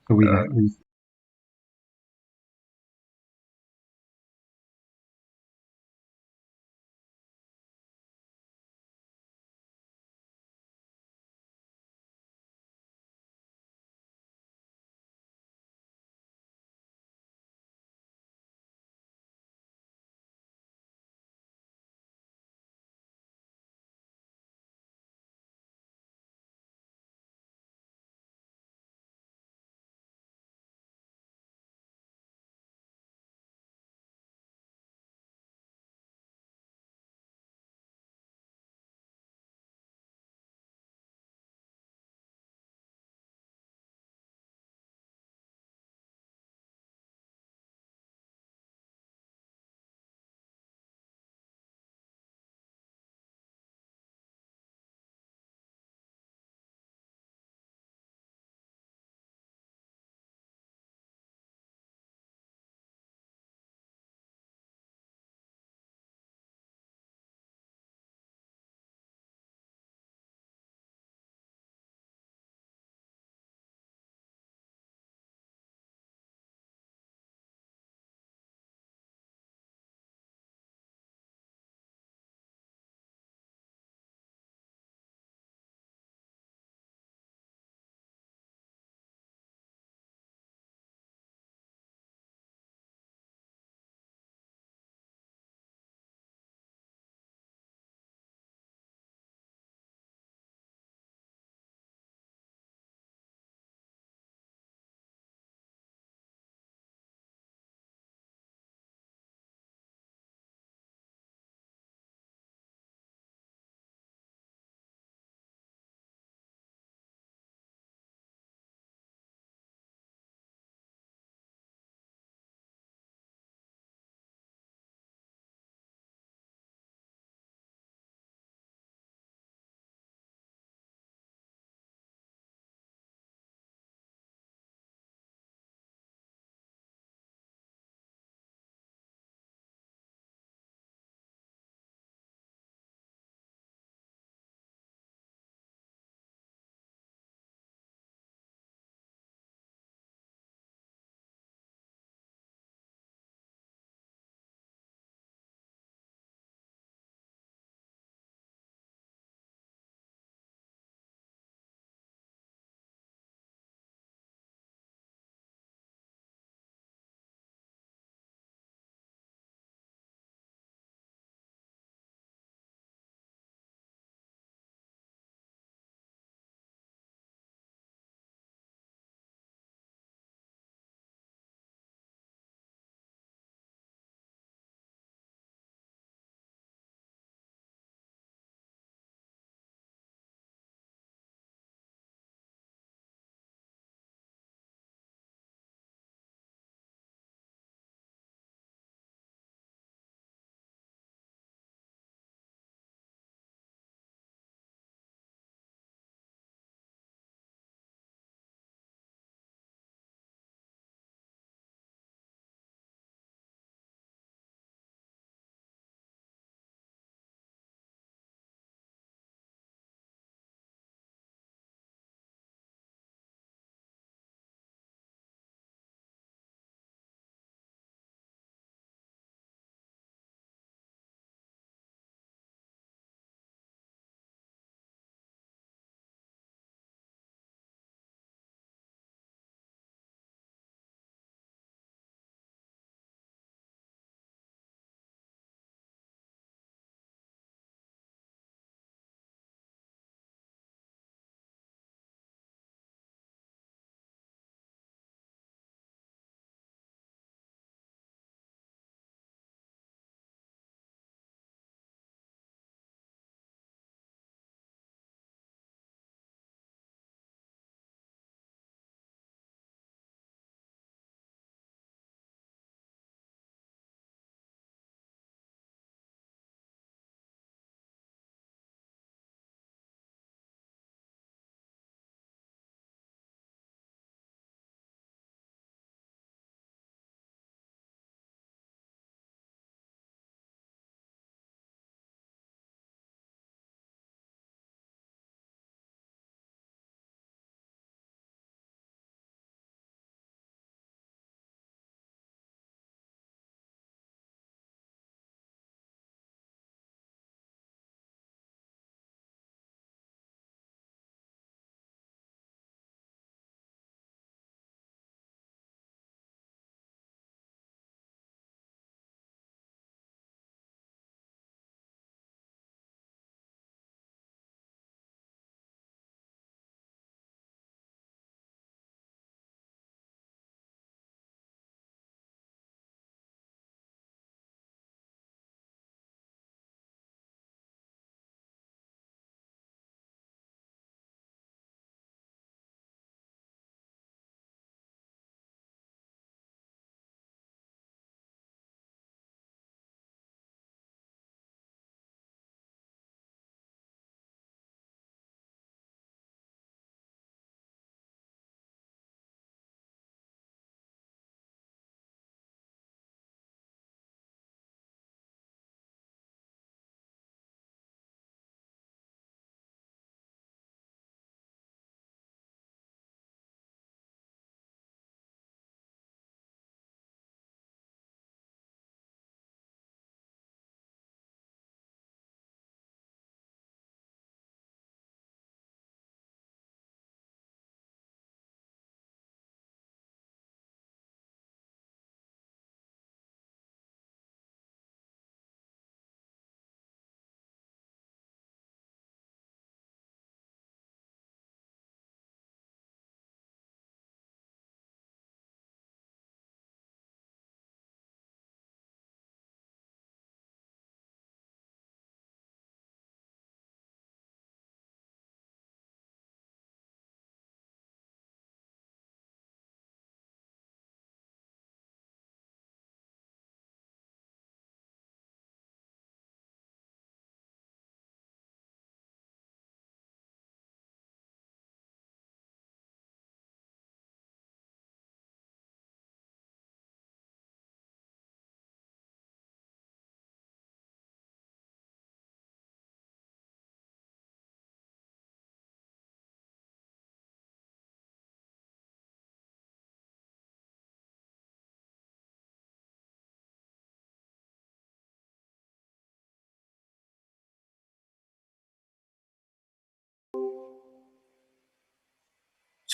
So Uh, we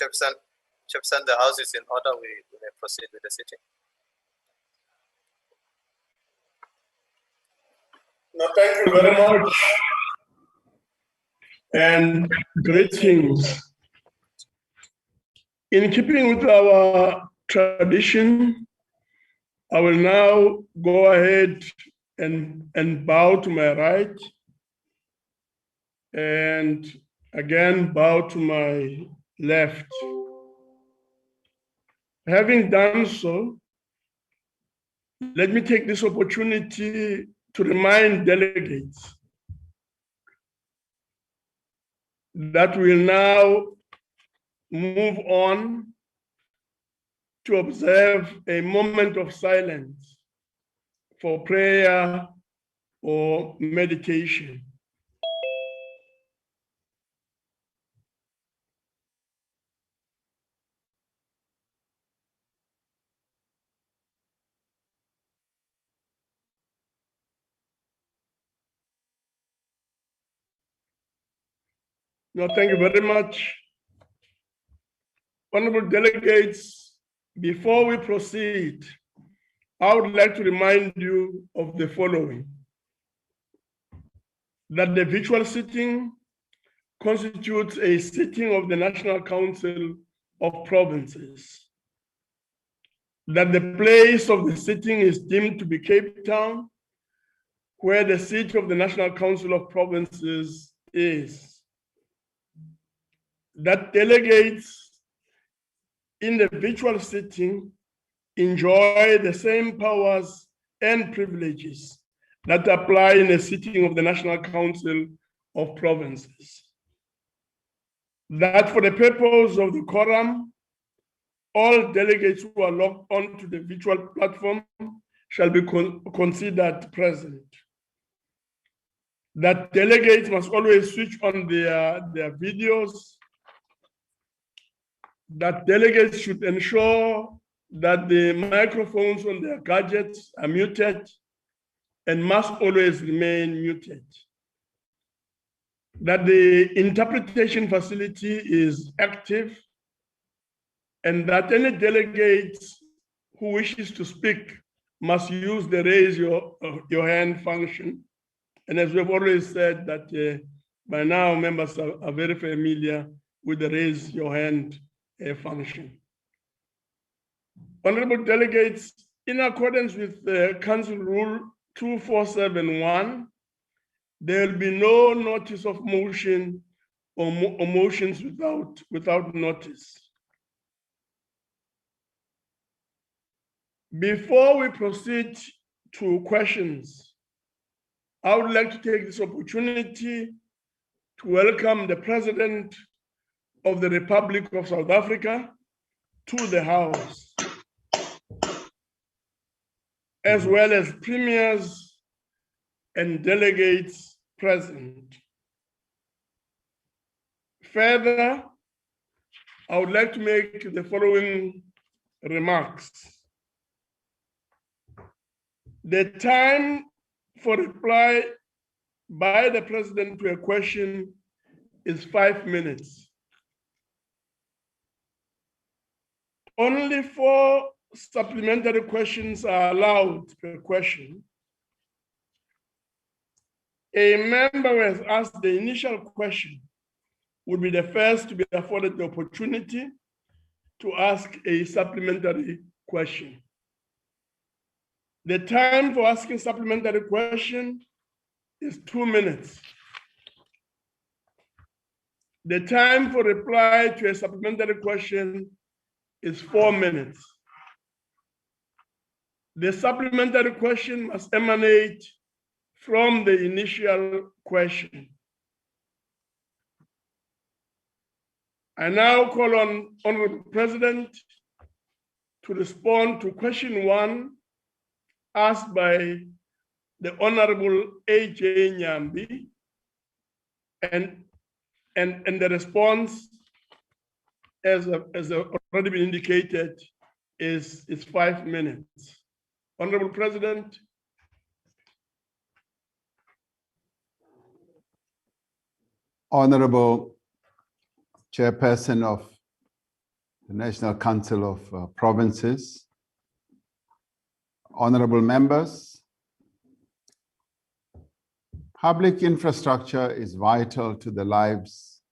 Chairperson, the House is in order. We may proceed with the sitting. No, thank you very much. And greetings. In keeping with our tradition, I will now go ahead and bow to my right, and again bow to my left. Having done so, let me take this opportunity to remind delegates that we'll now move on to observe a moment of silence for prayer or meditation. No, thank you very much. Honorable delegates, before we proceed, I would like to remind you of the following: that the virtual sitting constitutes a sitting of the National Council of Provinces, that the place of the sitting is deemed to be Cape Town, where the seat of the National Council of Provinces is, that delegates in the virtual sitting enjoy the same powers and privileges that apply in a sitting of the National Council of Provinces. That for the purpose of the quorum, all delegates who are logged onto the virtual platform shall be considered present. That delegates must always switch on their videos. That delegates should ensure that the microphones on their gadgets are muted and must always remain muted. That the interpretation facility is active, and that any delegate who wishes to speak must use the raise your hand function. And as we've always said, that by now members are very familiar with the raise your hand function. Honorable delegates, in accordance with the Council Rule 2471, there will be no notice of motion or motions without notice. Before we proceed to questions, I would like to take this opportunity to welcome the President of the Republic of South Africa to the House, as well as premiers and delegates present. Further, I would like to make the following remarks. The time for reply by the President to a question is 5 minutes. Only 4 supplementary questions are allowed per question. A member who has asked the initial question would be the first to be afforded the opportunity to ask a supplementary question. The time for asking supplementary question is 2 minutes. The time for reply to a supplementary question is 4 minutes. The supplementary question must emanate from the initial question. I now call on Honorable President to respond to question 1 asked by the Honorable A.J. Nyambi, and the response, as already been indicated, is 5 minutes. Honorable President. Honorable Chairperson of the National Council of Provinces, honorable members, public infrastructure is vital to the lives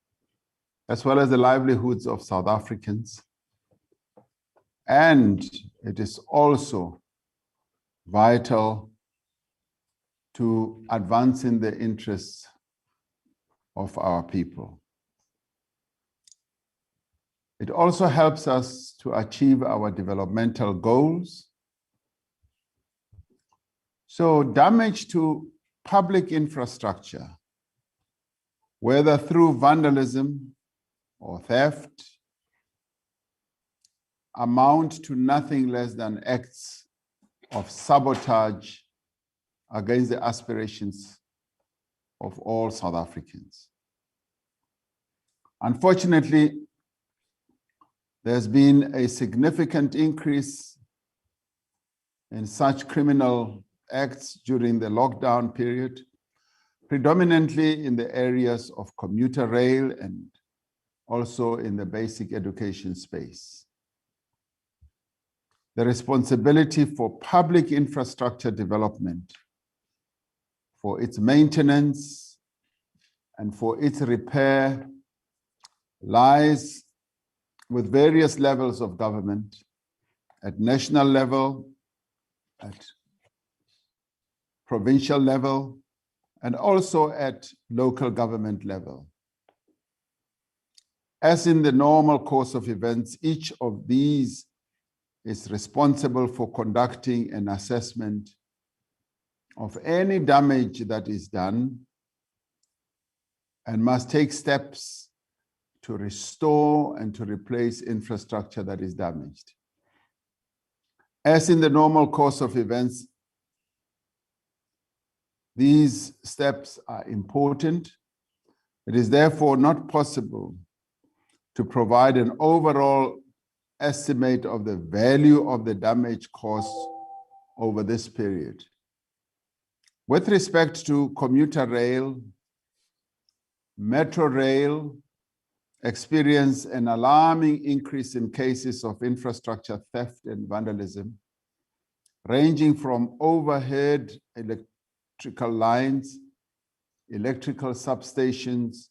as well as the livelihoods of South Africans. And it is also vital to advancing the interests of our people. It also helps us to achieve our developmental goals. So damage to public infrastructure, whether through vandalism or theft, amount to nothing less than acts of sabotage against the aspirations of all South Africans. Unfortunately, there's been a significant increase in such criminal acts during the lockdown period, predominantly in the areas of commuter rail and also in the basic education space. The responsibility for public infrastructure development, for its maintenance and for its repair lies with various levels of government at national level, at provincial level, and also at local government level. As in the normal course of events, each of these is responsible for conducting an assessment of any damage that is done and must take steps to restore and to replace infrastructure that is damaged. As in the normal course of events, these steps are important. It is therefore not possible to provide an overall estimate of the value of the damage caused over this period. With respect to commuter rail, metro rail experienced an alarming increase in cases of infrastructure theft and vandalism, ranging from overhead electrical lines, electrical substations,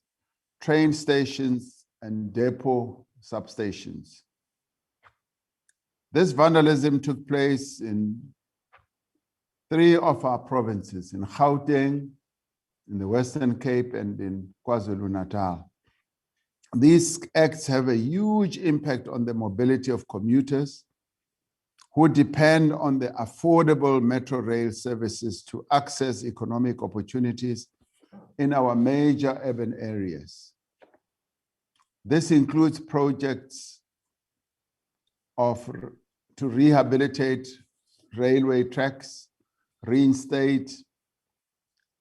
train stations, and depot substations. This vandalism took place in 3 of our provinces, in Gauteng, in the Western Cape, and in KwaZulu-Natal. These acts have a huge impact on the mobility of commuters who depend on the affordable metro rail services to access economic opportunities in our major urban areas. This includes projects to rehabilitate railway tracks, reinstate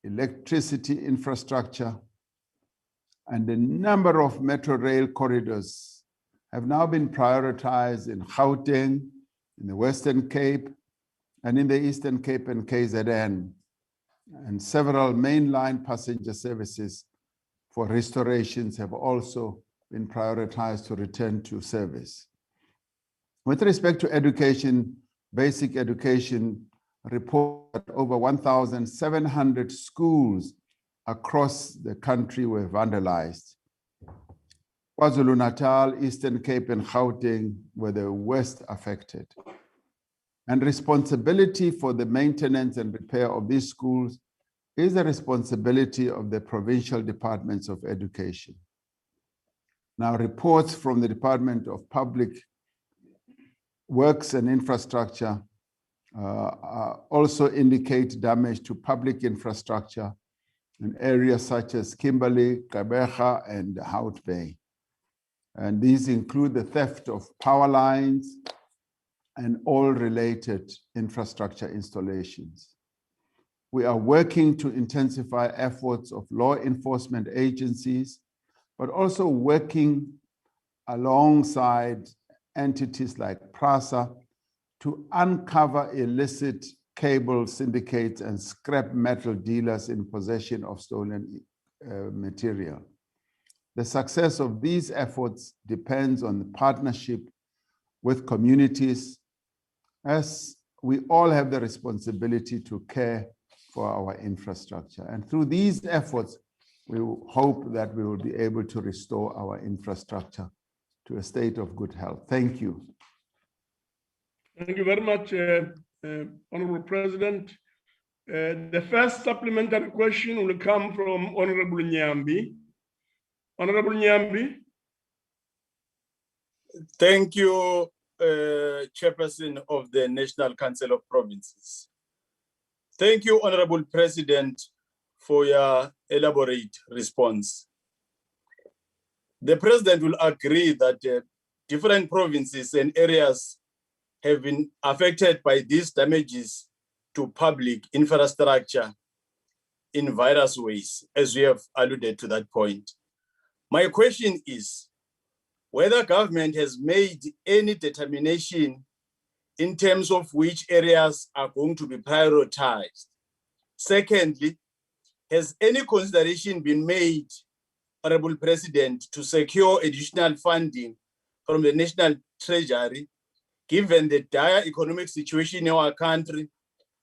electricity infrastructure, and a number of metro rail corridors have now been prioritized in Gauteng, in the Western Cape, and in the Eastern Cape and KZN, and several mainline passenger services for restorations have also been prioritized to return to service. With respect to education, basic education report that over 1,700 schools across the country were vandalized. KwaZulu-Natal, Eastern Cape, and Gauteng were the worst affected. And responsibility for the maintenance and repair of these schools is the responsibility of the provincial departments of education. Now, reports from the Department of Public Works and Infrastructure also indicate damage to public infrastructure in areas such as Kimberley, Gqeberha, and Hout Bay. And these include the theft of power lines and all related infrastructure installations. We are working to intensify efforts of law enforcement agencies, but also working alongside entities like PRASA to uncover illicit cable syndicates and scrap metal dealers in possession of stolen material. The success of these efforts depends on the partnership with communities, as we all have the responsibility to care for our infrastructure. And through these efforts, we hope that we will be able to restore our infrastructure to a state of good health. Thank you. Thank you very much, Honorable President. The first supplementary question will come from Honorable Nyambi. Honorable Nyambi. Thank you, Chairperson of the National Council of Provinces. Thank you, Honorable President, for your elaborate response. The President will agree that different provinces and areas have been affected by these damages to public infrastructure in various ways, as we have alluded to that point. My question is whether government has made any determination in terms of which areas are going to be prioritized. Secondly, has any consideration been made, Honorable President, to secure additional funding from the National Treasury, given the dire economic situation in our country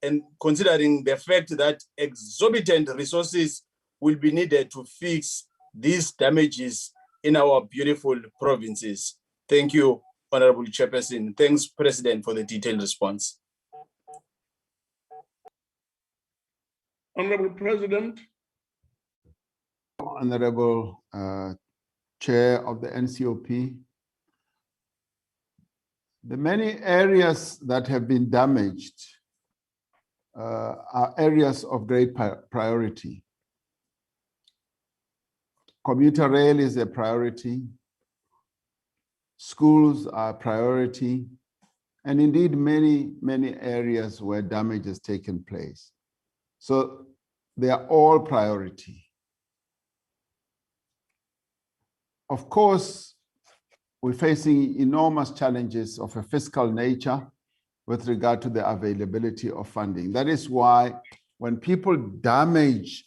and considering the fact that exorbitant resources will be needed to fix these damages in our beautiful provinces? Thank you, Honorable Chairperson. Thanks, President, for the detailed response. Honorable President. Honorable Chair of the NCOP, the many areas that have been damaged are areas of great priority. Commuter rail is a priority. Schools are a priority. And indeed, many areas where damage has taken place. So they are all priority. Of course, we're facing enormous challenges of a fiscal nature with regard to the availability of funding. That is why when people damage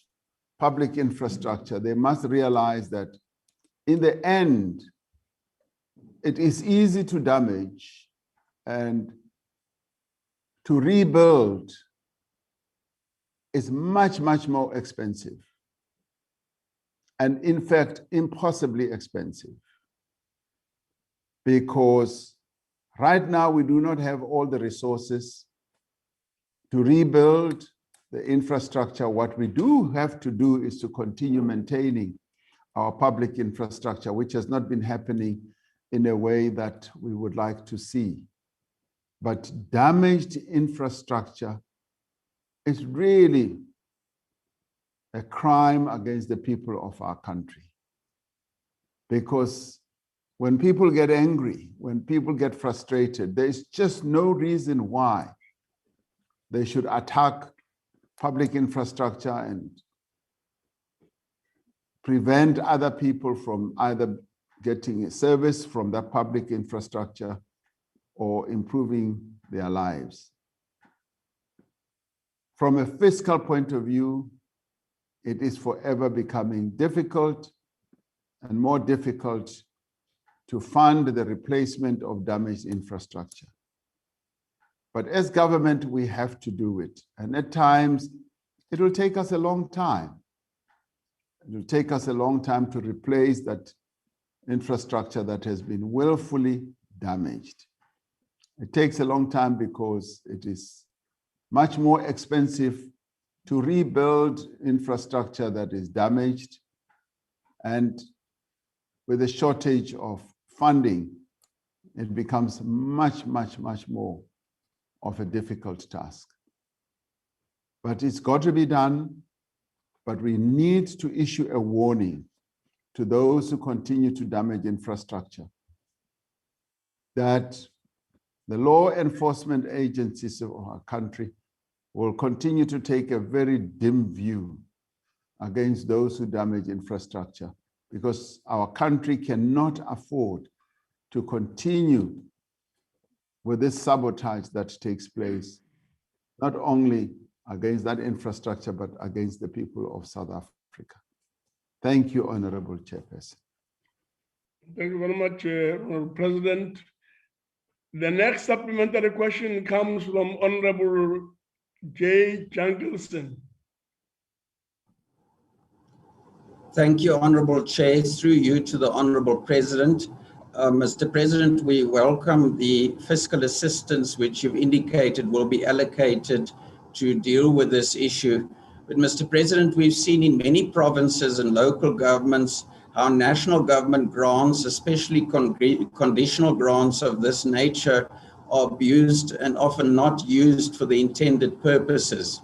public infrastructure, they must realize that in the end, it is easy to damage, and to rebuild is much, much more expensive. And in fact, impossibly expensive. Because right now we do not have all the resources to rebuild the infrastructure. What we do have to do is to continue maintaining our public infrastructure, which has not been happening in a way that we would like to see. But damaged infrastructure is really a crime against the people of our country. Because when people get angry, when people get frustrated, there is just no reason why they should attack public infrastructure and prevent other people from either getting a service from that public infrastructure or improving their lives. From a fiscal point of view, it is forever becoming difficult and more difficult to fund the replacement of damaged infrastructure. But as government, we have to do it. And at times, it will take us a long time. It will take us a long time to replace that infrastructure that has been willfully damaged. It takes a long time because it is much more expensive to rebuild infrastructure that is damaged, and with a shortage of funding, it becomes much more of a difficult task. But it's got to be done, but we need to issue a warning to those who continue to damage infrastructure that the law enforcement agencies of our country will continue to take a very dim view against those who damage infrastructure, because our country cannot afford to continue with this sabotage that takes place, not only against that infrastructure, but against the people of South Africa. Thank you, Honorable Chairperson. Thank you very much, Honorable President. The next supplementary question comes from Honorable J. Jankelson. Thank you, Honorable Chair. Through you to the Honorable President. Mr. President, we welcome the fiscal assistance which you've indicated will be allocated to deal with this issue. But Mr. President, we've seen in many provinces and local governments how national government grants, especially conditional grants of this nature, are abused and often not used for the intended purposes.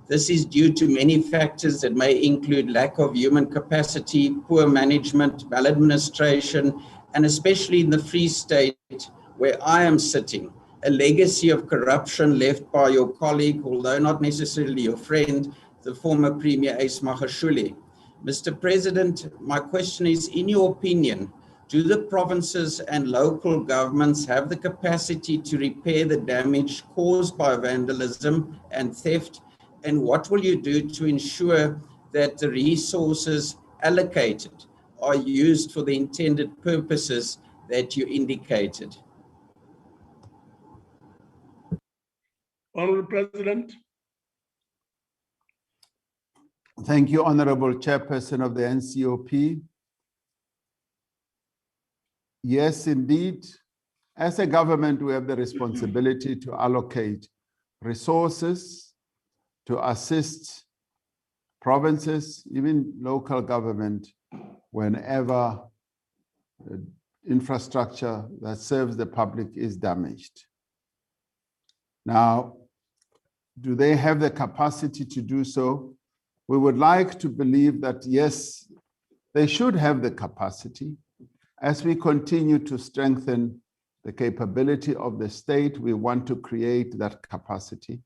This is due to many factors that may include lack of human capacity, poor management, maladministration, and especially in the Free State, where I am sitting, a legacy of corruption left by your colleague, although not necessarily your friend, the former Premier Ace Magashule. Mr. President, my question is, in your opinion, do the provinces and local governments have the capacity to repair the damage caused by vandalism and theft? And what will you do to ensure that the resources allocated are used for the intended purposes that you indicated? Honorable President. Thank you, Honorable Chairperson of the NCOP. Yes, indeed. As a government, we have the responsibility to allocate resources to assist provinces, even local government, whenever infrastructure that serves the public is damaged. Now, do they have the capacity to do so? We would like to believe that, yes, they should have the capacity. As we continue to strengthen the capability of the state, we want to create that capacity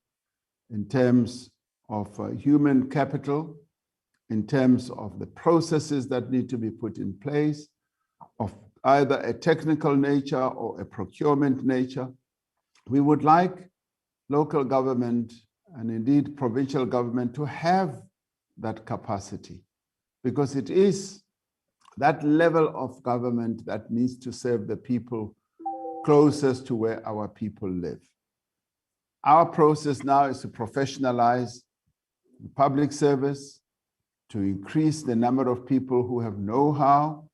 in terms of human capital, in terms of the processes that need to be put in place, of either a technical nature or a procurement nature. We would like local government and indeed provincial government to have that capacity, because it is that level of government that needs to serve the people closest to where our people live. Our process now is to professionalize the public service, to increase the number of people who have know-how,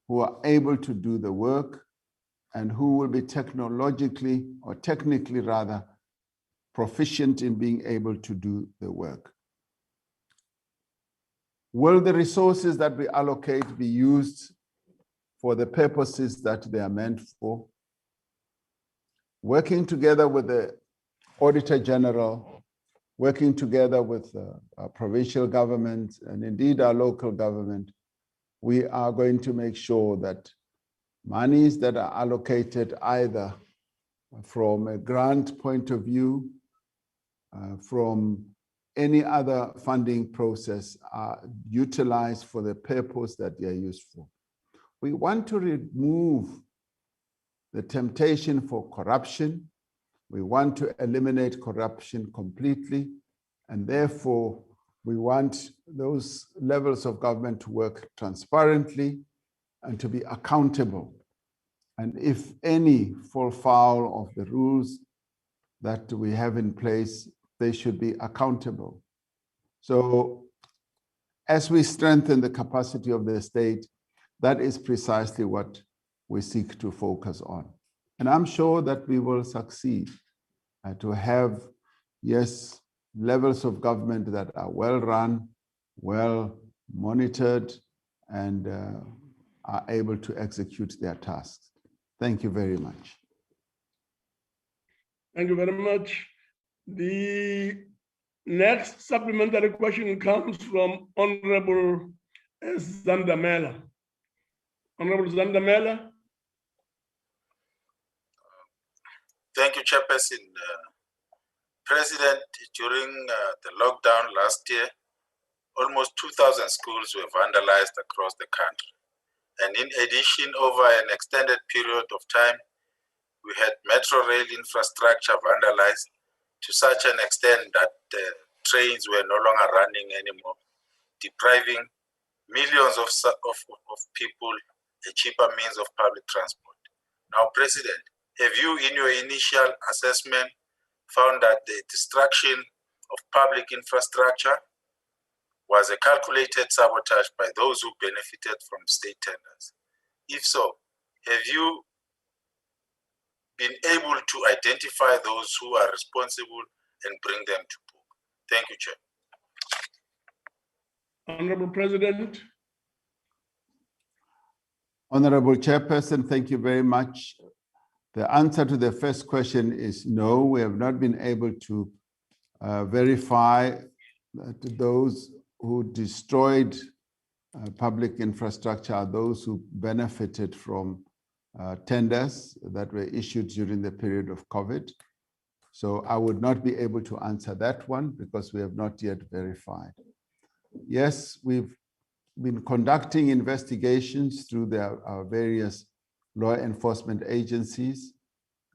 who are able to do the work, and who will be technologically, or technically rather, proficient in being able to do the work. Will the resources that we allocate be used for the purposes that they are meant for? Working together with the Auditor General, working together with our provincial government and indeed our local government, we are going to make sure that monies that are allocated either from a grant point of view, from any other funding process are utilized for the purpose that they are used for. We want to remove the temptation for corruption. We want to eliminate corruption completely, and therefore we want those levels of government to work transparently and to be accountable. And if any fall foul of the rules that we have in place, they should be accountable. So as we strengthen the capacity of the state, that is precisely what we seek to focus on. And I'm sure that we will succeed to have, yes, levels of government that are well run, well monitored, and are able to execute their tasks. Thank you very much. Thank you very much. The next supplementary question comes from Honorable Zandamela. Honorable Zandamela. Thank you, Chairperson. President, during the lockdown last year, almost 2,000 schools were vandalized across the country. And in addition, over an extended period of time, we had metro rail infrastructure vandalized to such an extent that the trains were no longer running anymore, depriving millions of people a cheaper means of public transport. Now, President, Have you, in your initial assessment, found that the destruction of public infrastructure was a calculated sabotage by those who benefited from state tenders? If so, have you been able to identify those who are responsible and bring them to book? Thank you, Chair. Honorable President. Honorable Chairperson, thank you very much. The answer to the first question is no, we have not been able to verify that those who destroyed public infrastructure are those who benefited from tenders that were issued during the period of COVID. So I would not be able to answer that one because we have not yet verified. Yes, we've been conducting investigations through our various law enforcement agencies.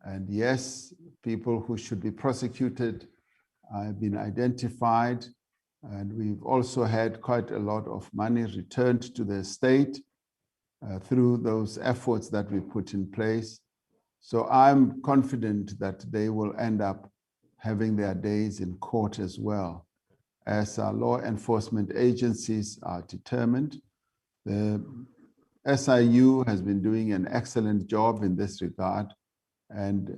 And yes, people who should be prosecuted have been identified. And we've also had quite a lot of money returned to the state through those efforts that we put in place. So I'm confident that they will end up having their days in court as well. As our law enforcement agencies are determined, the SIU has been doing an excellent job in this regard, and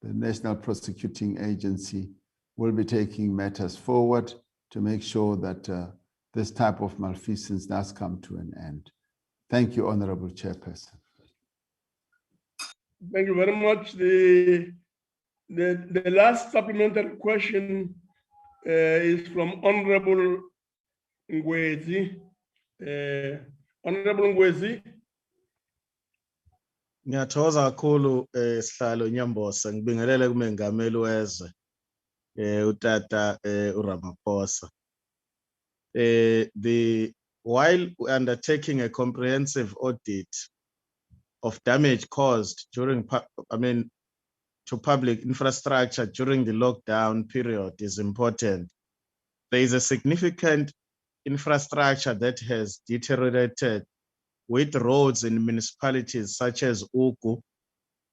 the National Prosecuting Agency will be taking matters forward to make sure that this type of malfeasance does come to an end. Thank you, Honorable Chairperson. Thank you very much. The last supplementary question is from Honorable Ngwezi. Honorable Ngwezi. Ngiyathokoza kakhulu Sihlalo Nyambosa, ngibingelele kumengameli wezwe uTata uRamaphosa. While undertaking a comprehensive audit of damage caused during to public infrastructure during the lockdown period is important, there is a significant infrastructure that has deteriorated with roads in municipalities such as Ugu,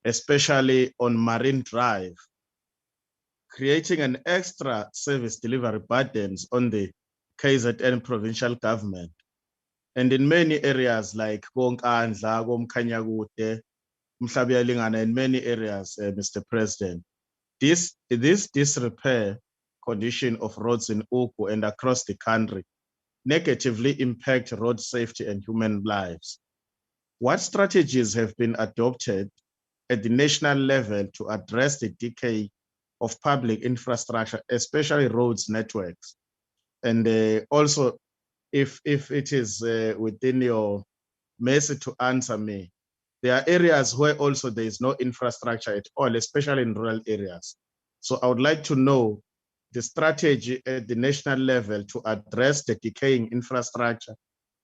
especially on Marine Drive, creating an extra service delivery burdens on the KZN provincial government. And in many areas like Konkandla, Komkhanyakude, Mhlabiyalingana, in many areas, Mr. President, this disrepair condition of roads in Ugu and across the country negatively impact road safety and human lives. What strategies have been adopted at the national level to address the decay of public infrastructure, especially roads networks? And also, if it is within your mercy to answer me, there are areas where also there is no infrastructure at all, especially in rural areas. So I would like to know the strategy at the national level to address the decaying infrastructure,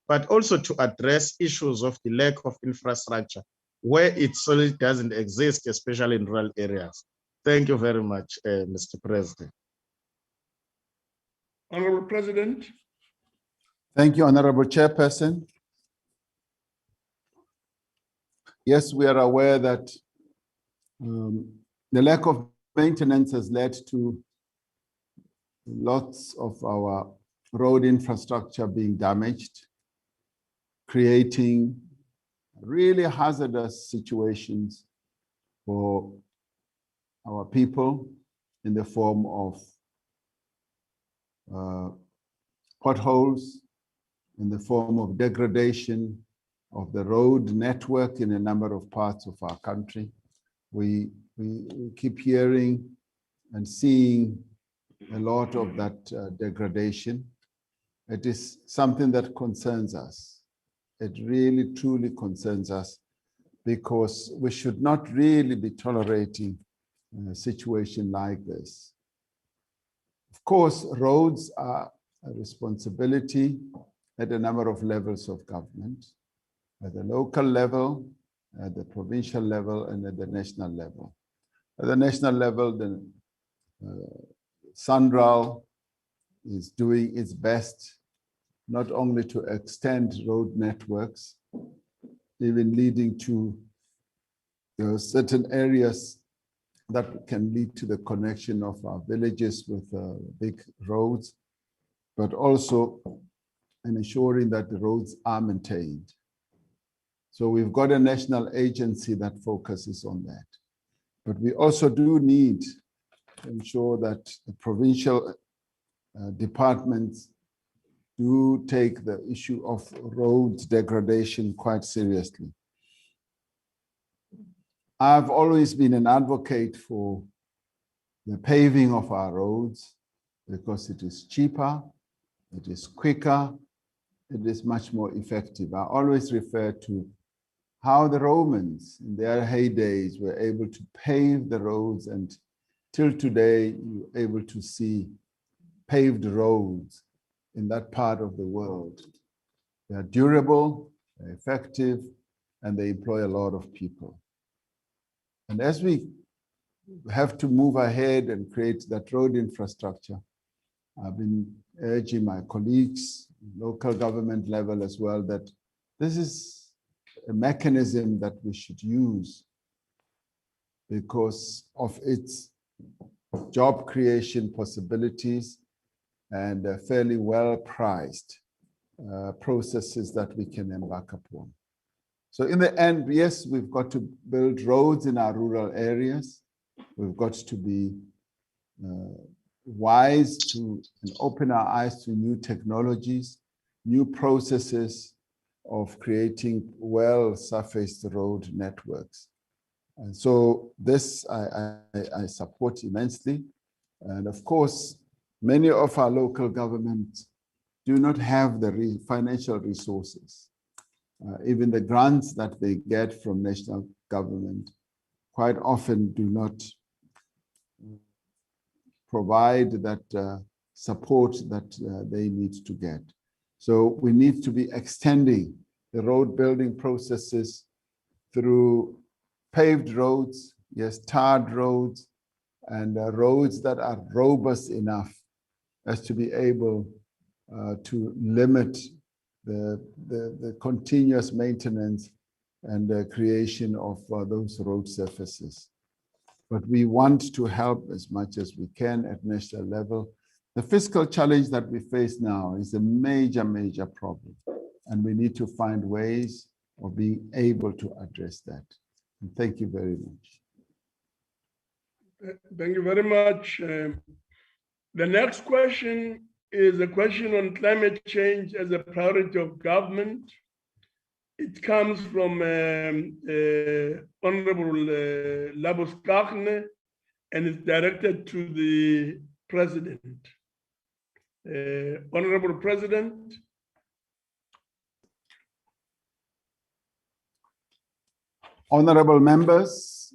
but also to address issues of the lack of infrastructure where it solely doesn't exist, especially in rural areas. Thank you very much, Mr. President. Honorable President. Thank you, Honorable Chairperson. Yes, we are aware that the lack of maintenance has led to lots of our road infrastructure being damaged, creating really hazardous situations for our people in the form of potholes, in the form of degradation of the road network in a number of parts of our country. We keep hearing and seeing a lot of that degradation. It is something that concerns us. It really, truly concerns us, because we should not really be tolerating a situation like this. Of course, roads are a responsibility at a number of levels of government, at the local level, at the provincial level, and at the national level. At the national level, the SANRAL is doing its best, not only to extend road networks, even leading to There are certain areas that can lead to the connection of our villages with big roads, but also in ensuring that the roads are maintained. So we've got a national agency that focuses on that. But we also do need to ensure that the provincial departments do take the issue of road degradation quite seriously. I've always been an advocate for the paving of our roads because it is cheaper, it is quicker, it is much more effective. I always refer to how the Romans in their heydays were able to pave the roads, and till today you're able to see paved roads in that part of the world. They are durable, they're effective, and they employ a lot of people. And as we have to move ahead and create that road infrastructure, I've been urging my colleagues, local government level as well, that this is a mechanism that we should use because of its job creation possibilities and fairly well-priced processes that we can embark upon. So in the end, yes, we've got to build roads in our rural areas. We've got to be wise to and open our eyes to new technologies, new processes of creating well-surfaced road networks. And so this I support immensely. And of course, many of our local governments do not have the financial resources. Even the grants that they get from national government quite often do not provide that support that they need to get. So we need to be extending the road building processes through paved roads, yes, tarred roads, and roads that are robust enough as to be able to limit the continuous maintenance and the creation of those road surfaces. But we want to help as much as we can at national level. The fiscal challenge that we face now is a major, major problem. And we need to find ways of being able to address that. And thank you very much. Thank you very much. The next question is a question on climate change as a priority of government. It comes from Honorable Labus Kachne and is directed to the President. Honorable President. Honorable members,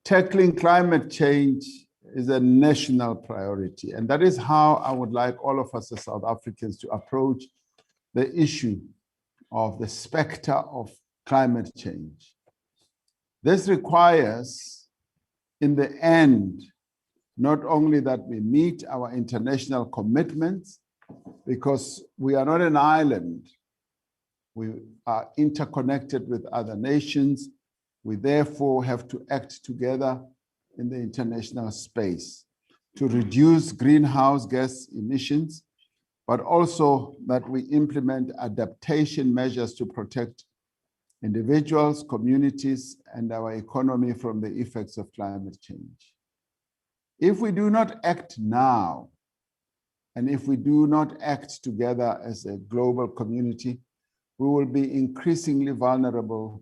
tackling climate change is a national priority. And that is how I would like all of us as South Africans to approach the issue of the specter of climate change. This requires, in the end, not only that we meet our international commitments, because we are not an island. We are interconnected with other nations. We therefore have to act together in the international space to reduce greenhouse gas emissions, but also that we implement adaptation measures to protect individuals, communities, and our economy from the effects of climate change. If we do not act now, and if we do not act together as a global community, we will be increasingly vulnerable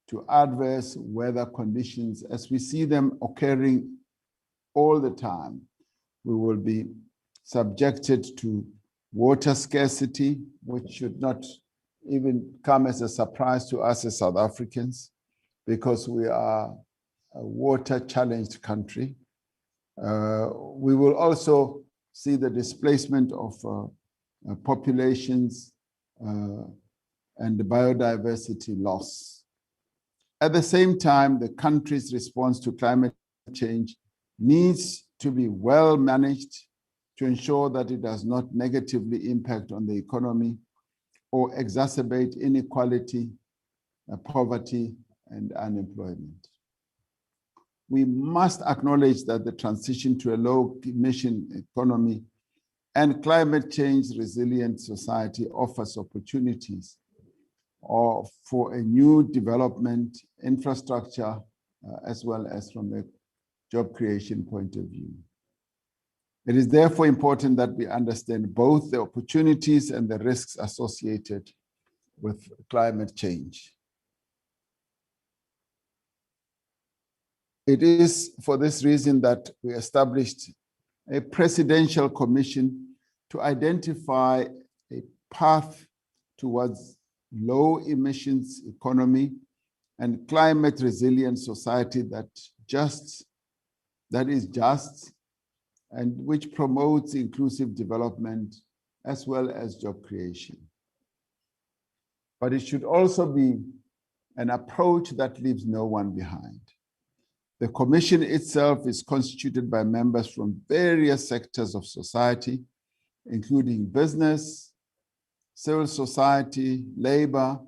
to adverse weather conditions as we see them occurring all the time. We will be subjected to water scarcity, which should not even come as a surprise to us as South Africans, because we are a water-challenged country. We will also see the displacement of populations and the biodiversity loss. At the same time, the country's response to climate change needs to be well managed to ensure that it does not negatively impact on the economy or exacerbate inequality, poverty, and unemployment. we must acknowledge that the transition to a low emission economy and climate change resilient society offers opportunities for a new development infrastructure, as well as from a job creation point of view. It is therefore important that we understand both the opportunities and the risks associated with climate change. It is for this reason that we established a presidential commission to identify a path towards low emissions economy and climate resilient society that is just and which promotes inclusive development as well as job creation. But it should also be an approach that leaves no one behind. The commission itself is constituted by members from various sectors of society, including business, civil society, labor,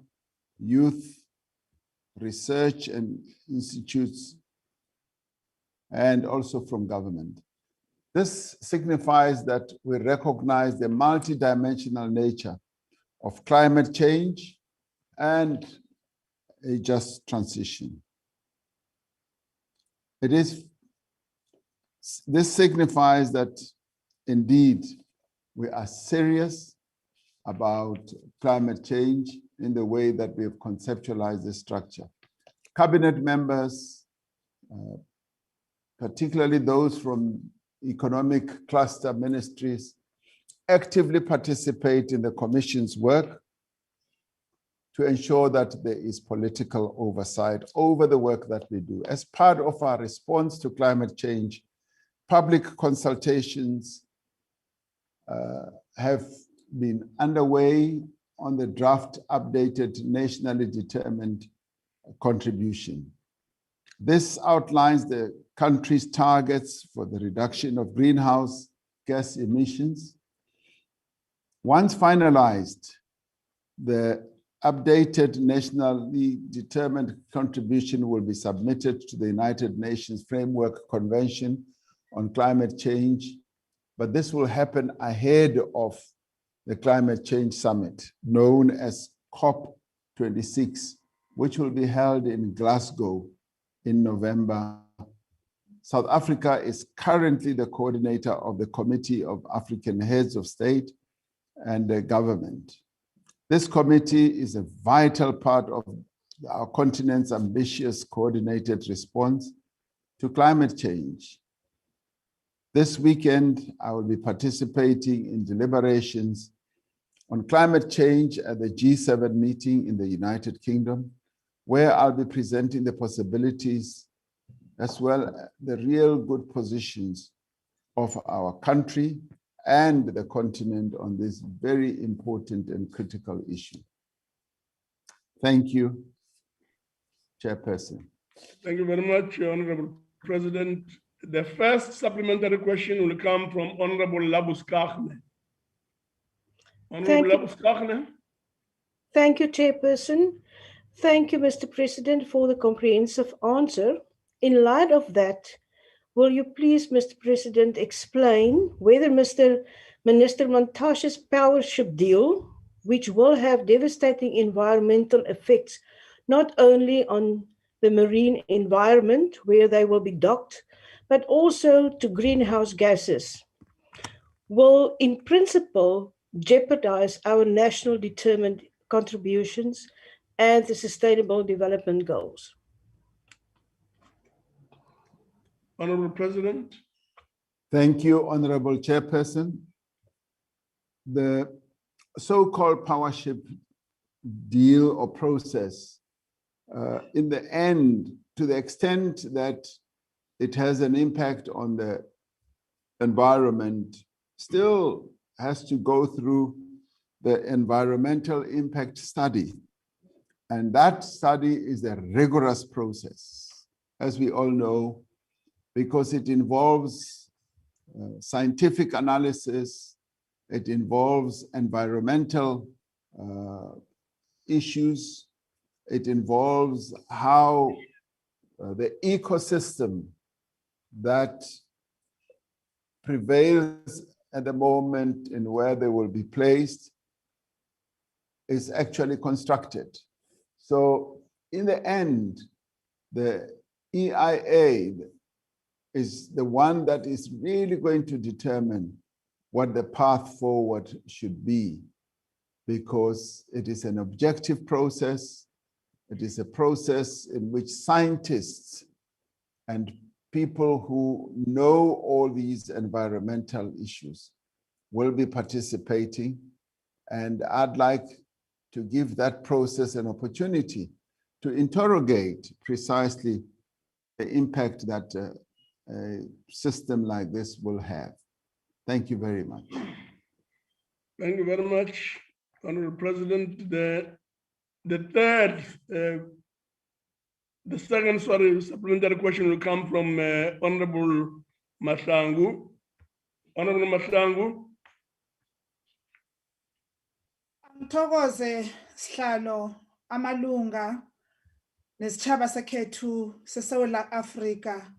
youth, research and institutes, and also from government. This signifies that we recognize the multidimensional nature of climate change and a just transition. This signifies that indeed we are serious about climate change in the way that we have conceptualized the structure. Cabinet members, particularly those from economic cluster ministries, actively participate in the Commission's work to ensure that there is political oversight over the work that we do. As part of our response to climate change, public consultations have been underway on the draft updated nationally determined contribution. This outlines the country's targets for the reduction of greenhouse gas emissions. Once finalized, the updated nationally determined contribution will be submitted to the United Nations Framework Convention on Climate Change, but this will happen ahead of the Climate Change Summit, known as COP26, which will be held in Glasgow in November. South Africa is currently the coordinator of the Committee of African Heads of State and Government. This committee is a vital part of our continent's ambitious coordinated response to climate change. This weekend, I will be participating in deliberations on climate change at the G7 meeting in the United Kingdom, where I'll be presenting the possibilities as well as the real good positions of our country and the continent on this very important and critical issue. Thank you, Chairperson. Thank you very much, Honorable President. The first supplementary question will come from Honorable Labuschagne. Honorable Labuschagne. Thank you, Chairperson. Thank you, Mr. President, for the comprehensive answer. In light of that, will you please, Mr. President, explain whether Minister Mantashe's power ship deal, which will have devastating environmental effects, not only on the marine environment where they will be docked, but also to greenhouse gases, will in principle jeopardize our national determined contributions and the Sustainable Development Goals? Honorable President. Thank you, Honorable Chairperson. The so-called power ship deal or process, in the end, to the extent that it has an impact on the environment, still has to go through the environmental impact study. And that study is a rigorous process, as we all know, because it involves scientific analysis, it involves environmental issues, it involves how the ecosystem that prevails at the moment and where they will be placed is actually constructed. So in the end, the EIA is the one that is really going to determine what the path forward should be, because it is an objective process. It is a process in which scientists and people who know all these environmental issues will be participating. And I'd like to give that process an opportunity to interrogate precisely the impact that a system like this will have. Thank you very much. Thank you very much, Honorable President. The second supplementary question will come from Honorable Mahlangu. Honorable Mahlangu. Ngithokoze sihlalo amalunga nesitshaba sekhethu seSouth Africa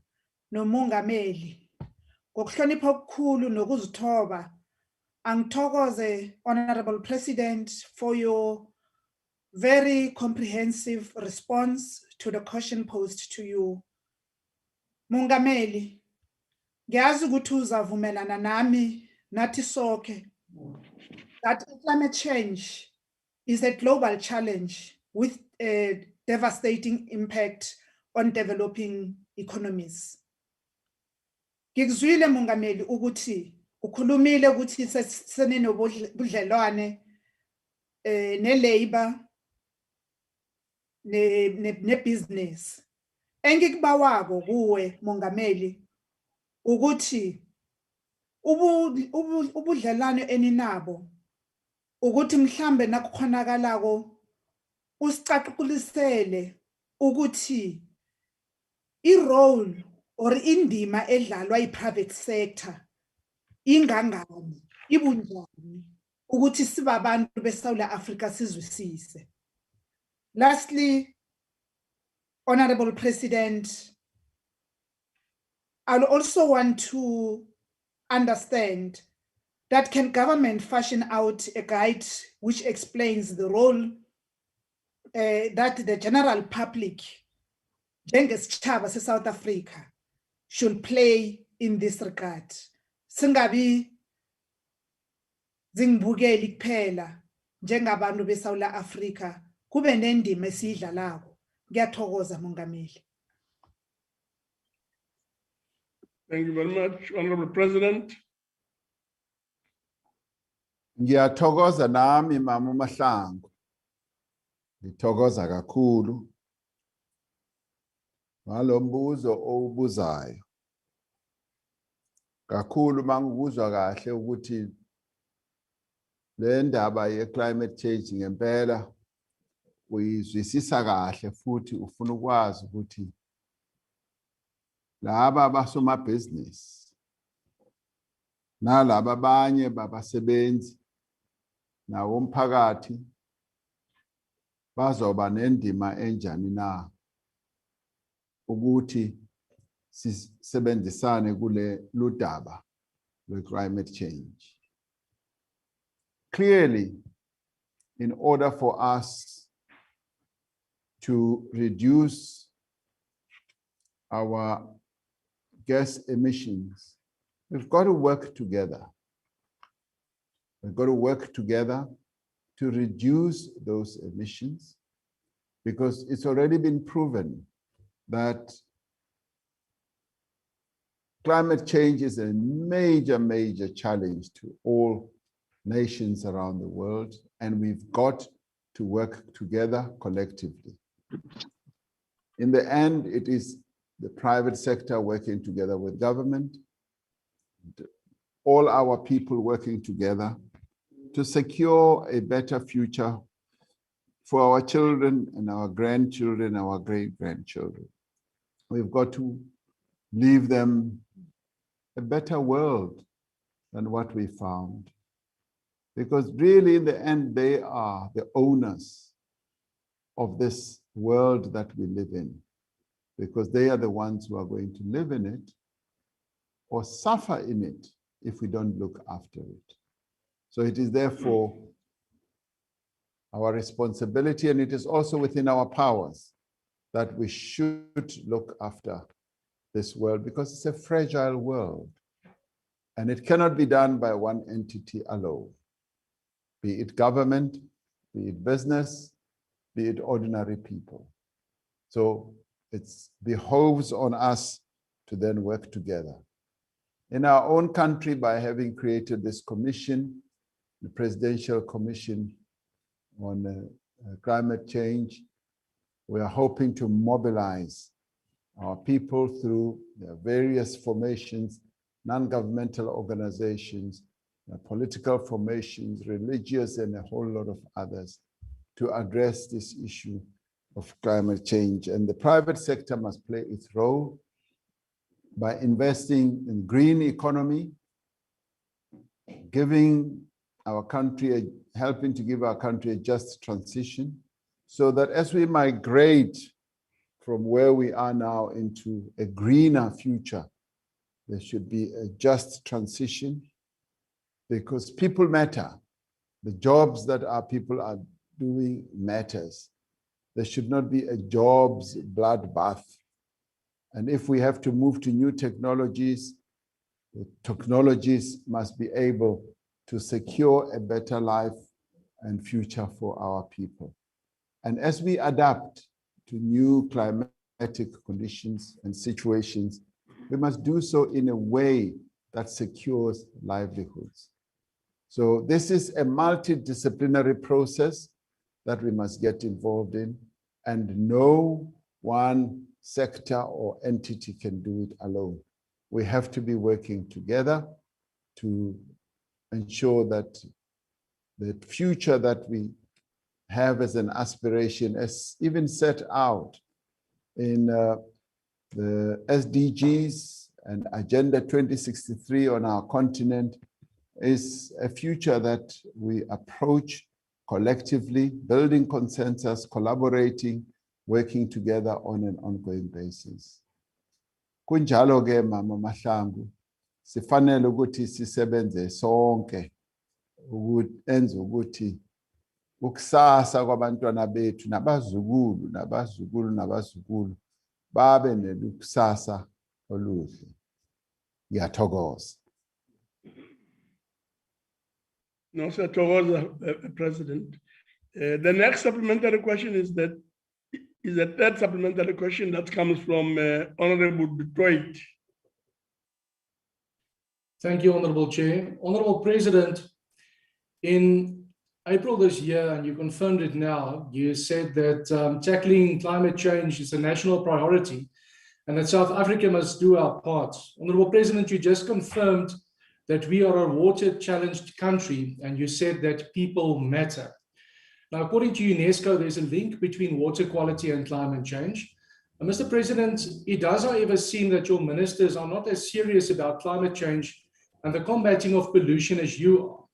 nomongameli ngokuhlonipha okukhulu nokuzithoba. Angithokoze Honorable President for your very comprehensive response to the question posed to you. Mongameli, ngiyazi ukuthi uzavumelana nami nathi sonke that climate change is a global challenge with a devastating impact on developing economies. Ngikuzwile Mongameli ukuthi ukhulumile ukuthi senenobudlelwane ne-labor ne-business. Engikubawako kuwe Mongameli ukuthi ubudlelwane eninabo ukuthi mhlambe nakukhonakalako usicaqulisele ukuthi i-role or indima edlalwa yi-private sector ingangani, ibunjani ukuthi sibabantu beSouth Africa sizwisise. Lastly, Honorable President, I also want to understand that can government fashion out a guide which explains the role that the general public, njengesitshaba seSouth Africa, should play in this regard. Singabi zingibukeli kuphela njengabantu beSouth Africa, kube nendima esiyidlalako. Ngiyathokoza Mongameli. Thank you very much, Honorable President. Ngiyathokoza nami Mama Mahlangu. Ngithokoza kakhulu ngalombuzo owubuzayo. Kakhulu mangikuzwa kahle ukuthi le ndaba ye-climate change ngempela uyizwisisa kahle futhi ufuna ukwazi ukuthi laba abasomabhizinisi nalaba abanye babasebenzi nawo umphakathi bazoba nendima enjani na ukuthi sisebenzisane kule ludaba lwe-climate change. Clearly, in order for us to reduce our gas emissions, we've got to work together. We've got to work together to reduce those emissions, because it's already been proven that climate change is a major, major challenge to all nations around the world, and we've got to work together collectively. In the end, it is the private sector working together with government, all our people working together to secure a better future for our children and our grandchildren, our great-grandchildren. We've got to leave them a better world than what we found. Because really, in the end, they are the owners of this world that we live in. because they are the ones who are going to live in it or suffer in it if we don't look after it. So it is therefore our responsibility, and it is also within our powers, that we should look after this world, because it's a fragile world and it cannot be done by one entity alone, be it government, be it business, be it ordinary people. So it behoves on us to then work together. In our own country, by having created this commission, the Presidential Commission on Climate Change, we are hoping to mobilize our people through their various formations, non-governmental organizations, political formations, religious, and a whole lot of others, to address this issue of climate change. And the private sector must play its role by investing in green economy, giving our country, helping to give our country a just transition, so that as we migrate from where we are now into a greener future, there should be a just transition, because people matter. The jobs that our people are doing matters. There should not be a jobs bloodbath. And if we have to move to new technologies, the technologies must be able to secure a better life and future for our people. And as we adapt to new climatic conditions and situations, we must do so in a way that secures livelihoods. So this is a multidisciplinary process that we must get involved in, and no one sector or entity can do it alone. We have to be working together to ensure that the future that we have as an aspiration, as even set out in the SDGs and Agenda 2063 on our continent, is a future that we approach collectively, building consensus, collaborating, working together on an ongoing basis. Kunjalo-ke Mama Mahlangu, sifanele ukuthi sisebenze sonke ukwenza ukuthi ukusasa kwabantwana bethu nabazukulu nabazukulu nabazukulu babe nekusasa oluhle. Ngiyathokoza. No, Sir Togoza, President. The next supplementary question is a third supplementary question that comes from Honorable Detroit. Thank you, Honorable Chair. Honorable President, in April this year, and you confirmed it now, you said that tackling climate change is a national priority and that South Africa must do our part. Honorable President, you just confirmed that we are a water-challenged country, and you said that people matter. Now, according to UNESCO, there's a link between water quality and climate change. And Mr. President, it does, however, seem that your ministers are not as serious about climate change and the combating of pollution as you are.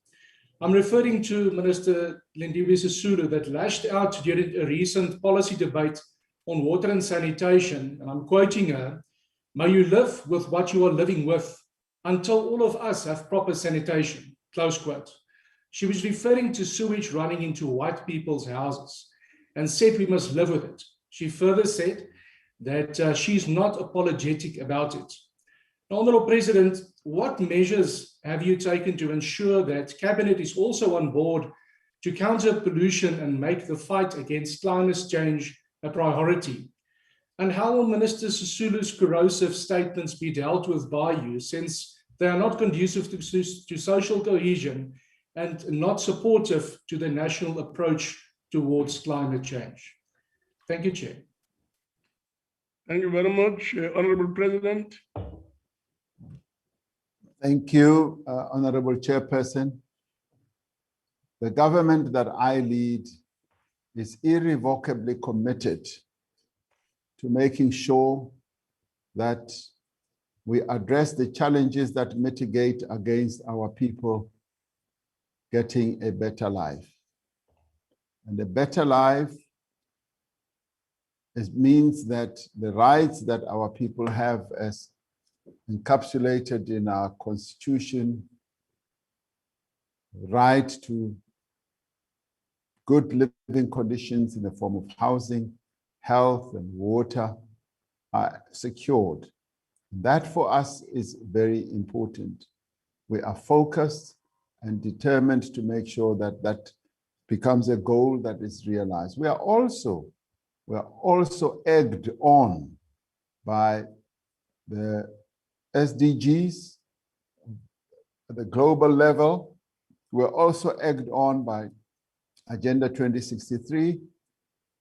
I'm referring to Minister Lindiwe Sisulu, that lashed out during a recent policy debate on water and sanitation, and I'm quoting her, "May you live with what you are living with until all of us have proper sanitation," close quote. She was referring to sewage running into white people's houses and said we must live with it. She further said that she's not apologetic about it. Now, Honourable President, what measures have you taken to ensure that Cabinet is also on board to counter pollution and make the fight against climate change a priority? And how will Minister Sisulu's corrosive statements be dealt with by you, since they are not conducive to social cohesion and not supportive to the national approach towards climate change? Thank you, Chair. Thank you very much, Honorable President. Thank you, Honorable Chairperson. The government that I lead is irrevocably committed to making sure that we address the challenges that mitigate against our people getting a better life. And a better life It means that the rights that our people have as encapsulated in our constitution, right to good living conditions in the form of housing, health, and water are secured. That for us is very important. We are focused and determined to make sure that that becomes a goal that is realized. We are also egged on by the SDGs at the global level. We're also egged on by Agenda 2063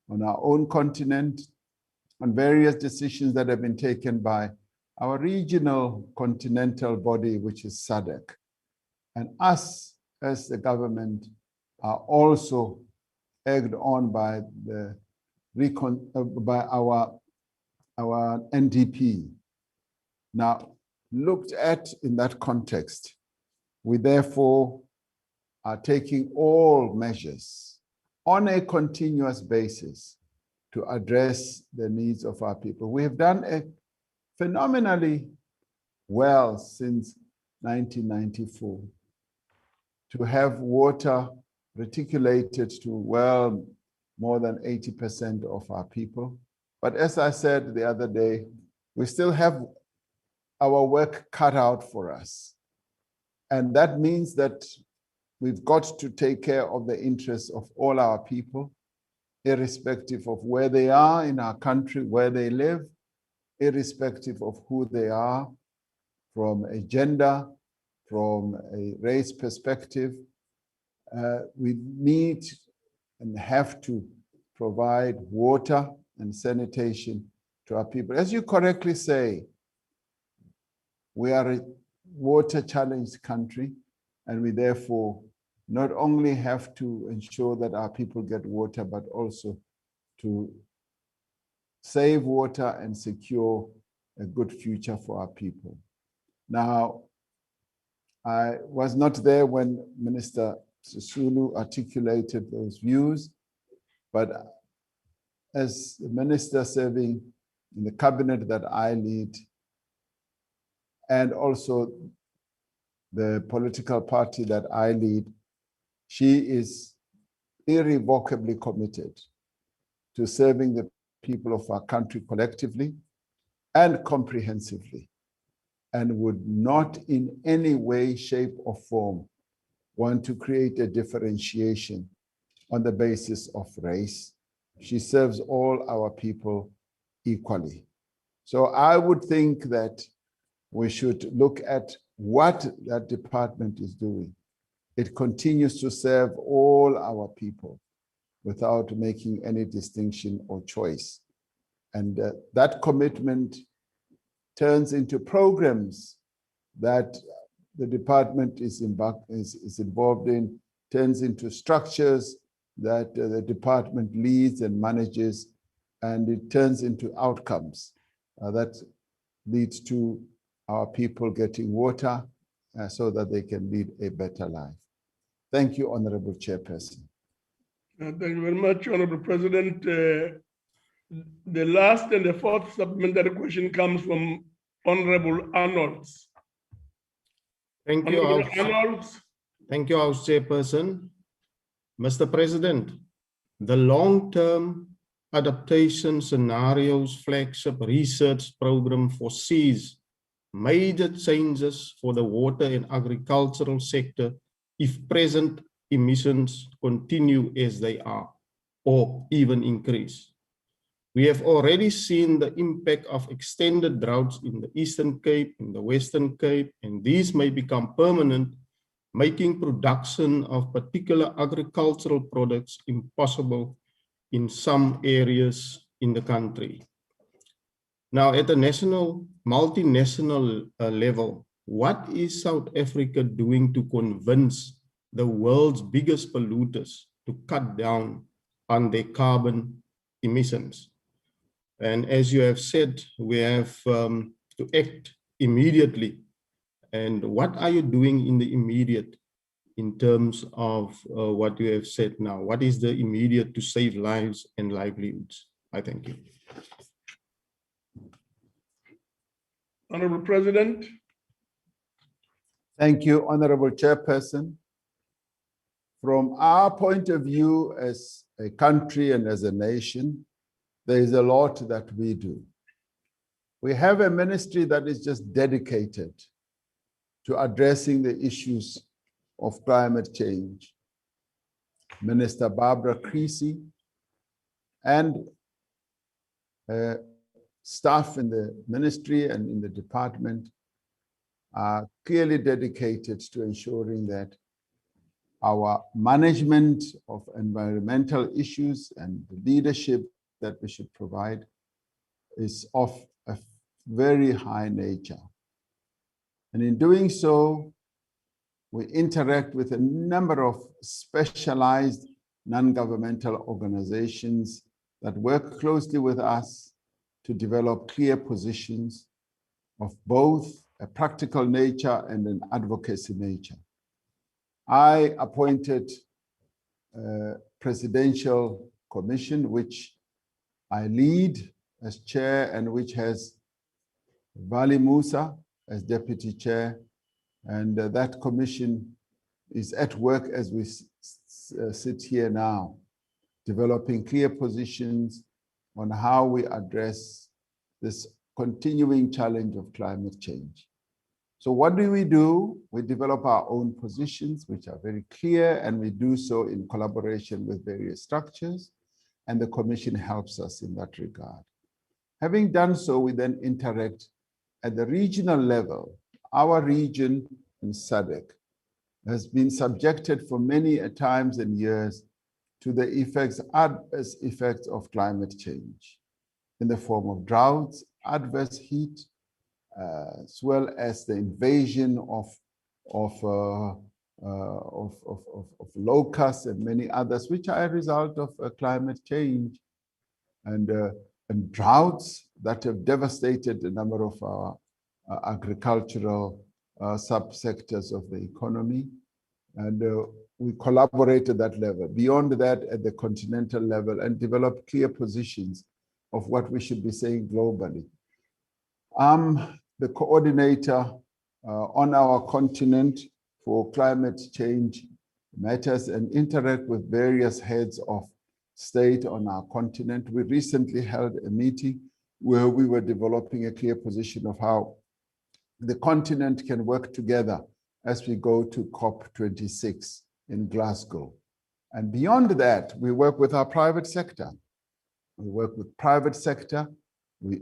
on our own continent, on various decisions that have been taken by our regional continental body, which is SADC. And us as the government are also egged on by our NDP. Now, looked at in that context, we therefore are taking all measures on a continuous basis to address the needs of our people. We have done a phenomenally well since 1994 to have water reticulated to well more than 80% of our people. But as I said the other day, we still have our work cut out for us. And that means that we've got to take care of the interests of all our people, irrespective of where they are in our country, where they live, irrespective of who they are, from a gender, from a race perspective. We need and have to provide water and sanitation to our people. As you correctly say, we are a water-challenged country, and we therefore not only have to ensure that our people get water, but also to save water and secure a good future for our people. Now, I was not there when Minister Sisulu articulated those views, but as the minister serving in the cabinet that I lead, and also the political party that I lead, she is irrevocably committed to serving the people of our country collectively and comprehensively, and would not in any way, shape, or form want to create a differentiation on the basis of race. She serves all our people equally. So I would think that we should look at what that department is doing. It continues to serve all our people without making any distinction or choice. And that commitment turns into programs that the department is involved in, turns into structures that the department leads and manages, and it turns into outcomes that leads to our people getting water so that they can lead a better life. Thank you, Honorable Chairperson. Thank you very much, Honorable President. The last and the fourth supplementary question comes from Honorable Arnolds. Thank you, Arnolds. Thank you, House Chairperson. Mr. President, the long-term adaptation scenarios flagship research program foresees major changes for the water and agricultural sector if present emissions continue as they are, or even increase. We have already seen the impact of extended droughts in the Eastern Cape, in the Western Cape, and these may become permanent, making production of particular agricultural products impossible in some areas in the country. Now, at a national, multinational level, what is South Africa doing to convince the world's biggest polluters to cut down on their carbon emissions? And as you have said, we have to act immediately. And what are you doing in the immediate in terms of what you have said now? What is the immediate to save lives and livelihoods? I thank you. Honorable President. Thank you, Honorable Chairperson. From our point of view as a country and as a nation, there is a lot that we do. We have a ministry that is just dedicated to addressing the issues of climate change. Minister Barbara Creasy and staff in the ministry and in the department are clearly dedicated to ensuring that our management of environmental issues and the leadership that we should provide is of a very high nature. And in doing so, we interact with a number of specialized non-governmental organizations that work closely with us to develop clear positions of both a practical nature and an advocacy nature. I appointed a presidential commission, which I lead as chair and which has Vali Musa as deputy chair. And that commission is at work as we sit here now, developing clear positions on how we address this continuing challenge of climate change. So what do? We develop our own positions, which are very clear, and we do so in collaboration with various structures, and the commission helps us in that regard. Having done so, we then interact at the regional level. Our region in SADC has been subjected for many times and years to the adverse effects of climate change in the form of droughts, adverse heat, as well as the invasion of locusts and many others, which are a result of climate change, and droughts that have devastated a number of our agricultural subsectors of the economy. And we collaborate at that level. Beyond that, at the continental level, and develop clear positions of what we should be saying globally. I'm the coordinator on our continent for climate change matters and interact with various heads of state on our continent. We recently held a meeting where we were developing a clear position of how the continent can work together as we go to COP26 in Glasgow. And beyond that, we work with our private sector. We work with private sector. We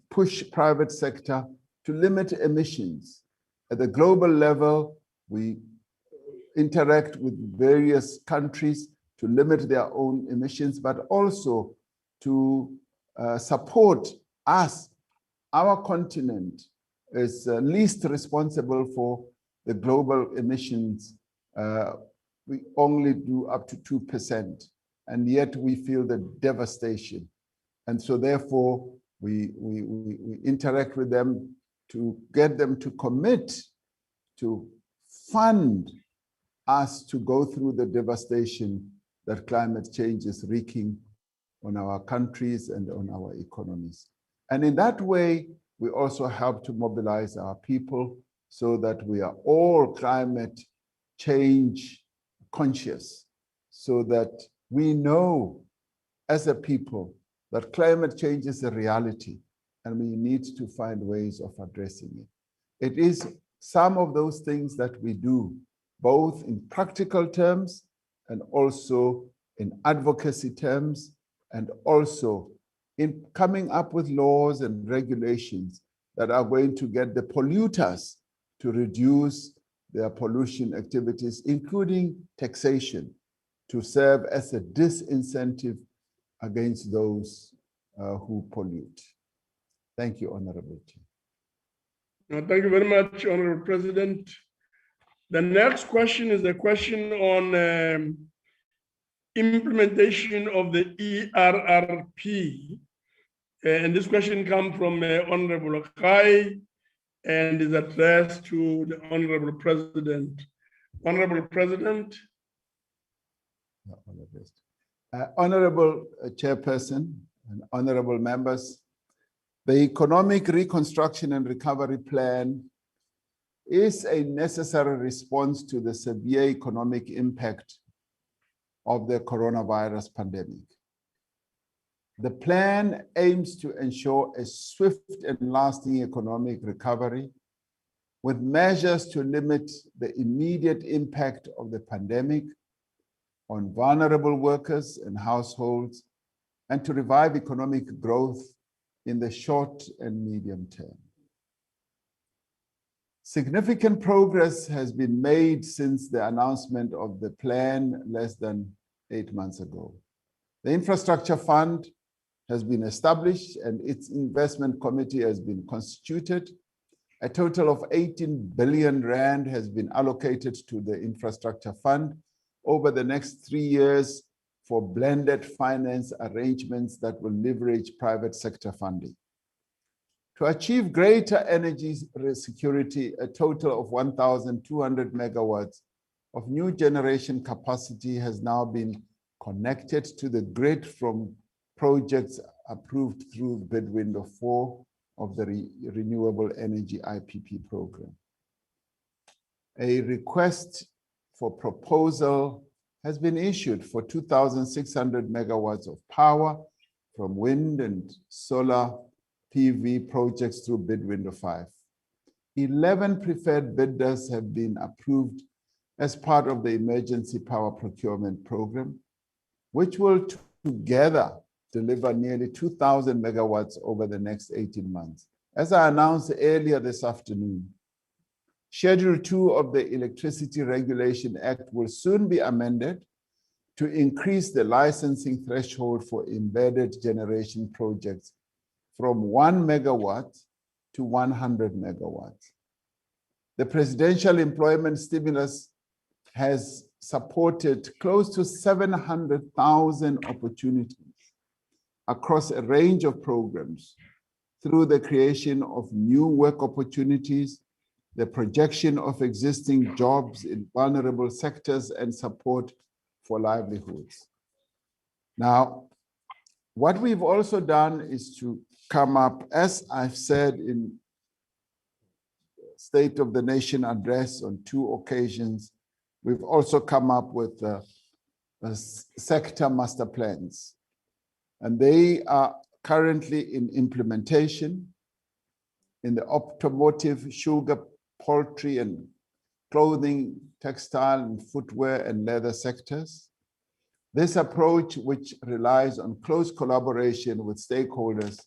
push private sector to limit emissions. At the global level, we interact with various countries to limit their own emissions, but also to support us. Our continent is least responsible for the global emissions. We only do up to 2%, and yet we feel the devastation. And so therefore, we interact with them to get them to commit to fund us to go through the devastation that climate change is wreaking on our countries and on our economies. And in that way, we also help to mobilize our people so that we are all climate change conscious, so that we know as a people that climate change is a reality and we need to find ways of addressing it. It is some of those things that we do, both in practical terms and also in advocacy terms, and also in coming up with laws and regulations that are going to get the polluters to reduce their pollution activities, including taxation, to serve as a disincentive against those who pollute. Thank you, Honorable Chair. No, thank you very much, Honorable President. The next question is a question on implementation of the ERRP. And this question comes from Honorable Khai and is addressed to the Honorable President. Honorable President. Honorable Chairperson, and honorable members, the Economic Reconstruction and Recovery Plan is a necessary response to the severe economic impact of the coronavirus pandemic. The plan aims to ensure a swift and lasting economic recovery with measures to limit the immediate impact of the pandemic on vulnerable workers and households, and to revive economic growth in the short and medium term. Significant progress has been made since the announcement of the plan less than 8 months ago. The Infrastructure Fund has been established and its investment committee has been constituted. A total of 18 billion rand has been allocated to the Infrastructure Fund over the next 3 years for blended finance arrangements that will leverage private sector funding. To achieve greater energy security, a total of 1,200 megawatts of new generation capacity has now been connected to the grid from projects approved through bid window 4 of the Renewable Energy IPP program. A request for proposal has been issued for 2,600 megawatts of power from wind and solar PV projects through bid window 5. 11 preferred bidders have been approved as part of the Emergency Power Procurement Program, which will together deliver nearly 2,000 megawatts over the next 18 months. As I announced earlier this afternoon, Schedule 2 of the Electricity Regulation Act will soon be amended to increase the licensing threshold for embedded generation projects from 1 megawatt to 100 megawatts. The presidential employment stimulus has supported close to 700,000 opportunities across a range of programs through the creation of new work opportunities, the projection of existing jobs in vulnerable sectors, and support for livelihoods. Now, what we've also done is to come up, as I've said in State of the Nation address on 2 occasions, we've also come up with sector master plans. And they are currently in implementation in the automotive, sugar, poultry, and clothing, textile, and footwear and leather sectors. This approach, which relies on close collaboration with stakeholders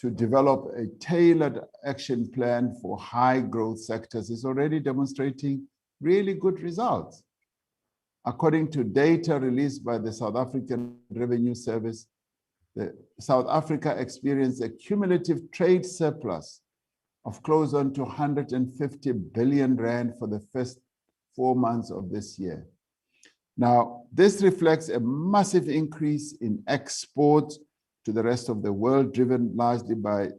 to develop a tailored action plan for high growth sectors, is already demonstrating really good results. According to data released by the South African Revenue Service, South Africa experienced a cumulative trade surplus of close on to 150 billion rand for the first 4 months of this year. Now, this reflects a massive increase in exports to the rest of the world, driven largely by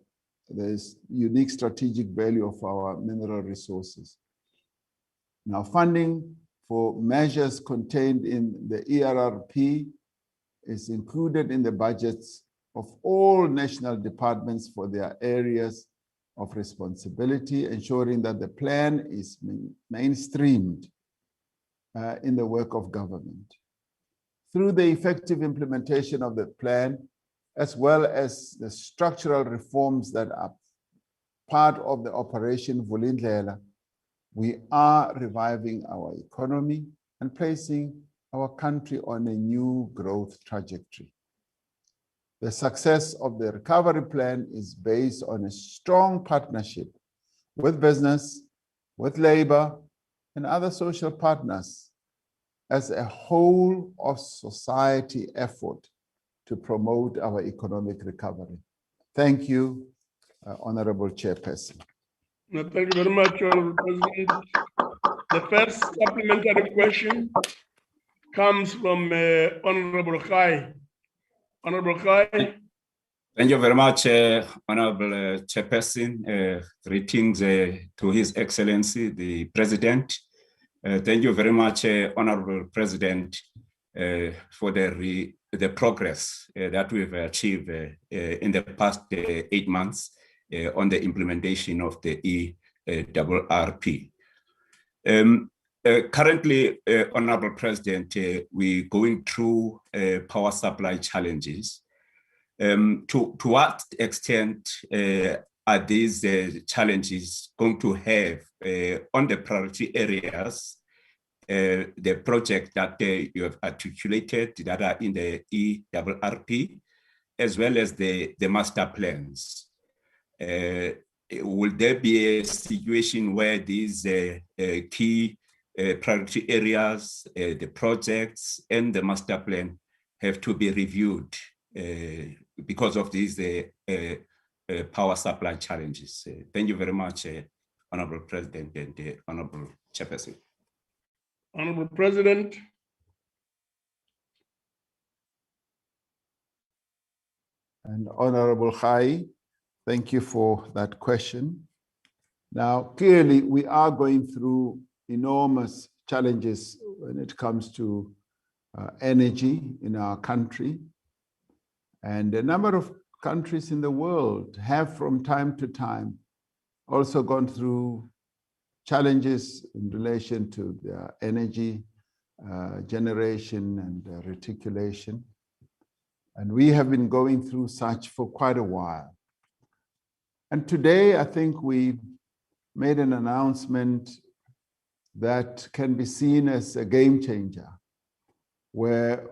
this unique strategic value of our mineral resources. Now, funding for measures contained in the ERRP is included in the budgets of all national departments for their areas of responsibility, ensuring that the plan is mainstreamed in the work of government. Through the effective implementation of the plan, as well as the structural reforms that are part of the Operation Vulindlela, we are reviving our economy and placing our country on a new growth trajectory. The success of the recovery plan is based on a strong partnership with business, with labor, and other social partners as a whole of society effort to promote our economic recovery. Thank you, Honorable Chairperson. No, thank you very much, Honorable President. The first supplementary question comes from Honorable Khai. Honorable Khai. Thank you very much, Honorable Chairperson. Greetings to His Excellency, the President. Thank you very much, Honorable President, for the the progress that we've achieved in the past 8 months on the implementation of the ERRP. Currently, Honorable President, we're going through power supply challenges. To what extent are these challenges going to have on the priority areas, the project that you have articulated that are in the ERRP, as well as the master plans? Will there be a situation where these key priority areas, the projects, and the master plan have to be reviewed because of these power supply challenges? Thank you very much, Honorable President and Honorable Chairperson. Honorable President. And Honorable Khai, thank you for that question. Now, clearly, we are going through enormous challenges when it comes to energy in our country. And a number of countries in the world have from time to time also gone through challenges in relation to their energy generation and reticulation. And we have been going through such for quite a while. And today, I think we made an announcement that can be seen as a game changer, where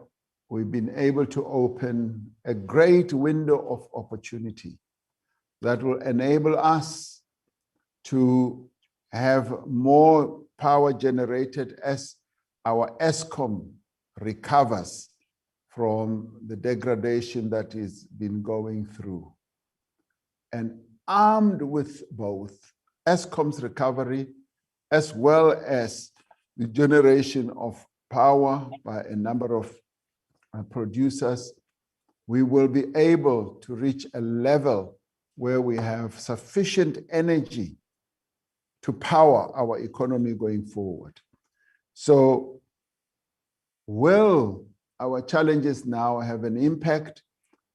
we've been able to open a great window of opportunity that will enable us to have more power generated as our ESCOM recovers from the degradation that is been going through. And armed with both ESCOM's recovery as well as the generation of power by a number of producers, we will be able to reach a level where we have sufficient energy to power our economy going forward. So will our challenges now have an impact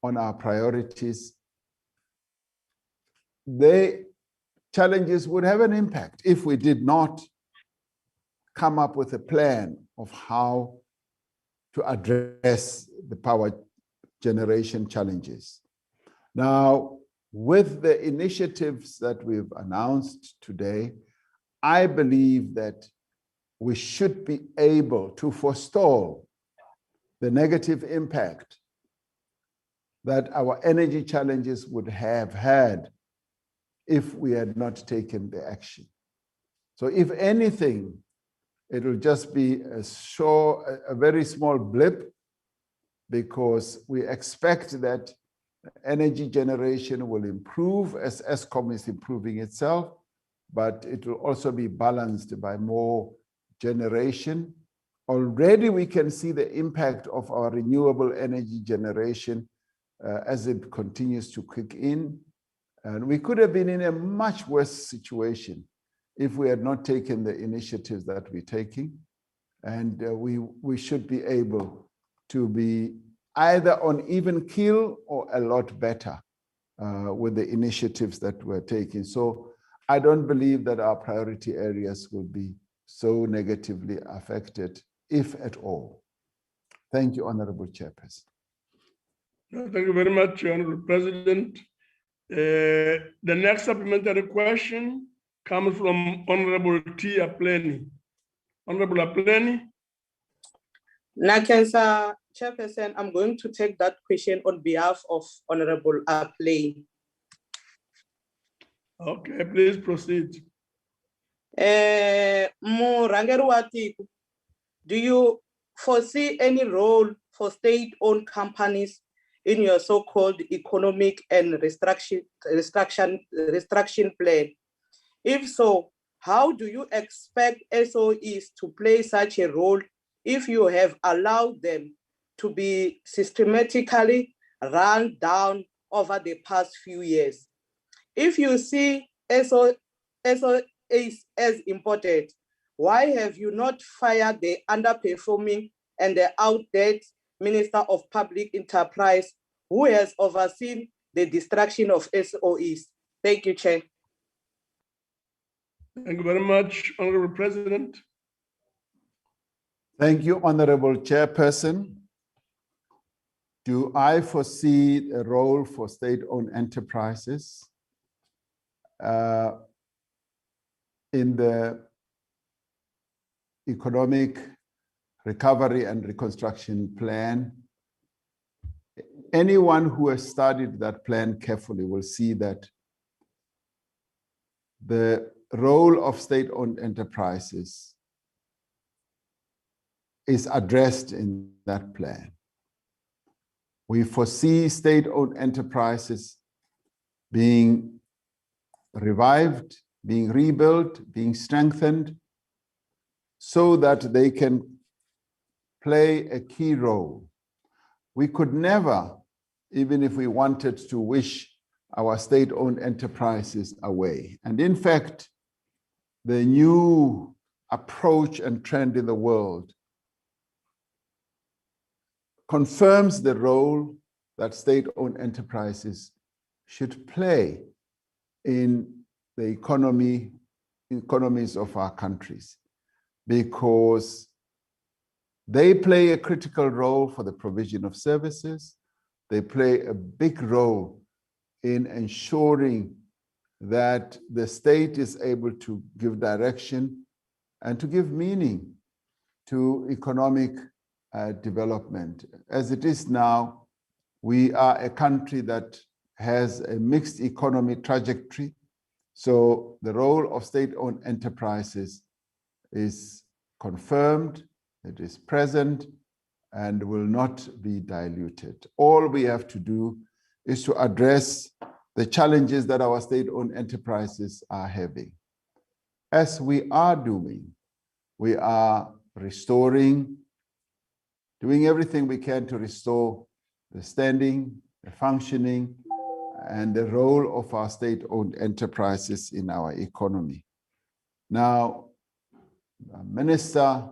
on our priorities? The challenges would have an impact if we did not come up with a plan of how to address the power generation challenges. Now, with the initiatives that we've announced today, I believe that we should be able to forestall the negative impact that our energy challenges would have had if we had not taken the action. So if anything, it will just be a very small blip, because we expect that energy generation will improve as ESCOM is improving itself, but it will also be balanced by more generation. Already we can see the impact of our renewable energy generation as it continues to kick in. And we could have been in a much worse situation if we had not taken the initiatives that we're taking. And we should be able to be either on even keel or a lot better with the initiatives that we're taking. So I don't believe that our priority areas will be so negatively affected, if at all. Thank you, Honorable Chairperson. Thank you very much, Honorable President. The next supplementary question comes from Honorable T. Apleni. Honorable Apleni. Nakensa Chairperson, I'm going to take that question on behalf of Honorable Apleni. Okay, please proceed. Do you foresee any role for state-owned companies in your so-called economic and restructuring plan? If so, how do you expect SOEs to play such a role if you have allowed them to be systematically run down over the past few years? If you see SOEs as important, why have you not fired the underperforming and the outdated Minister of Public Enterprise, who has overseen the destruction of SOEs. Thank you, Chair. Thank you very much, Honorable President. Thank you, Honorable Chairperson. Do I foresee a role for state-owned enterprises in the economic recovery and reconstruction plan? Anyone who has studied that plan carefully will see that the role of state-owned enterprises is addressed in that plan. We foresee state-owned enterprises being revived, being rebuilt, being strengthened, so that they can play a key role. We could never, even if we wanted to, wish our state-owned enterprises away. And in fact, the new approach and trend in the world confirms the role that state-owned enterprises should play in the economies of our countries, because they play a critical role for the provision of services. They play a big role in ensuring that the state is able to give direction and to give meaning to economic development. As it is now, we are a country that has a mixed economy trajectory. So the role of state-owned enterprises is confirmed, it is present, and will not be diluted. All we have to do is to address the challenges that our state-owned enterprises are having. As we are doing, we are restoring, doing everything we can to restore the standing, the functioning, and the role of our state-owned enterprises in our economy. Now, Minister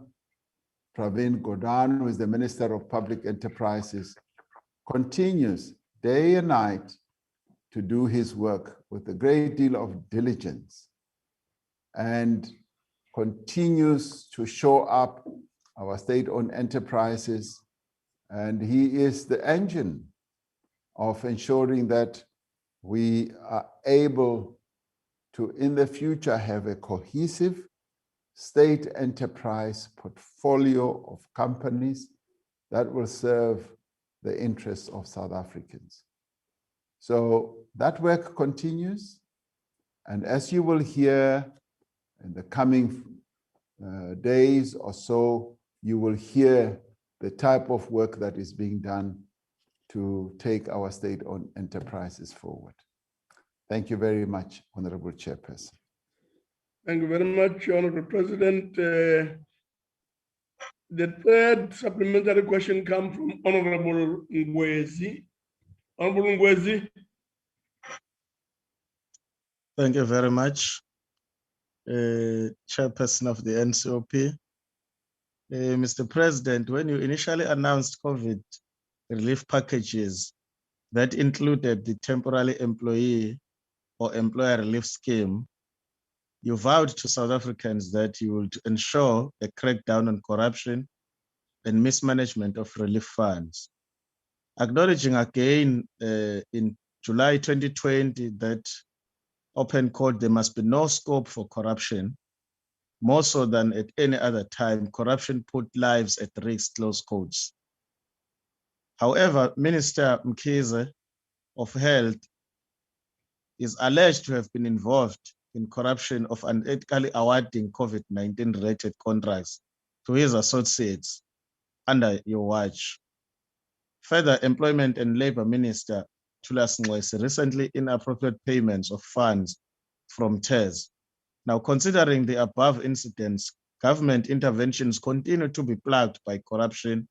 Pravin Gordhan, who is the Minister of Public Enterprises, continues day and night to do his work with a great deal of diligence and continues to show up our state-owned enterprises. And he is the engine of ensuring that we are able to, in the future, have a cohesive state enterprise portfolio of companies that will serve the interests of South Africans. So that work continues. And as you will hear in the coming days or so, you will hear the type of work that is being done to take our state-owned enterprises forward. Thank you very much, Honorable Chairperson. Thank you very much, Honorable President. The third supplementary question comes from Honorable Ngwezi. Honorable Ngwezi. Thank you very much, Chairperson of the NCOP. Mr. President, when you initially announced COVID relief packages that included the temporary employee or employer relief scheme, you vowed to South Africans that you would ensure a crackdown on corruption and mismanagement of relief funds. Acknowledging again in July 2020 that open quote, there must be no scope for corruption, more so than at any other time, corruption put lives at risk, close quotes. However, Minister Mkhize of Health is alleged to have been involved in corruption of unethically awarding COVID-19 related contracts to his associates under your watch. Further, Employment and Labor Minister Thulas Nxesi recently inappropriate payments of funds from TERS. Now, considering the above incidents, government interventions continue to be plagued by corruption,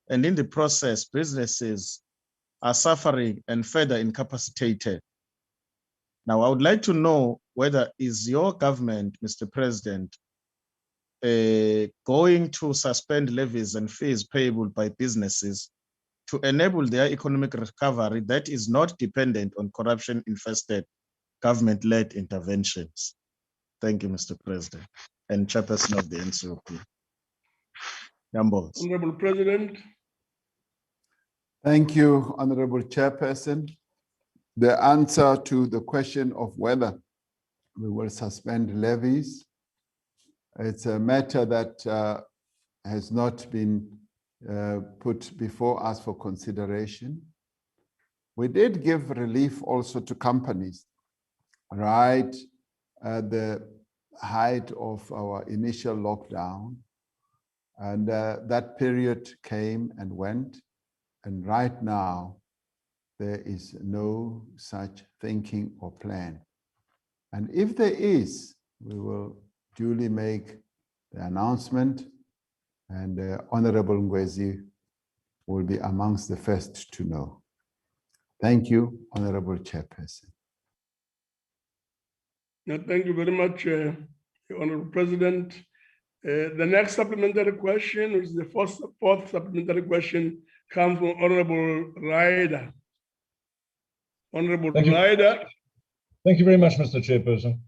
and in the process, businesses are suffering and further incapacitated. Now, I would like to know whether is your government, Mr. President, going to suspend levies and fees payable by businesses to enable their economic recovery that is not dependent on corruption-infested government-led interventions. Thank you, Mr. President, and Chairperson of the NCOP. Honorable President. Thank you, Honorable Chairperson. The answer to the question of whether we will suspend levies, it's a matter that has not been put before us for consideration. We did give relief also to companies right at the height of our initial lockdown. And that period came and went. And right now, there is no such thinking or plan. And if there is, we will duly make the announcement, and Honorable Ngwezi will be amongst the first to know. Thank you, Honorable Chairperson. Thank you very much, Honorable President. The next supplementary question, which is the fourth supplementary question, comes from Honorable Ryder. Honorable Ryder. Thank you very much, Mr. Chairperson.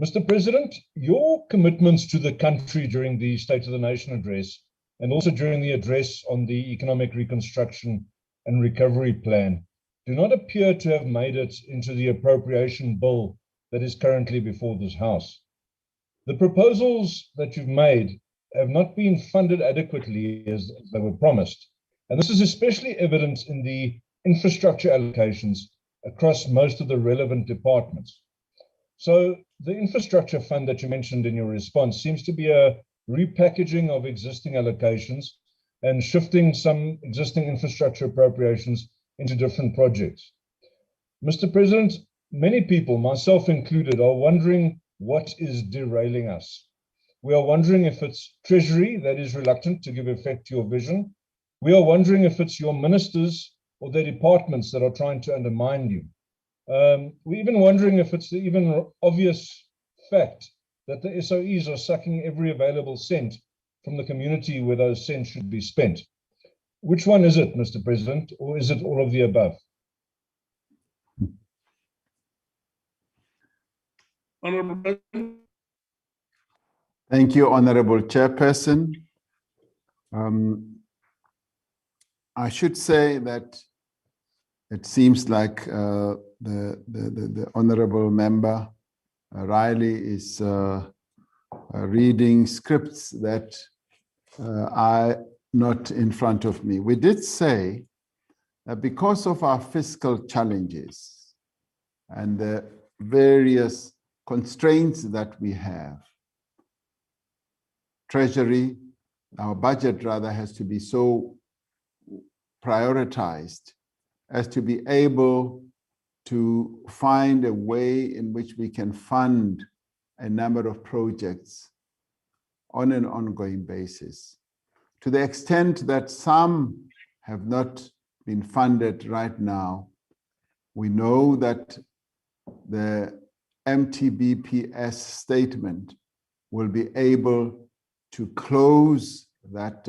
Mr. President, your commitments to the country during the State of the Nation address and also during the address on the Economic Reconstruction and Recovery Plan do not appear to have made it into the appropriation bill that is currently before this House. The proposals that you've made have not been funded adequately as they were promised. And this is especially evident in the infrastructure allocations across most of the relevant departments. So the infrastructure fund that you mentioned in your response seems to be a repackaging of existing allocations and shifting some existing infrastructure appropriations into different projects. Mr. President, many people, myself included, are wondering what is derailing us. We are wondering if it's Treasury that is reluctant to give effect to your vision. We are wondering if it's your ministers or their departments that are trying to undermine you. We're even wondering if it's the even obvious fact that the SOEs are sucking every available cent from the community where those cents should be spent. Which one is it, Mr. President, or is it all of the above? Honorable President. Thank you, Honorable Chairperson. I should say that it seems like the Honorable Member Riley is reading scripts that are not in front of me. We did say that because of our fiscal challenges and the various constraints that we have, Treasury, our budget rather, has to be so prioritized as to be able to find a way in which we can fund a number of projects on an ongoing basis. To the extent that some have not been funded right now, we know that the MTBPS statement will be able to close that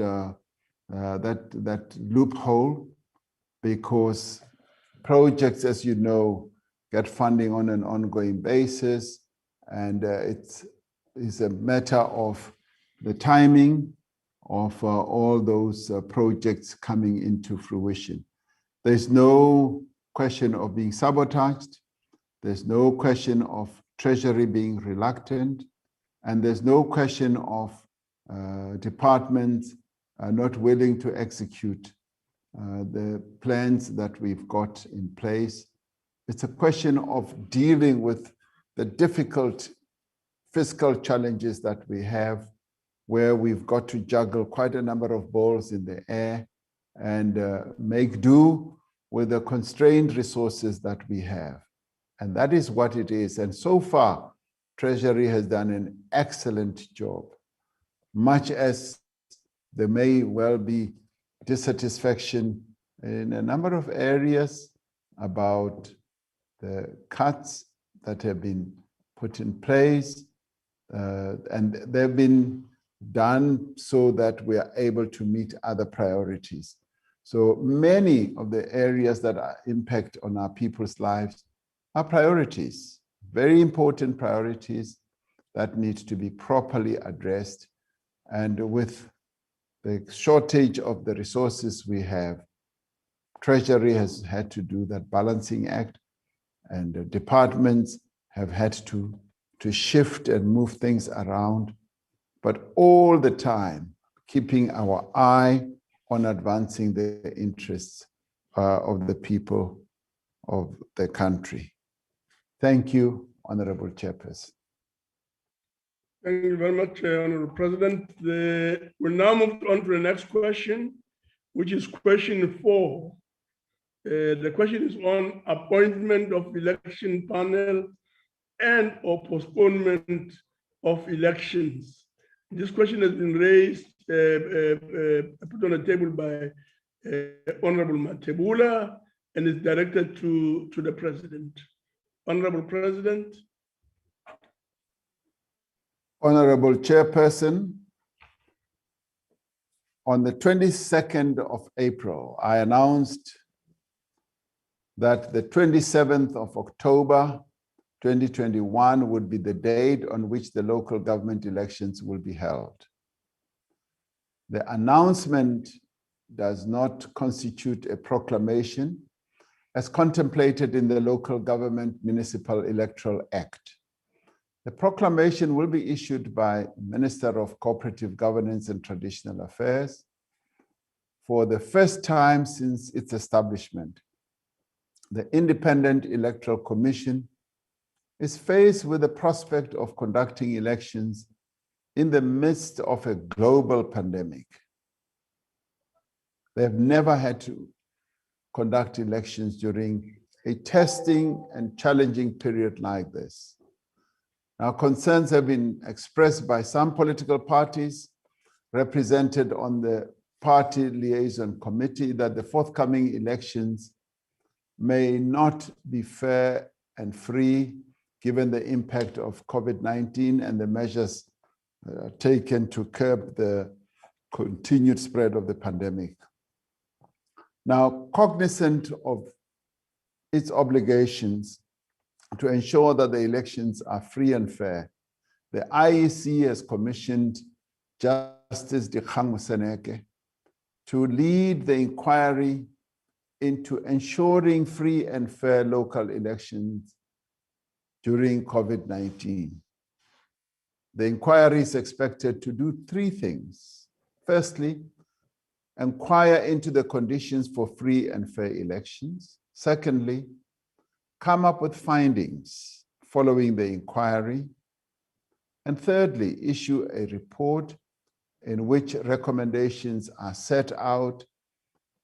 loophole, because projects, as you know, get funding on an ongoing basis, and it is a matter of the timing of all those projects coming into fruition. There's no question of being sabotaged. There's no question of Treasury being reluctant, and there's no question of departments not willing to execute the plans that we've got in place. It's a question of dealing with the difficult fiscal challenges that we have, where we've got to juggle quite a number of balls in the air and make do with the constrained resources that we have. And that is what it is. And so far, Treasury has done an excellent job, much as there may well be dissatisfaction in a number of areas about the cuts that have been put in place. And there have been done so that we are able to meet other priorities. So many of the areas that are impact on our people's lives are priorities, very important priorities that need to be properly addressed. And with the shortage of the resources we have, Treasury has had to do that balancing act, and the departments have had to shift and move things around, but all the time keeping our eye on advancing the interests of the people of the country. Thank you, Honorable Chairperson. Thank you very much, Honorable President. We'll now move on to the next question, which is question 4. The question is on appointment of election panel and or postponement of elections. This question has been raised, put on the table by Honorable Matebula, and is directed to the President. Honorable President. Honorable Chairperson, on the 22nd of April, I announced that the 27th of October, 2021 would be the date on which the local government elections will be held. The announcement does not constitute a proclamation as contemplated in the Local Government Municipal Electoral Act. The proclamation will be issued by Minister of Cooperative Governance and Traditional Affairs for the first time since its establishment. The Independent Electoral Commission is faced with the prospect of conducting elections in the midst of a global pandemic. They have never had to conduct elections during a testing and challenging period like this. Now, concerns have been expressed by some political parties represented on the Party Liaison Committee that the forthcoming elections may not be fair and free given the impact of COVID-19 and the measures taken to curb the continued spread of the pandemic. Now, cognizant of its obligations to ensure that the elections are free and fair, the IEC has commissioned Justice Dikgang Moseneke to lead the inquiry into ensuring free and fair local elections during COVID-19. The inquiry is expected to do 3 things. Firstly, inquire into the conditions for free and fair elections. Secondly, come up with findings following the inquiry. And thirdly, issue a report in which recommendations are set out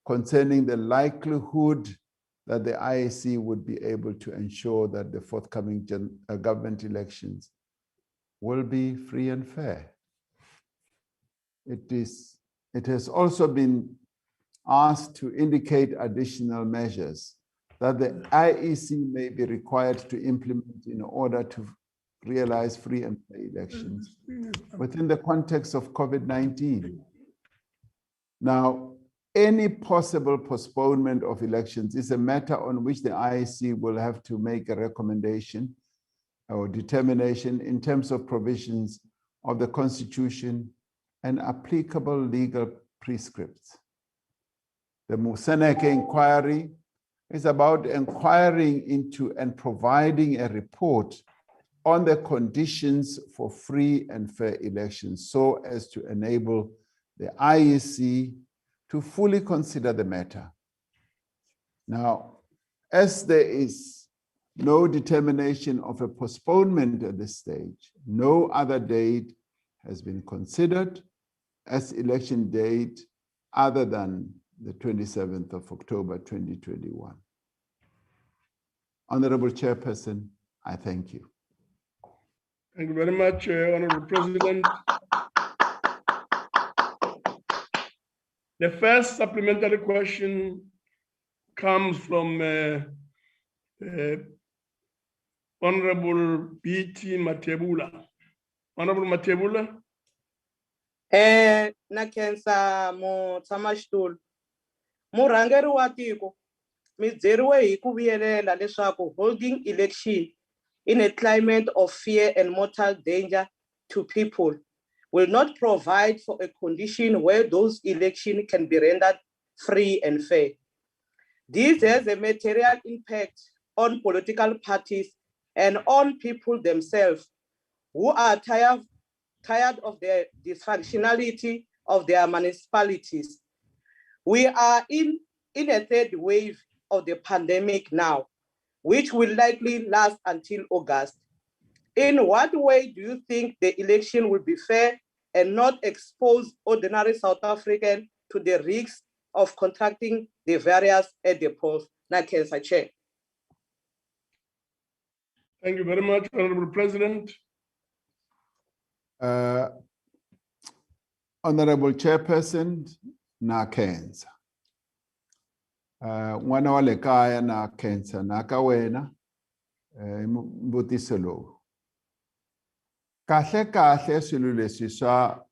concerning the likelihood that the IEC would be able to ensure that the forthcoming government elections will be free and fair. It has also been asked to indicate additional measures that the IEC may be required to implement in order to realize free and fair elections within the context of COVID-19. Now, any possible postponement of elections is a matter on which the IEC will have to make a recommendation or determination in terms of provisions of the Constitution and applicable legal prescripts. The Moseneke inquiry is about inquiring into and providing a report on the conditions for free and fair elections so as to enable the IEC to fully consider the matter. Now, as there is no determination of a postponement at this stage, no other date has been considered as election date other than the 27th of October, 2021. Honorable Chairperson, I thank you. Thank you very much, Honorable President. The first supplementary question comes from Honorable B.T. Matebula. Honorable Matebula. Na khensa mutshamaxitulu. Murhangeri wa tiko, mi byeriwe hi ku vuyelela leswaku holding election in a climate of fear and mortal danger to people will not provide for a condition where those elections can be rendered free and fair. This has a material impact on political parties and on people themselves who are tired of the dysfunctionality of their municipalities. We are in a third wave of the pandemic now, which will likely last until August. In what way do you think the election will be fair and not expose ordinary South Africans to the risks of contracting the virus at the polls? Chair. Thank you very much, Honorable President. Honorable Chairperson, na Kenza. N'wana wa le kaya na Kenza na ka wena mbutiso lowu. Kahle swilo leswi swa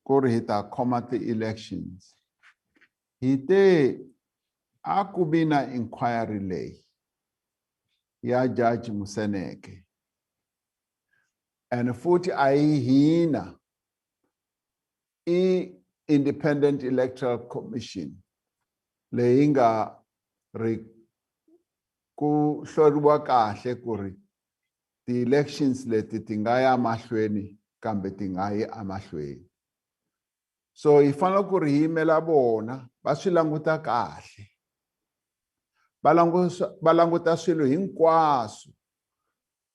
ku ri hi ta khoma ti-elections. Hi te a ku vi na inquiry leyi ya Judge Moseneke. And futhi a hi hina Independent Electoral Commission leyi nga ri ku hloriwa kahle ku ri ti-elections leti ti nga ya mahlweni kambe ti nga yi amahlweni. So hi fanele ku ri hi yimela vona va swi languta kahle. Va languta swilo hinkwaswo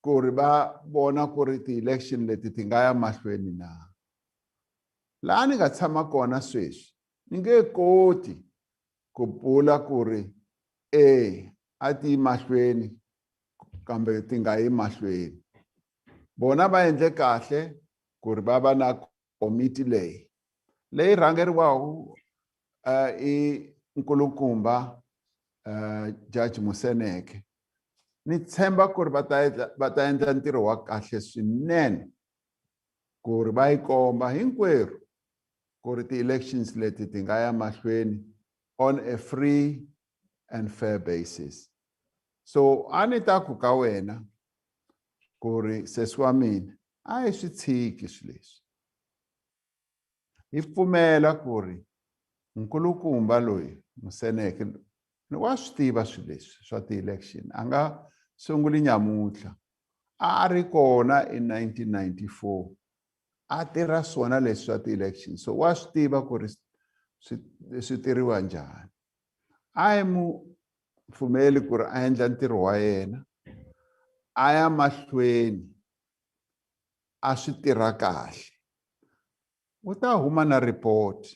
ku ri va vona ku ri ti-election leti ti nga ya mahlweni na. Laha ni nga tshama kona sweswi ni nge koti ku bula ku ri a ti yi mahlweni kambe ti nga yi mahlweni. Bona va endle kahle ku ri va va na komiti leyi rhangeriwaku i nkulukumba Judge Moseneke. Ni tshemba ku ri va ta endla ntirho wa kahle swinene ku ri va yi komba hinkwerhu ku ri ti-elections leti ti nga ya mahlweni on a free and fair basis. So a ni ta ku ka wena ku ri sesi wa mina a hi swi tshiki swileswi. Hi pfumela ku ri nkulukumba loyi Moseneke wa swi tiva swileswi swa ti-election. A nga sunguli nyamutlha. A ri kona in 1994. A tirha swona leswi swa ti-election. So wa swi tiva ku ri swi tirhiwa njhani. A hi mu pfumeli ku ri a endla ntirho wa yena. A ya mahlweni. A swi tirha kahle. U ta huma na report.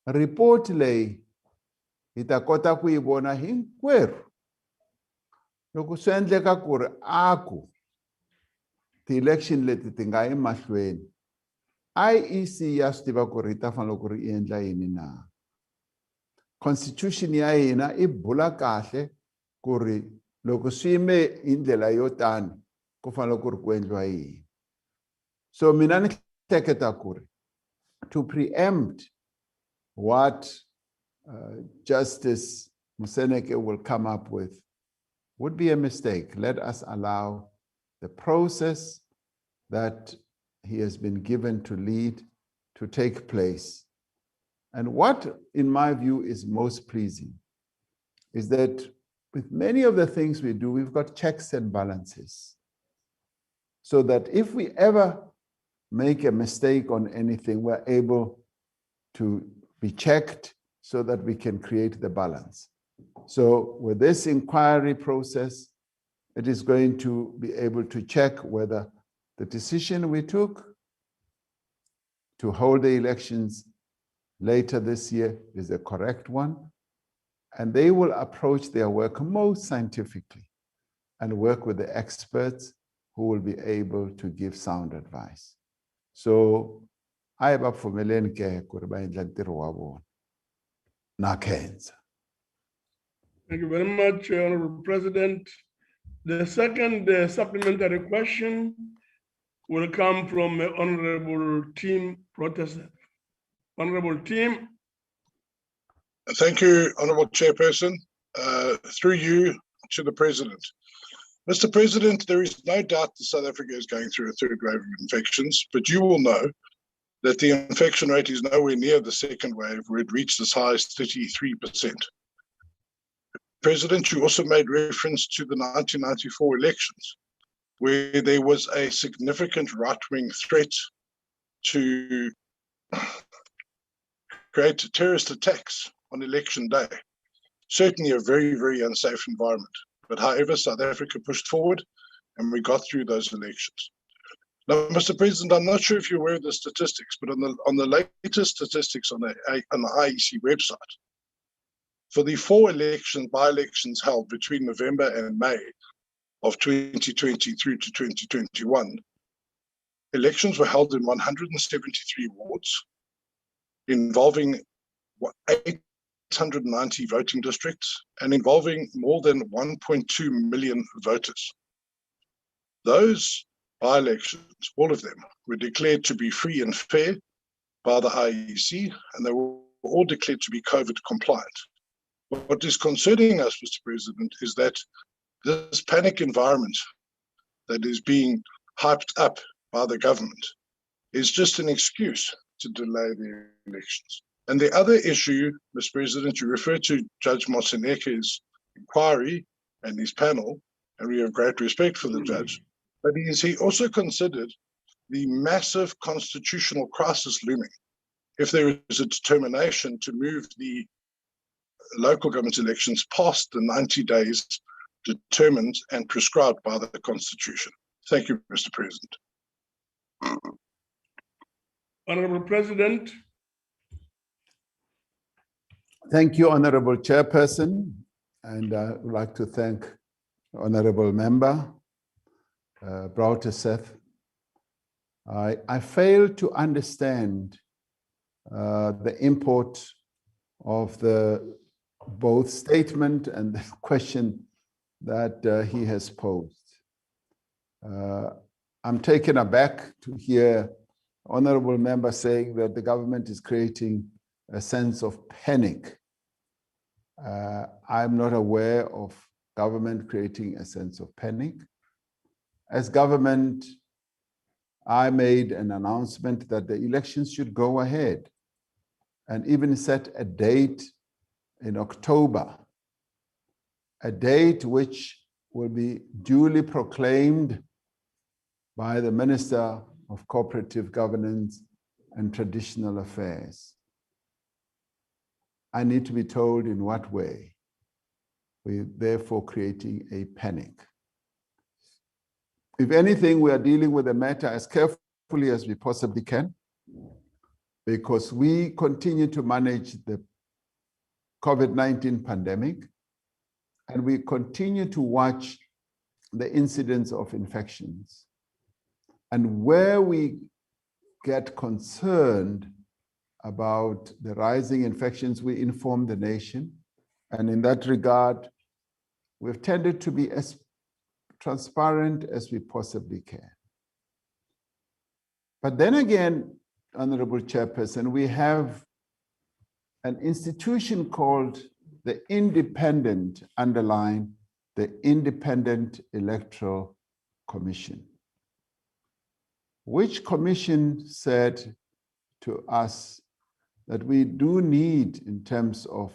Report leyi hi ta kota ku yi vona hinkwerhu. Loko swi endleka ku ri aku ti-election leti ti nga yi mahlweni, IEC ya swi tiva ku ri yi ta fanele ku ri yi endla yini na. Constitution ya hina i bula kahle ku ri loko swi yime hi ndlela yo tani ku fanele ku ri ku endliwa yini. So mina ni hleketa ku ri to preempt what Justice Moseneke will come up with would be a mistake. Let us allow the process that he has been given to lead to take place. And what, in my view, is most pleasing is that with many of the things we do, we've got checks and balances. So that if we ever make a mistake on anything, we're able to be checked so that we can create the balance. So with this inquiry process, it is going to be able to check whether the decision we took to hold the elections later this year is the correct one. And they will approach their work most scientifically and work with the experts who will be able to give sound advice. So I va pfumeleni ke ku ri va endla ntirho wa vona. Na khensa. Thank you very much, Honorable President. The second supplementary question will come from Honorable Tim Protestant. Honorable Tim. Thank you, Honourable Chairperson. Through you to the President. Mr. President, there is no doubt that South Africa is going through a third wave of infections, but you will know that the infection rate is nowhere near the second wave, where it reached as high as 33%. President, you also made reference to the 1994 elections, where there was a significant right-wing threat to create terrorist attacks on election day. Certainly a very, very unsafe environment. But however, South Africa pushed forward and we got through those elections. Now, Mr. President, I'm not sure if you're aware of the statistics, but on the latest statistics on the IEC website, for the 4 by-elections held between November and May of 2020 through to 2021, elections were held in 173 wards, involving 890 voting districts and involving more than 1.2 million voters. Those by-elections, all of them, were declared to be free and fair by the IEC, and they were all declared to be COVID compliant. What is concerning us, Mr. President, is that this panic environment that is being hyped up by the government is just an excuse to delay the elections. And the other issue, Mr. President, you refer to Judge Moseneke's inquiry and his panel, and we have great respect for the judge, but he also considered the massive constitutional crisis looming if there is a determination to move the local government elections past the 90 days determined and prescribed by the Constitution. Thank you, Mr. President. Honorable President. Thank you, Honorable Chairperson, and I would like to thank Honorable Member Browter-Seth. I fail to understand the import of the both statement and the question that he has posed. I'm taken aback to hear Honorable Member saying that the government is creating a sense of panic. I'm not aware of government creating a sense of panic. As government, I made an announcement that the elections should go ahead and even set a date in October, a date which will be duly proclaimed by the Minister of Cooperative Governance and Traditional Affairs. I need to be told in what way we're therefore creating a panic. If anything, we are dealing with the matter as carefully as we possibly can, because we continue to manage the COVID-19 pandemic, and we continue to watch the incidence of infections. And where we get concerned about the rising infections, we inform the nation. And in that regard, we've tended to be as transparent as we possibly can. But then again, Honorable Chairperson, we have an institution called the Independent, underline, the Independent Electoral Commission, which commission said to us that we do need, in terms of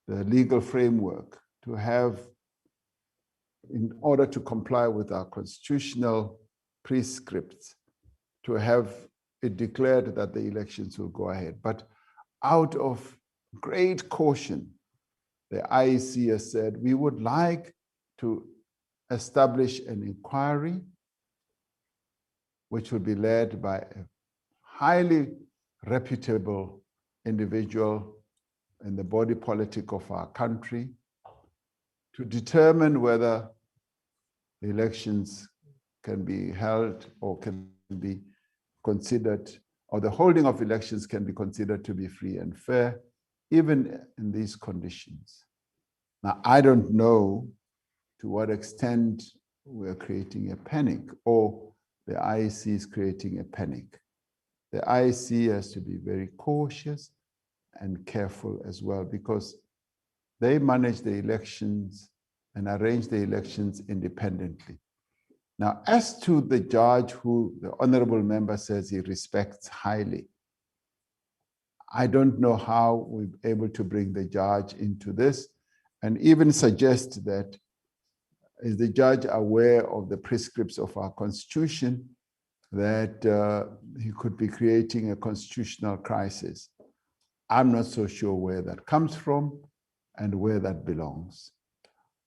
the legal framework, to have, in order to comply with our constitutional prescripts, to have it declared that the elections will go ahead. But out of great caution, the IEC has said we would like to establish an inquiry which will be led by a highly reputable individual in the body politic of our country to determine whether the elections can be held or can be considered, or the holding of elections can be considered to be free and fair, even in these conditions. Now, I don't know to what extent we're creating a panic, or the IEC is creating a panic. The IEC has to be very cautious and careful as well, because they manage the elections and arrange the elections independently. Now, as to the judge who the honorable member says he respects highly, I don't know how we're able to bring the judge into this, and even suggest that, is the judge aware of the prescripts of our constitution that he could be creating a constitutional crisis? I'm not so sure where that comes from and where that belongs.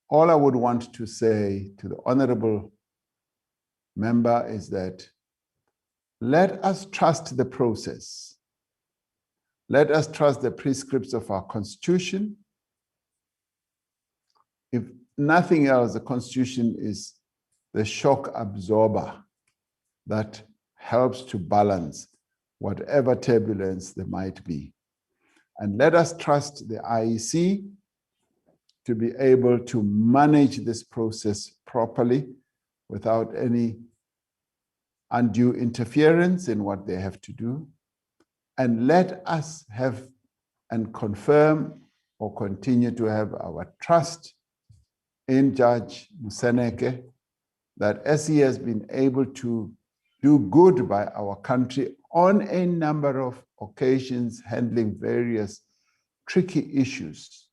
All I would want to say to the honorable member is that let us trust the process. Let us trust the prescripts of our constitution. If nothing else, the constitution is the shock absorber that helps to balance whatever turbulence there might be. And let us trust the IEC to be able to manage this process properly without any undue interference in what they have to do. And let us have and confirm or continue to have our trust in Judge Moseneke, that as he has been able to do good by our country on a number of occasions, handling various tricky issues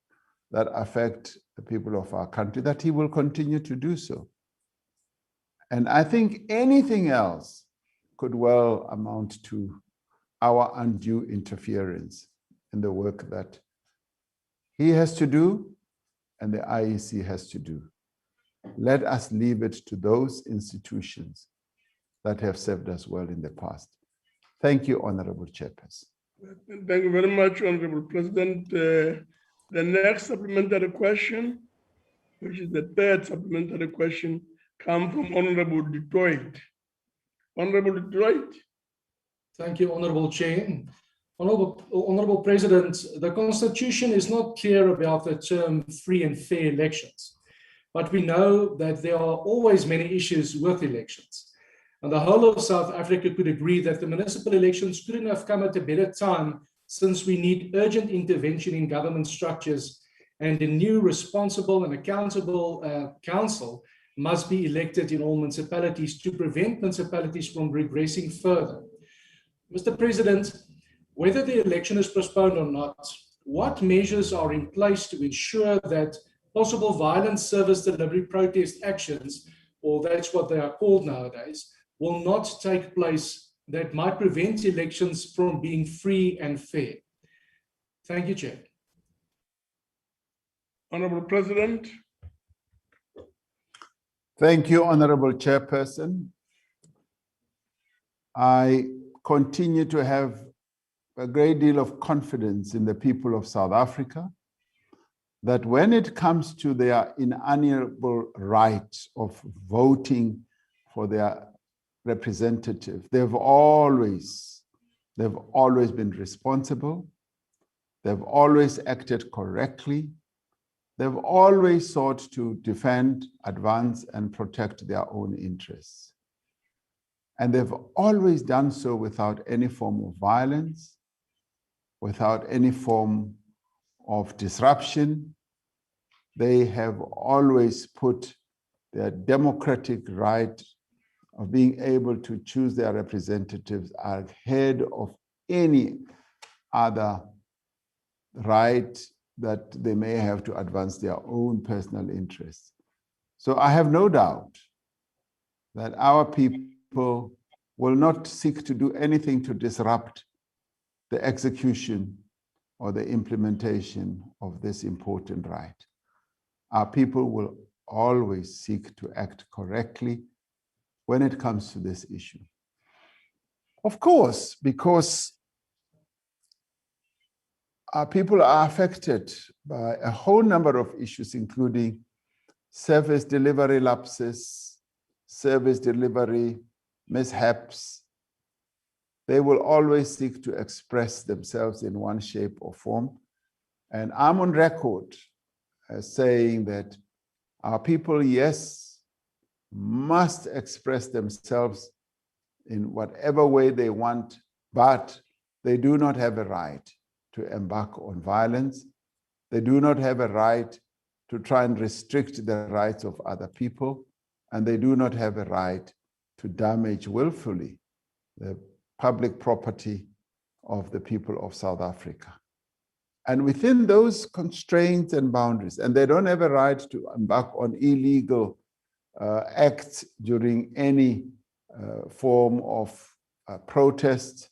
that affect the people of our country, that he will continue to do so. And I think anything else could well amount to our undue interference in the work that he has to do and the IEC has to do. Let us leave it to those institutions that have served us well in the past. Thank you, Honorable Chairperson. Thank you very much, Honorable President. The next supplementary question, which is the third supplementary question, comes from Honorable Detroit. Honorable Detroit. Thank you, Honorable Chair. Honorable President, the Constitution is not clear about the term free and fair elections, but we know that there are always many issues with elections. And the whole of South Africa could agree that the municipal elections couldn't have come at a better time, since we need urgent intervention in government structures, and a new responsible and accountable council must be elected in all municipalities to prevent municipalities from regressing further. Mr. President, whether the election is postponed or not, what measures are in place to ensure that possible violent service delivery protest actions, or that's what they are called nowadays, will not take place that might prevent elections from being free and fair? Thank you, Chair. Honorable President. Thank you, Honorable Chairperson. I continue to have a great deal of confidence in the people of South Africa that when it comes to their inalienable right of voting for their representative, they've always been responsible. They've always acted correctly. They've always sought to defend, advance, and protect their own interests. And they've always done so without any form of violence, without any form of disruption. They have always put their democratic right of being able to choose their representatives ahead of any other right that they may have to advance their own personal interests. So I have no doubt that our people will not seek to do anything to disrupt the execution or the implementation of this important right. Our people will always seek to act correctly when it comes to this issue. Of course, because our people are affected by a whole number of issues, including service delivery lapses, service delivery mishaps. They will always seek to express themselves in one shape or form. And I'm on record as saying that our people, yes, must express themselves in whatever way they want, but they do not have a right to embark on violence. They do not have a right to try and restrict the rights of other people, and they do not have a right to damage willfully the public property of the people of South Africa. And within those constraints and boundaries, and they don't have a right to embark on illegal acts during any form of protest,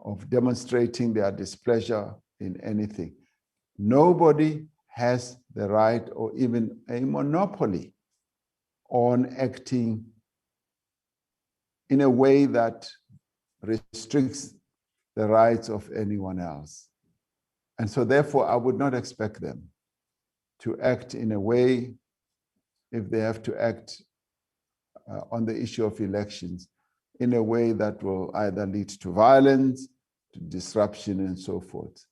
of demonstrating their displeasure in anything. Nobody has the right or even a monopoly on acting in a way that restricts the rights of anyone else. And so therefore, I would not expect them to act in a way, if they have to act on the issue of elections, in a way that will either lead to violence, to disruption, and so forth.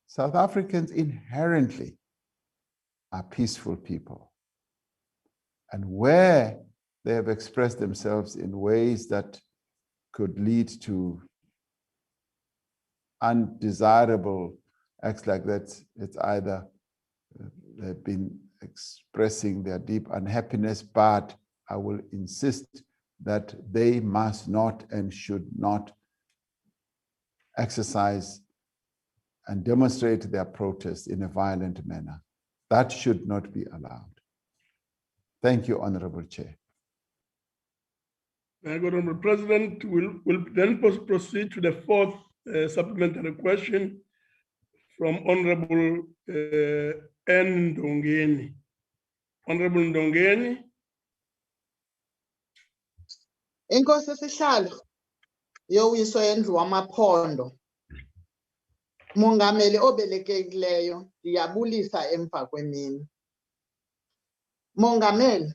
South Africans inherently are peaceful people. And where they have expressed themselves in ways that could lead to undesirable acts like that, it's either they've been expressing their deep unhappiness, but I will insist that they must not and should not exercise and demonstrate their protest in a violent manner. That should not be allowed. Thank you, Honorable Chair. Honorable President, we'll then proceed to the fourth supplementary question from Honorable N. Ndongeni. Honorable Ndongeni. Inkosi Sihlalo yowiso yendlu wamaphondo. Mongameli obelekekileyo, ndiyabulisa emva kwemini. Mongameli,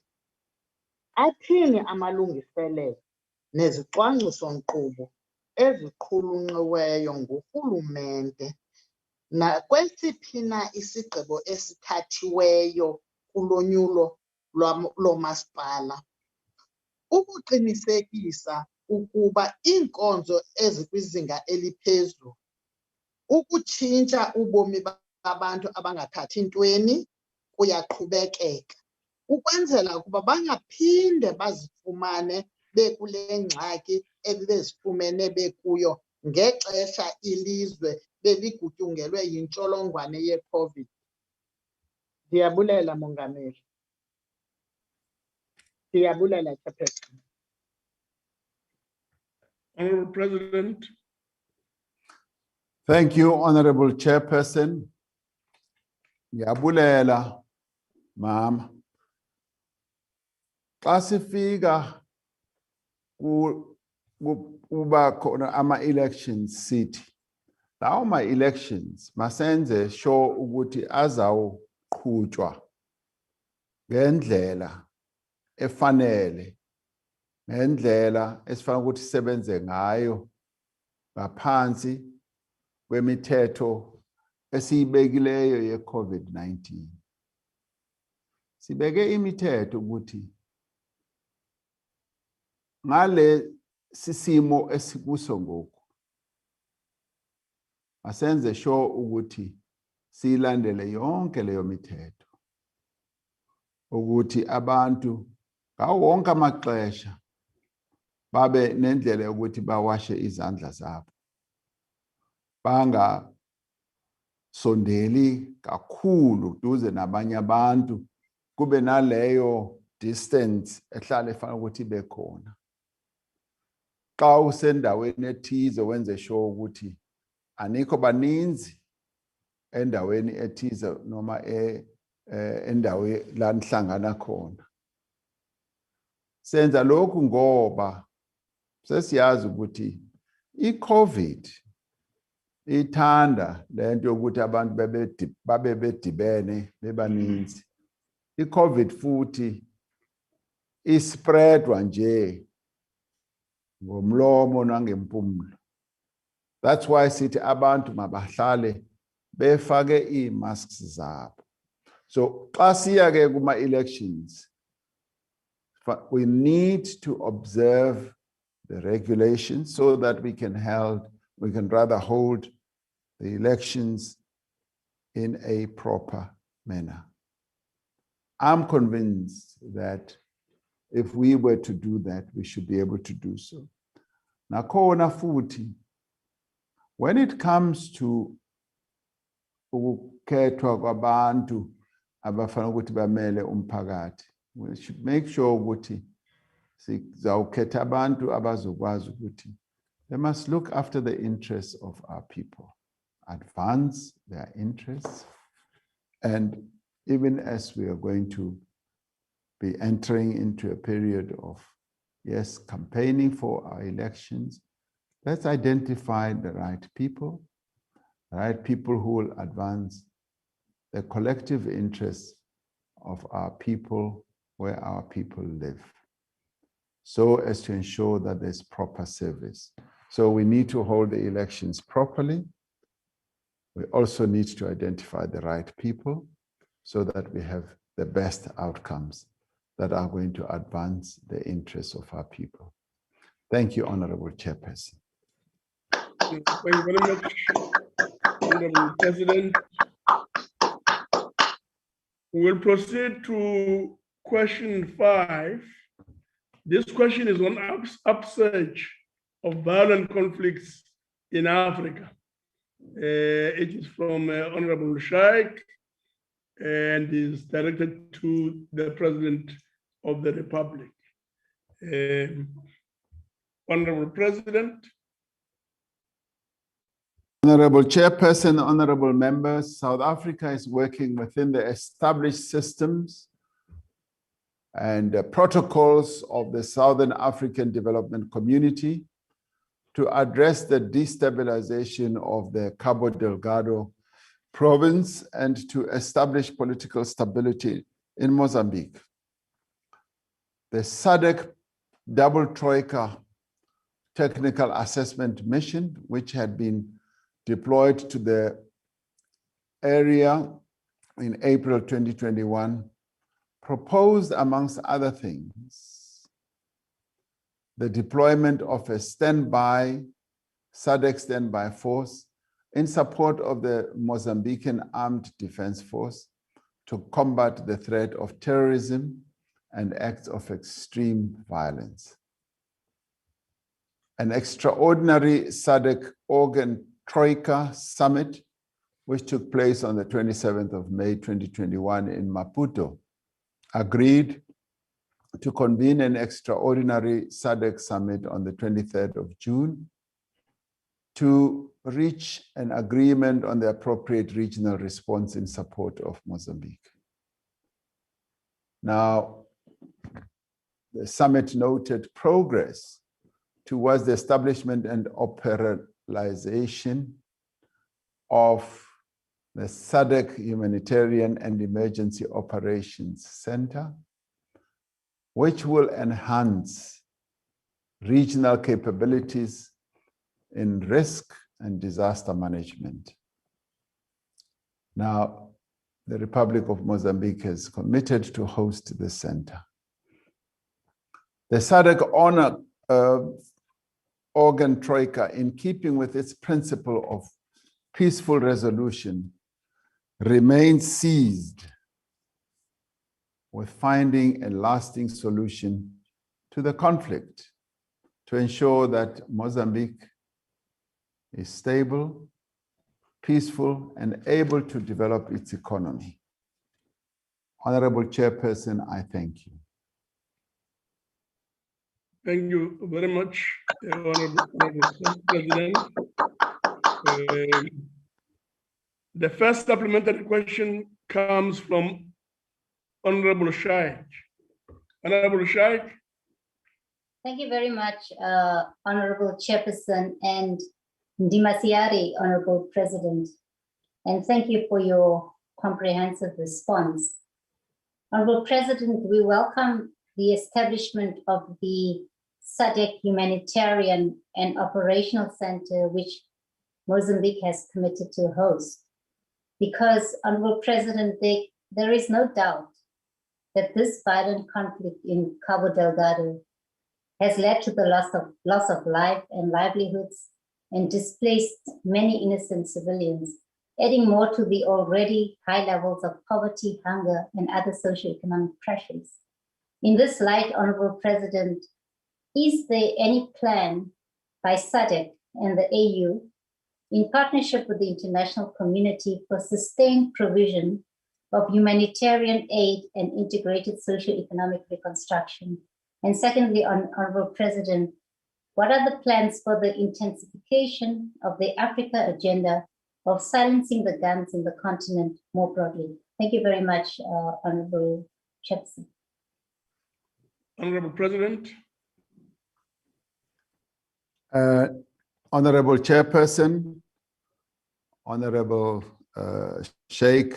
athini amalungiselelo nezicwangciso-nkqubo eziqulunqiweyo ngurhulumente nakwesiphi na isigqibo esithathiweyo kulonyulo lomasipala ukuqinisekisa ukuba iinkonzo ezikwizinga eliphezulu, ukutshintsha ubomi babantu abangathathi ntweni kuyaqhubekeka, ukwenzela ukuba bangaphinde bazifumane bekule ngxaki ebebezifumene bekuyo ngexesha ilizwe beligutyungelwe yintsholongwane ye-COVID. Ndiyabulela, Mongameli. Ndiyabulela, Chairperson. Honorable President. Thank you, Honorable Chairperson. Ndiyabulela, Mama. Xa sifika kuba khona ama-elections sithi, lawo ma-elections masenze sure ukuthi azawuqhutshwa ngendlela efanele, ngendlela esifanele ukuthi sisebenze ngayo ngaphansi kwemithetho esiyibekileyo ye-COVID-19. Sibeke imithetho ukuthi ngale sisimo esikuso ngoku asenze sure ukuthi silandele yonke leyo mithetho, ukuthi abantu ngawo wonke amaxesha babe nendlela yokuthi bawashe izandla zabo, bangasondeli kakhulu duze nabanye abantu, kube naleyo distance ehlala efanele ukuthi ibe khona. Xa usendaweni ethize wenze sure ukuthi anikho baninzi endaweni ethize noma endaweni la nihlangana khona. Senza lokhu ngoba sesiyazi ukuthi i-COVID ithanda lento yokuthi abantu babe bedibene bebaninzi. I-COVID futhi ispreadwa nje ngomlomo nangempumlo. That's why sithi abantu mabahlale befake i-masks zabo. So xa siya ke kuma-elections, we need to observe the regulations so that we can rather hold the elections in a proper manner. I'm convinced that if we were to do that, we should be able to do so. Nakhona futhi, when it comes to ukukhethwa kwabantu abafana ukuthi bamele umphakathi, we should make sure ukuthi sizawukhetha abantu abazokwazi ukuthi they must look after the interests of our people, advance their interests, and even as we are going to be entering into a period of, yes, campaigning for our elections, let's identify the right people who will advance the collective interests of our people where our people live, so as to ensure that there's proper service. So we need to hold the elections properly. We also need to identify the right people so that we have the best outcomes that are going to advance the interests of our people. Thank you, Honorable Chairperson. Thank you very much, Honorable President. We will proceed to question 5. This question is on upsurge of violent conflicts in Africa. It is from Honorable Shaikh and is directed to the President of the Republic. Honorable President. Honorable Chairperson, honorable members, South Africa is working within the established systems and protocols of the Southern African Development Community to address the destabilization of the Cabo Delgado province and to establish political stability in Mozambique. The SADC Double Troika Technical Assessment Mission, which had been deployed to the area in April 2021, proposed, amongst other things, the deployment of a SADC standby force in support of the Mozambican Armed Defense Force to combat the threat of terrorism and acts of extreme violence. An extraordinary SADC Organ Troika Summit, which took place on the 27th of May 2021 in Maputo, agreed to convene an extraordinary SADC summit on the 23rd of June to reach an agreement on the appropriate regional response in support of Mozambique. Now, the summit noted progress towards the establishment and operationalization of the SADC Humanitarian and Emergency Operations Center, which will enhance regional capabilities in risk and disaster management. Now, the Republic of Mozambique has committed to host the center. The SADC Organ Troika, in keeping with its principle of peaceful resolution, remains seized with finding a lasting solution to the conflict to ensure that Mozambique is stable, peaceful, and able to develop its economy. Honorable Chairperson, I thank you. Thank you very much, Honorable President. The first supplementary question comes from Honorable Shaikh. Honorable Shaikh. Thank you very much, Honorable Chairperson, and Ndimasiari, Honorable President. And thank you for your comprehensive response. Honorable President, we welcome the establishment of the SADC Humanitarian and Operational Center, which Mozambique has committed to host. Because, Honorable President, there is no doubt that this violent conflict in Cabo Delgado has led to the loss of life and livelihoods and displaced many innocent civilians, adding more to the already high levels of poverty, hunger, and other socioeconomic pressures. In this light, Honorable President, is there any plan by SADC and the AU in partnership with the international community for sustained provision of humanitarian aid and integrated socio-economic reconstruction? And secondly, Honorable President, what are the plans for the intensification of the Africa agenda of silencing the guns in the continent more broadly? Thank you very much, Honorable Chairperson. Honorable President. Honorable Chairperson, Honorable Sheikh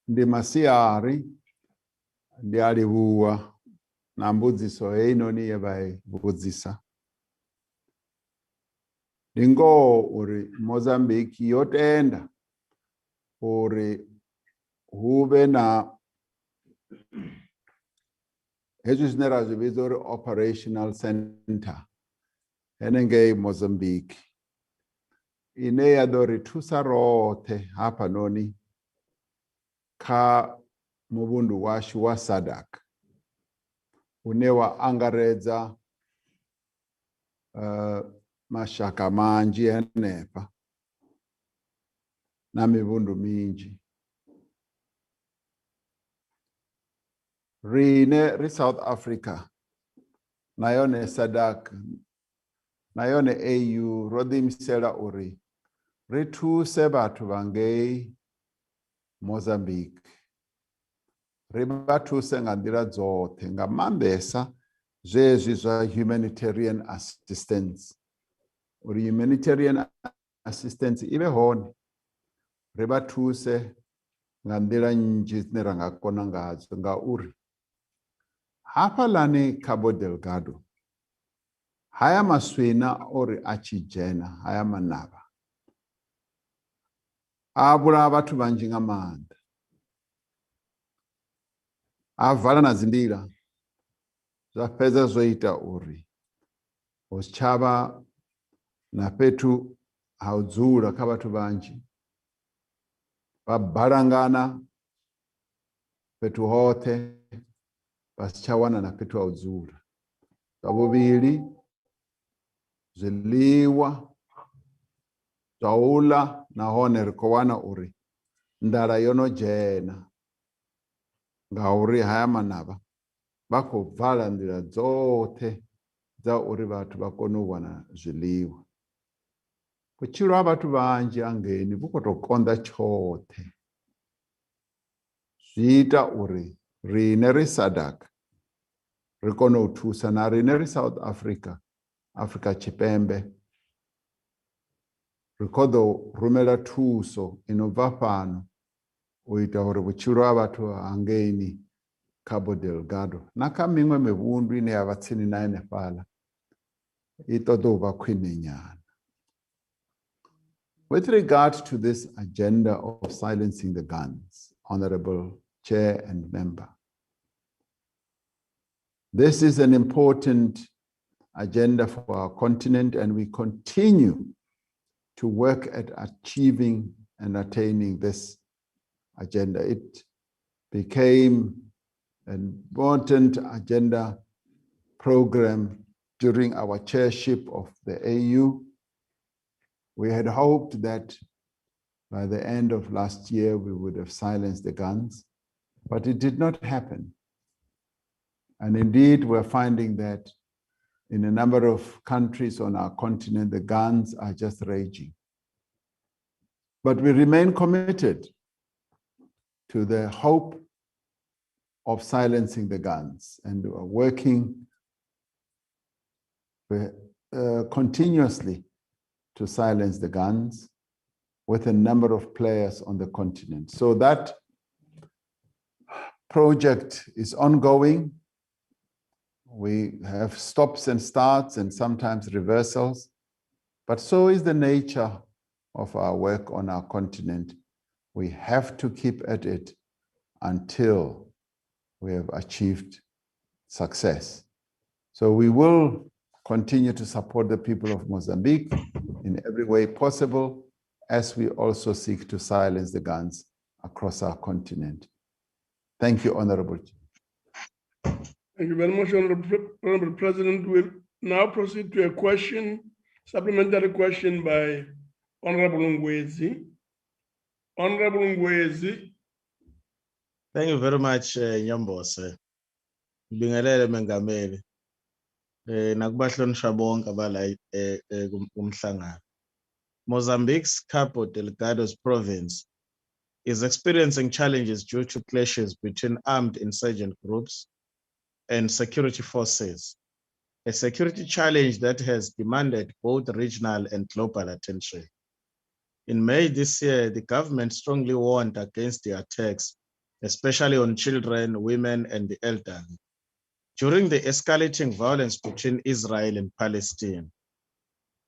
Ndimasiari, ndialivuwa na mbudziso einoni yevaivudzisa. Ndingo uri Mozambique yotenda uri huve na hezwi zwine ra zwi vhidza uri operational center henengei Mozambique ine ya ḓo ri thusa roṱhe hafhanoni kha muvhundu washu wa SADC une wa angaredza mashaka manzhi henefha na mivhundu minzhi. Rine ri South Africa na yone SADC na yone AU ro ḓiimisela uri ri thuse vhathu vha ngei Mozambique, ri vha thuse nga nḓila dzoṱhe, nga maanḓesa zwezwi zwa humanitarian assistance, uri humanitarian assistance i vhe hone, ri vha thuse nga nḓila nnzhi dzine ra nga kona ngadzo, ngauri hafhaḽani Cabo Delgado haya maswina ori a tshi dzhena, haya manavha a vhulaha vhathu vhanzhi nga maanḓa, a vala na dzi nḓila, zwa fhedza zwo ita uri hu si tshavha na fhethu ha u dzula kha vhathu vhanzhi, vha balangana fhethu hoṱhe, vha si tsha wana na fhethu ha u dzula. Zwa vhuvhili, zwiḽiwa zwa u ḽa nahone ri khou wana uri nḓala yo no dzhena ngauri haya manavha vha khou vala nḓila dzoṱhe dza uri vhathu vha kone u wana zwiḽiwa. Vhutshilo ha vhathu vhanzhi hangeni vhu khou tou konḓa tshoṱhe. Zwi ita uri rine ri SADC ri kone u thusa, na rine ri South Africa, Afrika Tshipembe, ri khou ḓo rumela thuso i no bva fhano u ita uri vhutshilo ha vhathu hangeini Cabo Delgado na kha miṅwe mivhundu ine ya vha tsini na henefhaḽa i ṱoḓa u vha khwine nyana. With regard to this agenda of silencing the guns, Honorable Chair and Member, this is an important agenda for our continent, and we continue to work at achieving and attaining this agenda. It became an important agenda program during our chairship of the AU. We had hoped that by the end of last year, we would have silenced the guns, but it did not happen. And indeed, we're finding that in a number of countries on our continent, the guns are just raging. But we remain committed to the hope of silencing the guns, and we are working continuously to silence the guns with a number of players on the continent. So that project is ongoing. We have stops and starts and sometimes reversals, but so is the nature of our work on our continent. We have to keep at it until we have achieved success. So we will continue to support the people of Mozambique in every way possible, as we also seek to silence the guns across our continent. Thank you, Honorable Chair. Thank you very much, Honorable President. We'll now proceed to a question, supplementary question by Honorable Ngwezi. Honorable Ngwezi. Thank you very much, Nyambose. Bingelele Mengameli. Nakubahlonishwa bonke abala kumhlangano. Mozambique's Cabo Delgado's province is experiencing challenges due to clashes between armed insurgent groups and security forces, a security challenge that has demanded both regional and global attention. In May this year, the government strongly warned against the attacks, especially on children, women, and the elderly, during the escalating violence between Israel and Palestine,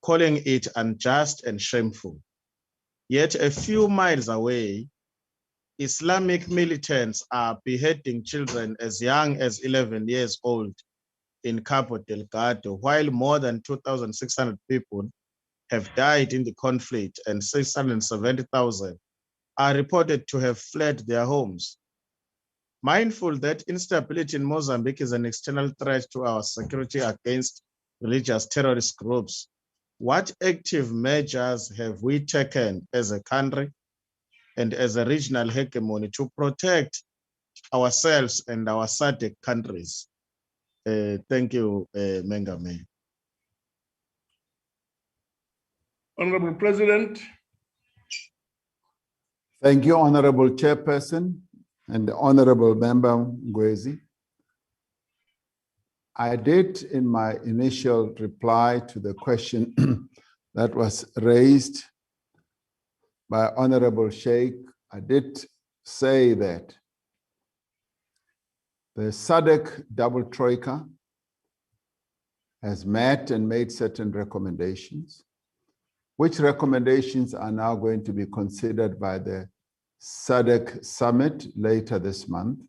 calling it unjust and shameful. Yet a few miles away, Islamic militants are beheading children as young as 11 years old in Cabo Delgado, while more than 2,600 people have died in the conflict and 670,000 are reported to have fled their homes. Mindful that instability in Mozambique is an external threat to our security against religious terrorist groups, what active measures have we taken as a country and as a regional hegemony to protect ourselves and our SADC countries? Thank you, Mengame. Honorable President. Thank you, Honorable Chairperson and the Honorable Member Ngwezi. I did, in my initial reply to the question that was raised by Honorable Sheikh, I did say that the SADC double troika has met and made certain recommendations, which recommendations are now going to be considered by the SADC summit later this month.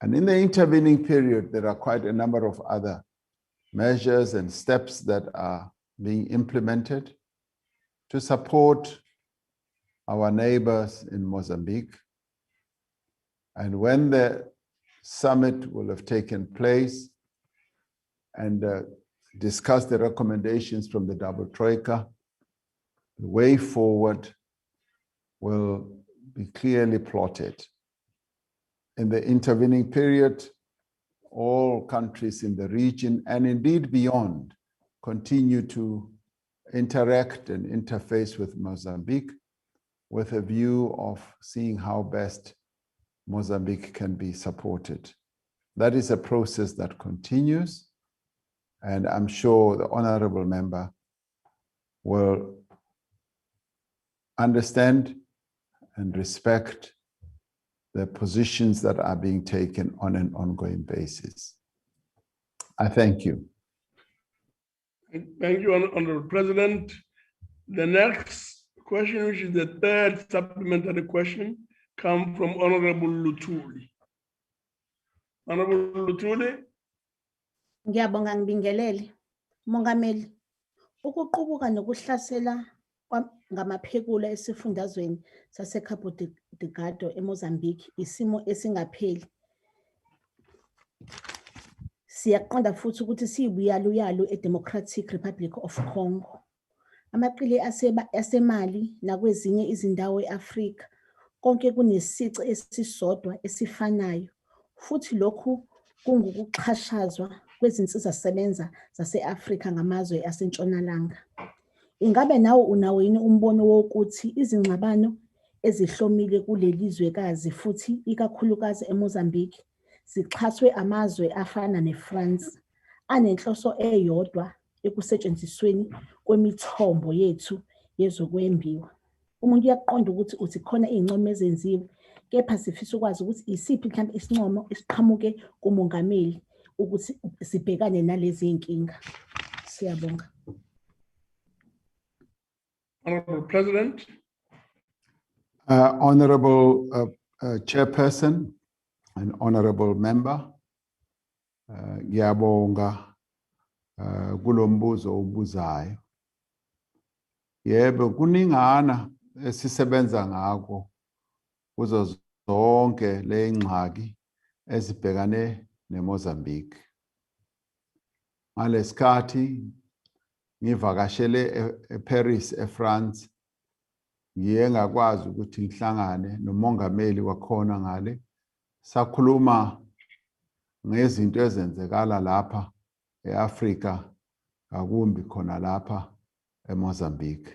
And in the intervening period, there are quite a number of other measures and steps that are being implemented to support our neighbors in Mozambique. And when the summit will have taken place and discuss the recommendations from the double troika, the way forward will be clearly plotted. In the intervening period, all countries in the region and indeed beyond continue to interact and interface with Mozambique with a view of seeing how best Mozambique can be supported. That is a process that continues, and I'm sure the honorable member will understand and respect the positions that are being taken on an ongoing basis. I thank you. Thank you, Honorable President. The next question, which is the third supplementary question, comes from Honorable Lutuli. Honorable Lutuli. Ngiyabonga ngibingelele. Mongameli, ukuqubuka nokuhlasela ngamaphekula esifundazweni saseCabo Delgado eMozambique isimo esingapheli. Siyaqonda futhi ukuthi siyibuyaluyalu eDemocratic Republic of Congo. Amaqili aseMali nakwezinye izindawo eAfrika konke kunesici esisodwa esifanayo, futhi lokhu kungukuxhashazwa kwezinsizasebenza zase-Afrika ngamazwe asentshonalanga. Ingabe nawe unawo yini umbono wokuthi izingxabano ezihlomile kuleli zwekazi futhi ikakhulukazi eMozambique zixhaswe amazwe afana neFrance anenhloso eyodwa ekusetshenzisweni kwemithombo yethu yezokwembiwa? Umuntu uyaqonda ukuthi uthi khona iy'ncomo ezenziwe, kepha sifisa ukwazi ukuthi isiphi mhlawumbe isincomo esiqhamuke kumongameli ukuthi sibhekane nalezi iy'nkinga. Siyabonga. Honorable President. Honorable Chairperson and Honorable Member, Ngiyabonga kulombuzo ubuzayo. Yebo, kuningana esisebenza ngako kuzo zonke le ngxaki ezibhekane neMozambique. Ngalesikhathi ngivakashele eParis eFrance, ngiye ngakwazi ukuthi ngihlangane nomongameli wakhona ngale, sakhuluma ngezinto ezenzekala lapha eAfrika, ngakumbi khona lapha eMozambique.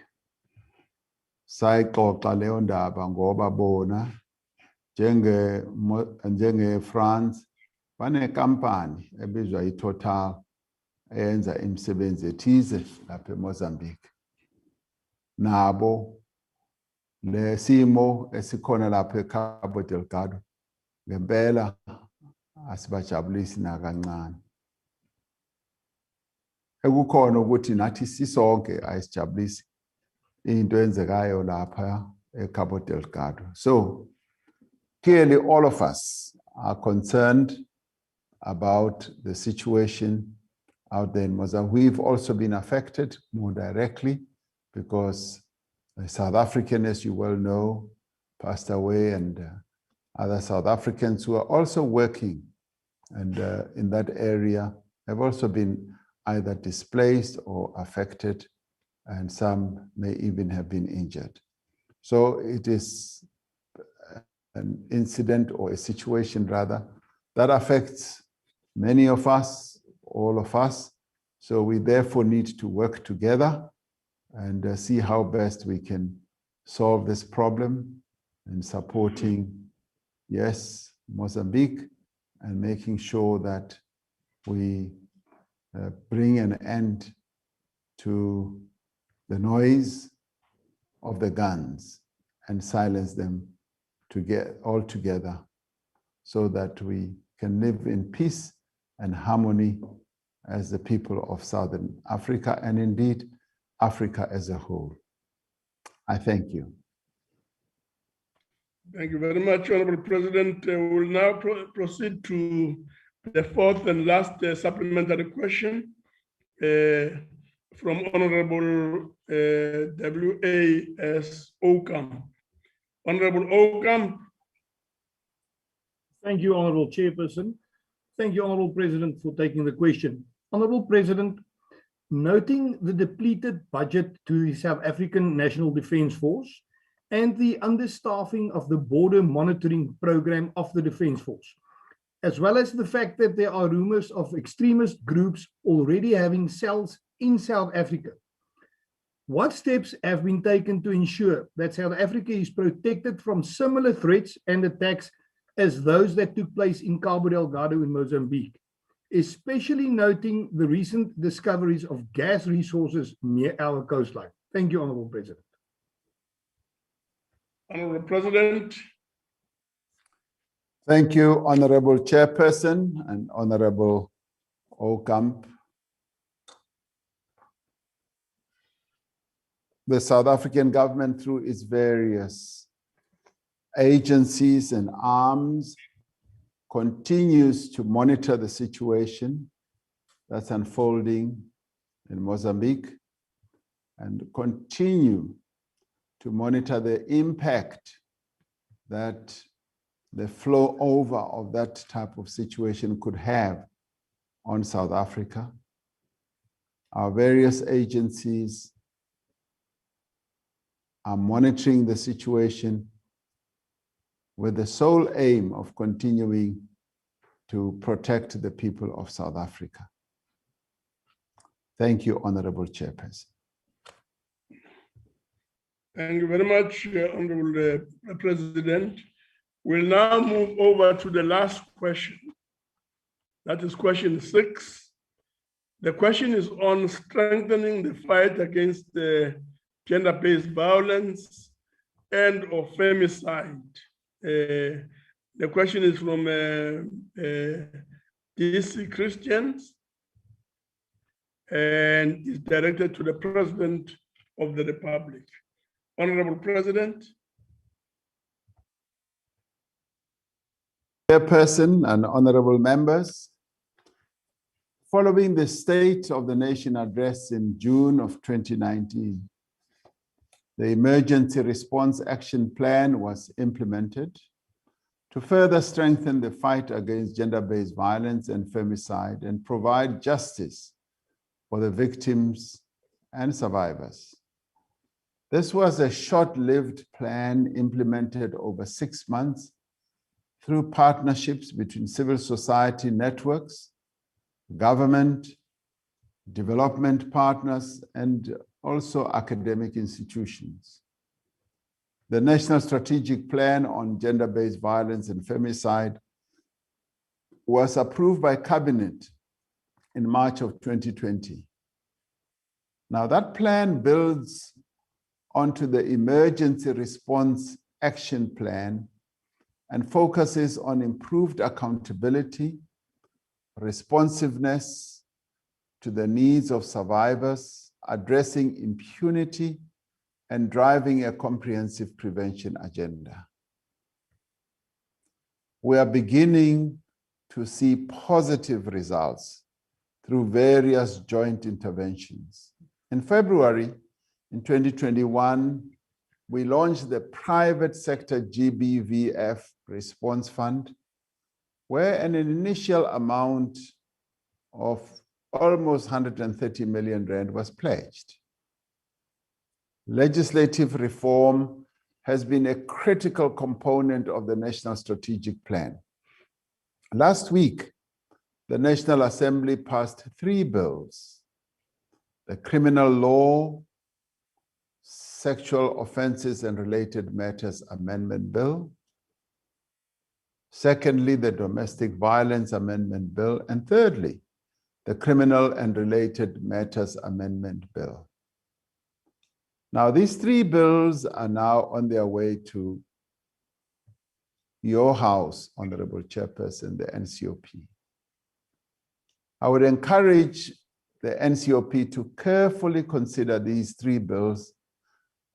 Sayixoxa leyo ndaba ngoba bona njenge France banekampani ebizwa iTotal eyenza imisebenzi ethize lapha eMozambique. Nabo lesimo esikhona lapha eCabo Delgado ngempela asibajabulisi nakancane. Ekukhona ukuthi nathi sisonke ayisijabulisi into eyenzekayo lapha eCabo Delgado. So clearly all of us are concerned about the situation out there in Mozambique. We've also been affected more directly because a South African, as you well know, passed away, and other South Africans who are also working and in that area have also been either displaced or affected, and some may even have been injured. So it is an incident, or a situation rather, that affects many of us, all of us. So we therefore need to work together and see how best we can solve this problem in supporting, yes, Mozambique, and making sure that we bring an end to the noise of the guns and silence them all together, so that we can live in peace and harmony as the people of Southern Africa, and indeed Africa as a whole. I thank you. Thank you very much, Honorable President. We will now proceed to the fourth and last supplementary question from Honorable W.A.S. Ocam. Honorable Ocam. Thank you, Honorable Chairperson. Thank you, Honorable President, for taking the question. Honorable President, noting the depleted budget to the South African National Defence Force and the understaffing of the border monitoring program of the Defence Force, as well as the fact that there are rumors of extremist groups already having cells in South Africa, what steps have been taken to ensure that South Africa is protected from similar threats and attacks as those that took place in Cabo Delgado in Mozambique, especially noting the recent discoveries of gas resources near our coastline? Thank you, Honorable President. Honorable President. Thank you, Honorable Chairperson and Honorable Ocamp. The South African government, through its various agencies and arms, continues to monitor the situation that's unfolding in Mozambique, and continue to monitor the impact that the flow over of that type of situation could have on South Africa. Our various agencies are monitoring the situation with the sole aim of continuing to protect the people of South Africa. Thank you, Honorable Chairperson. Thank you very much, Honorable President. We'll now move over to the last question. That is question 6. The question is on strengthening the fight against gender-based violence and or femicide. The question is from DC Christians and is directed to the President of the Republic. Honorable President. Chairperson and honorable members, Following the State of the Nation address in June of 2019, the Emergency Response Action Plan was implemented to further strengthen the fight against gender-based violence and femicide and provide justice for the victims and survivors. This was a short-lived plan implemented over 6 months through partnerships between civil society networks, government, development partners, and also academic institutions. The National Strategic Plan on Gender-Based Violence and Femicide was approved by Cabinet in March of 2020. Now that plan builds onto the Emergency Response Action Plan and focuses on improved accountability, responsiveness to the needs of survivors, addressing impunity, and driving a comprehensive prevention agenda. We are beginning to see positive results through various joint interventions. In February, in 2021, we launched the Private Sector GBVF Response Fund, where an initial amount of almost 130 million rand was pledged. Legislative reform has been a critical component of the National Strategic Plan. Last week, the National Assembly passed 3 bills: the Criminal Law, Sexual Offences and Related Matters Amendment Bill, secondly, the Domestic Violence Amendment Bill, and thirdly, the Criminal and Related Matters Amendment Bill. Now, these 3 bills are now on their way to your House, Honorable Chairperson, the NCOP. I would encourage the NCOP to carefully consider these 3 bills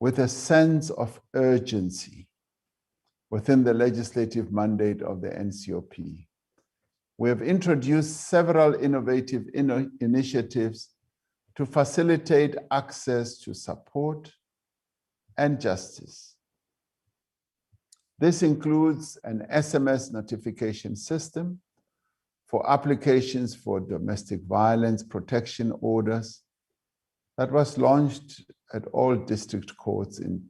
with a sense of urgency within the legislative mandate of the NCOP. We have introduced several innovative initiatives to facilitate access to support and justice. This includes an SMS notification system for applications for domestic violence protection orders that was launched at all district courts in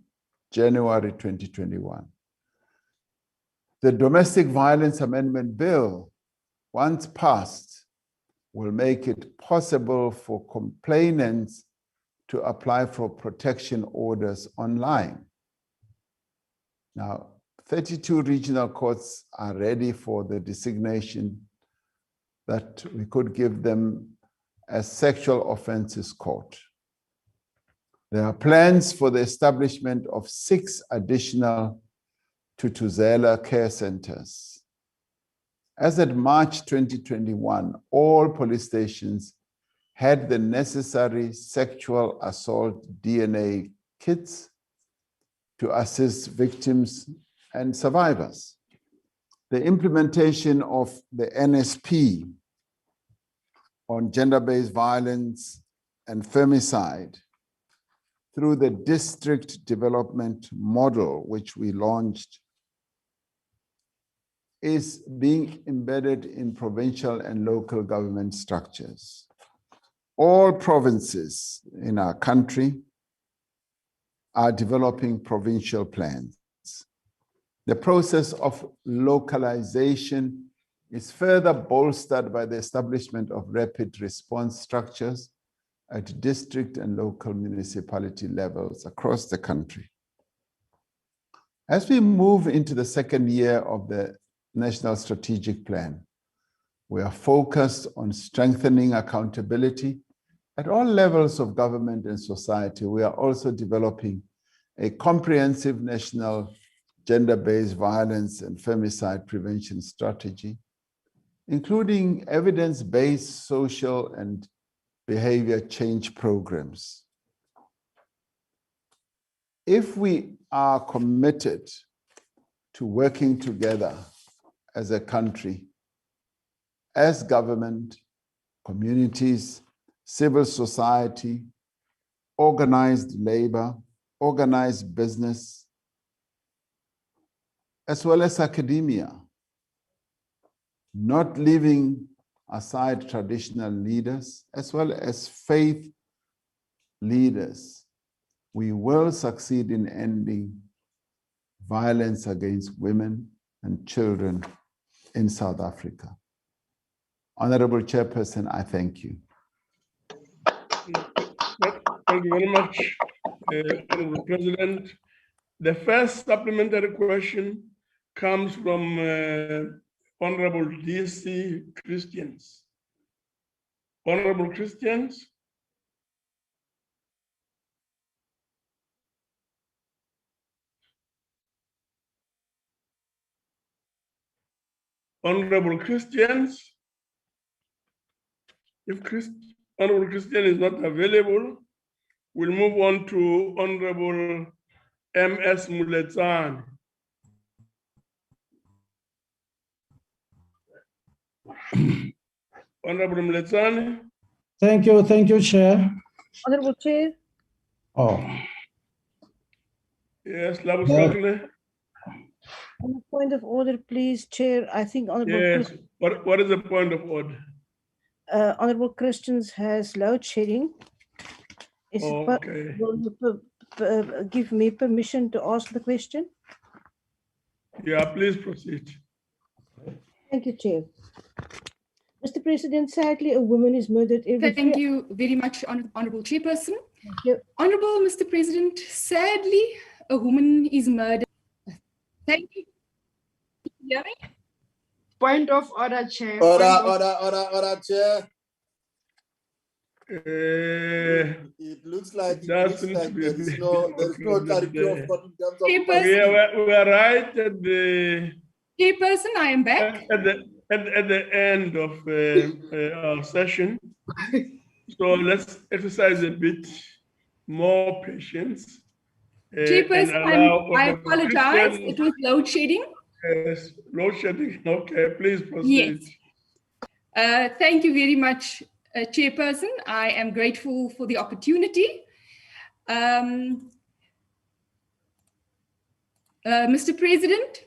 January 2021. The Domestic Violence Amendment Bill, once passed, will make it possible for complainants to apply for protection orders online. Now, 32 regional courts are ready for the designation that we could give them as sexual offences court. There are plans for the establishment of 6 additional Tutuzela care centers. As at March 2021, all police stations had the necessary sexual assault DNA kits to assist victims and survivors. The implementation of the NSP on gender-based violence and femicide through the district development model, which we launched, is being embedded in provincial and local government structures. All provinces in our country are developing provincial plans. The process of localization is further bolstered by the establishment of rapid response structures at district and local municipality levels across the country. As we move into the second year of the National Strategic Plan, we are focused on strengthening accountability at all levels of government and society. We are also developing a comprehensive national gender-based violence and femicide prevention strategy, including evidence-based social and behavior change programs. If we are committed to working together as a country, as government, communities, civil society, organized labor, organized business, as well as academia, not leaving aside traditional leaders, as well as faith leaders, we will succeed in ending violence against women and children in South Africa. Honorable Chairperson, I thank you. Thank you very much, Honorable President. The first supplementary question comes from Honorable DC Christians. Honorable Christians. Honorable Christians. If Honorable Christian is not available, we'll move on to Honorable M.S. Muletsane. Honorable Muletsane. Thank you, Chair. Honorable Chair. Oh. Yes, Labuschagne. On a point of order, please, Chair. I think Honorable. Yes. What is the point of order? Honorable Christians has load shedding. Okay. Will you give me permission to ask the question? Yeah, please proceed. Thank you, Chair. Mr. President, sadly, a woman is murdered every Thank you very much, Honorable Chairperson. Thank you. Honorable Mr. President, sadly, a woman is murdered. Thank you. Hear me? Point of order, Chair. Order, Chair. It looks like there is no clarity of what in terms of we are right at the Chairperson, I am back. At the end of our session. So let's exercise a bit more patience. Chairperson, I apologize. It was load shedding. Yes, load shedding. Okay, please proceed. Yes. Thank you very much, Chairperson. I am grateful for the opportunity. Mr. President,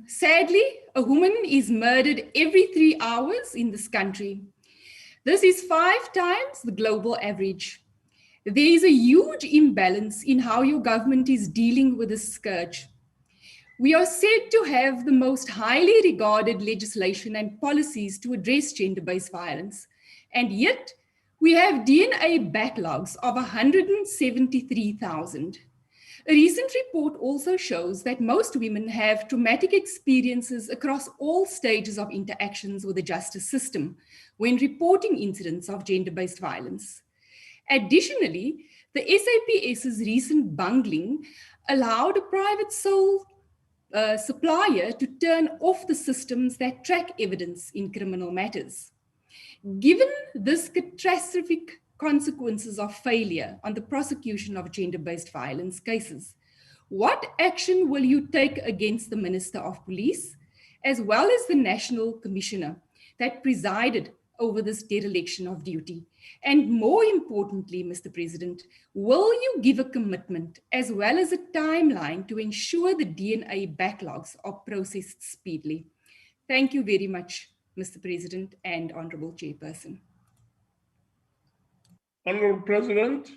sadly, a woman is murdered every 3 hours in this country. This is 5 times the global average. There is a huge imbalance in how your government is dealing with this scourge. We are said to have the most highly regarded legislation and policies to address gender-based violence, and yet we have DNA backlogs of 173,000. A recent report also shows that most women have traumatic experiences across all stages of interactions with the justice system when reporting incidents of gender-based violence. Additionally, the SAPS's recent bungling allowed a private sole supplier to turn off the systems that track evidence in criminal matters. Given this catastrophic consequences of failure on the prosecution of gender-based violence cases, what action will you take against the Minister of Police, as well as the National Commissioner that presided over this dereliction of duty? And more importantly, Mr. President, will you give a commitment as well as a timeline to ensure the DNA backlogs are processed speedily? Thank you very much, Mr. President and Honorable Chairperson. Honorable President.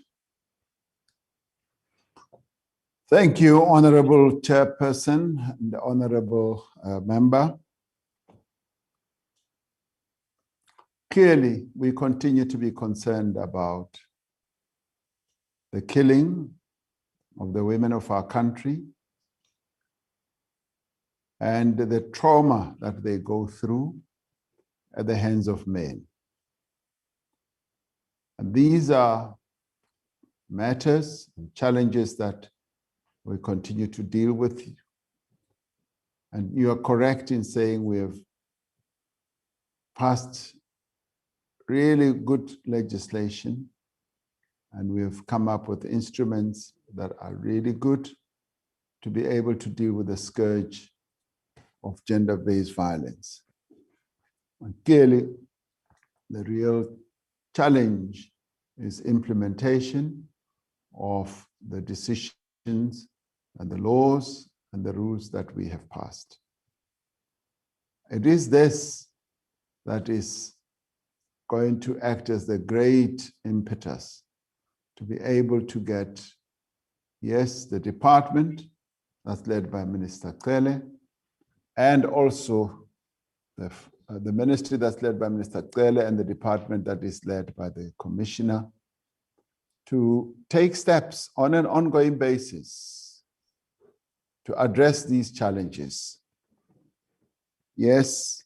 Thank you, Honorable Chairperson and Honorable Member. Clearly, we continue to be concerned about the killing of the women of our country and the trauma that they go through at the hands of men. And these are matters and challenges that we continue to deal with. And you are correct in saying we have passed really good legislation, and we have come up with instruments that are really good to be able to deal with the scourge of gender-based violence. And clearly, the real challenge is implementation of the decisions and the laws and the rules that we have passed. It is this that is going to act as the great impetus to be able to get, yes, the department that's led by Minister Cele, and also the ministry that's led by Minister Cele and the department that is led by the commissioner to take steps on an ongoing basis to address these challenges. Yes,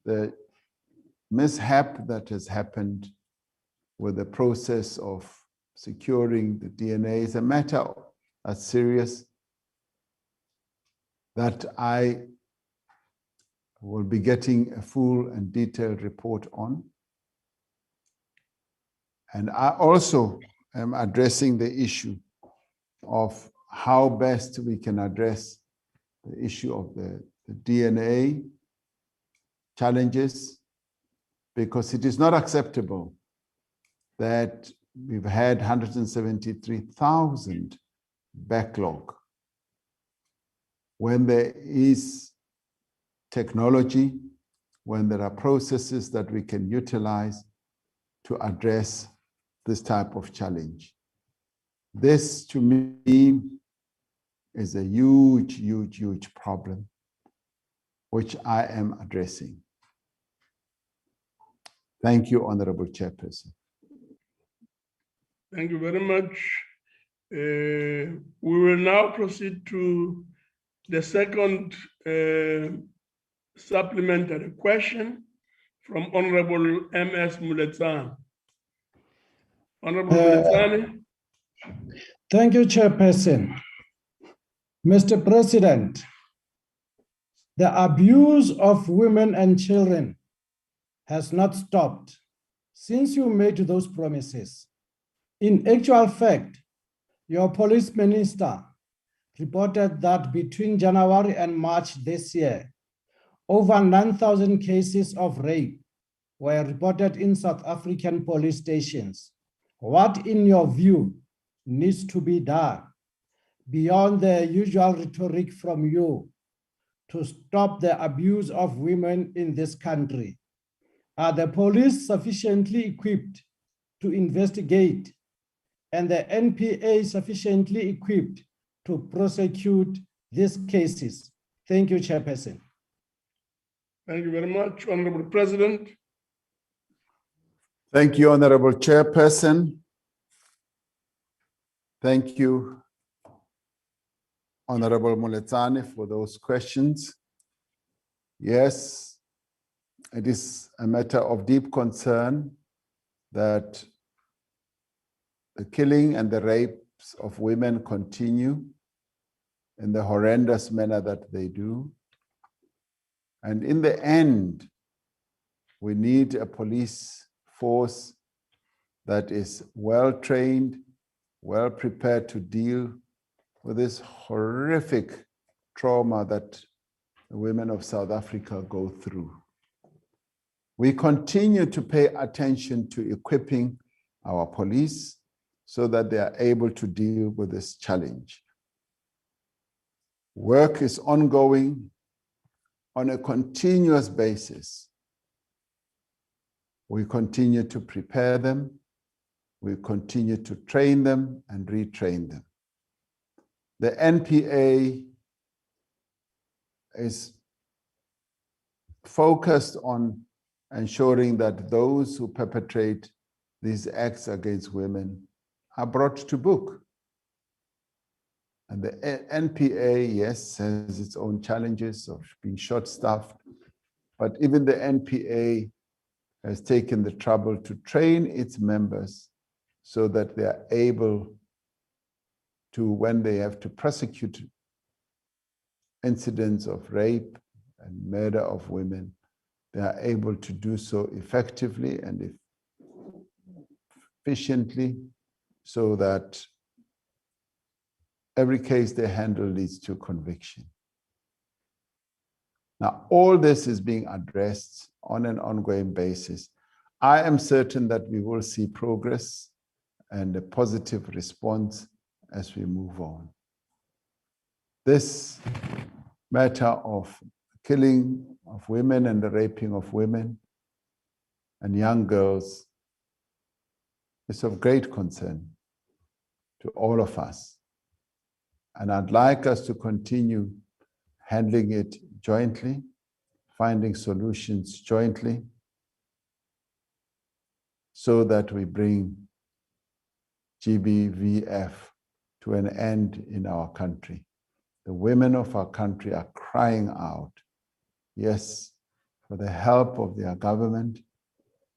the mishap that has happened with the process of securing the DNA is a matter that's serious, that I will be getting a full and detailed report on. And I also am addressing the issue of how best we can address the issue of the DNA challenges, because it is not acceptable that we've had 173,000 backlog when there is technology, when there are processes that we can utilize to address this type of challenge. This, to me, is a huge, huge, huge problem, which I am addressing. Thank you, Honorable Chairperson. Thank you very much. We will now proceed to the second supplementary question from Honorable M.S. Muletsane. Honorable Muletsane. Thank you, Chairperson. Mr. President, the abuse of women and children has not stopped since you made those promises. In actual fact, your police minister reported that between January and March this year, over 9,000 cases of rape were reported in South African police stations. What, in your view, needs to be done beyond the usual rhetoric from you to stop the abuse of women in this country? Are the police sufficiently equipped to investigate and the NPA sufficiently equipped to prosecute these cases? Thank you, Chairperson. Thank you very much, Honorable President. Thank you, Honorable Chairperson. Thank you, Honorable Muletsane, for those questions. Yes, it is a matter of deep concern that the killing and the rapes of women continue in the horrendous manner that they do. And in the end, we need a police force that is well-trained, well-prepared to deal with this horrific trauma that the women of South Africa go through. We continue to pay attention to equipping our police so that they are able to deal with this challenge. Work is ongoing on a continuous basis. We continue to prepare them. We continue to train them and retrain them. The NPA is focused on ensuring that those who perpetrate these acts against women are brought to book. And the NPA, yes, has its own challenges of being short-staffed, but even the NPA has taken the trouble to train its members so that they are able to, when they have to prosecute incidents of rape and murder of women, they are able to do so effectively and efficiently so that every case they handle leads to conviction. Now, all this is being addressed on an ongoing basis. I am certain that we will see progress and a positive response as we move on. This matter of killing of women and the raping of women and young girls is of great concern to all of us. And I'd like us to continue handling it jointly, finding solutions jointly, so that we bring GBVF to an end in our country. The women of our country are crying out, yes, for the help of their government,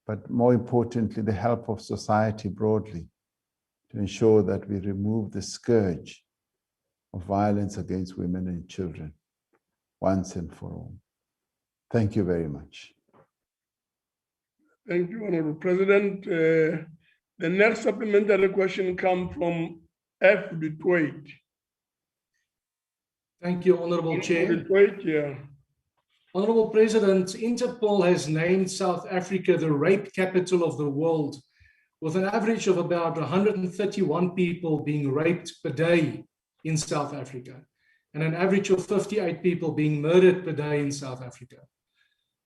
but more importantly, the help of society broadly to ensure that we remove the scourge of violence against women and children once and for all. Thank you very much. Thank you, Honorable President. The next supplementary question comes from F. Detroit. Thank you, Honorable Chair. Detroit, yeah. Honorable President, Interpol has named South Africa the rape capital of the world, with an average of about 131 people being raped per day in South Africa, and an average of 58 people being murdered per day in South Africa.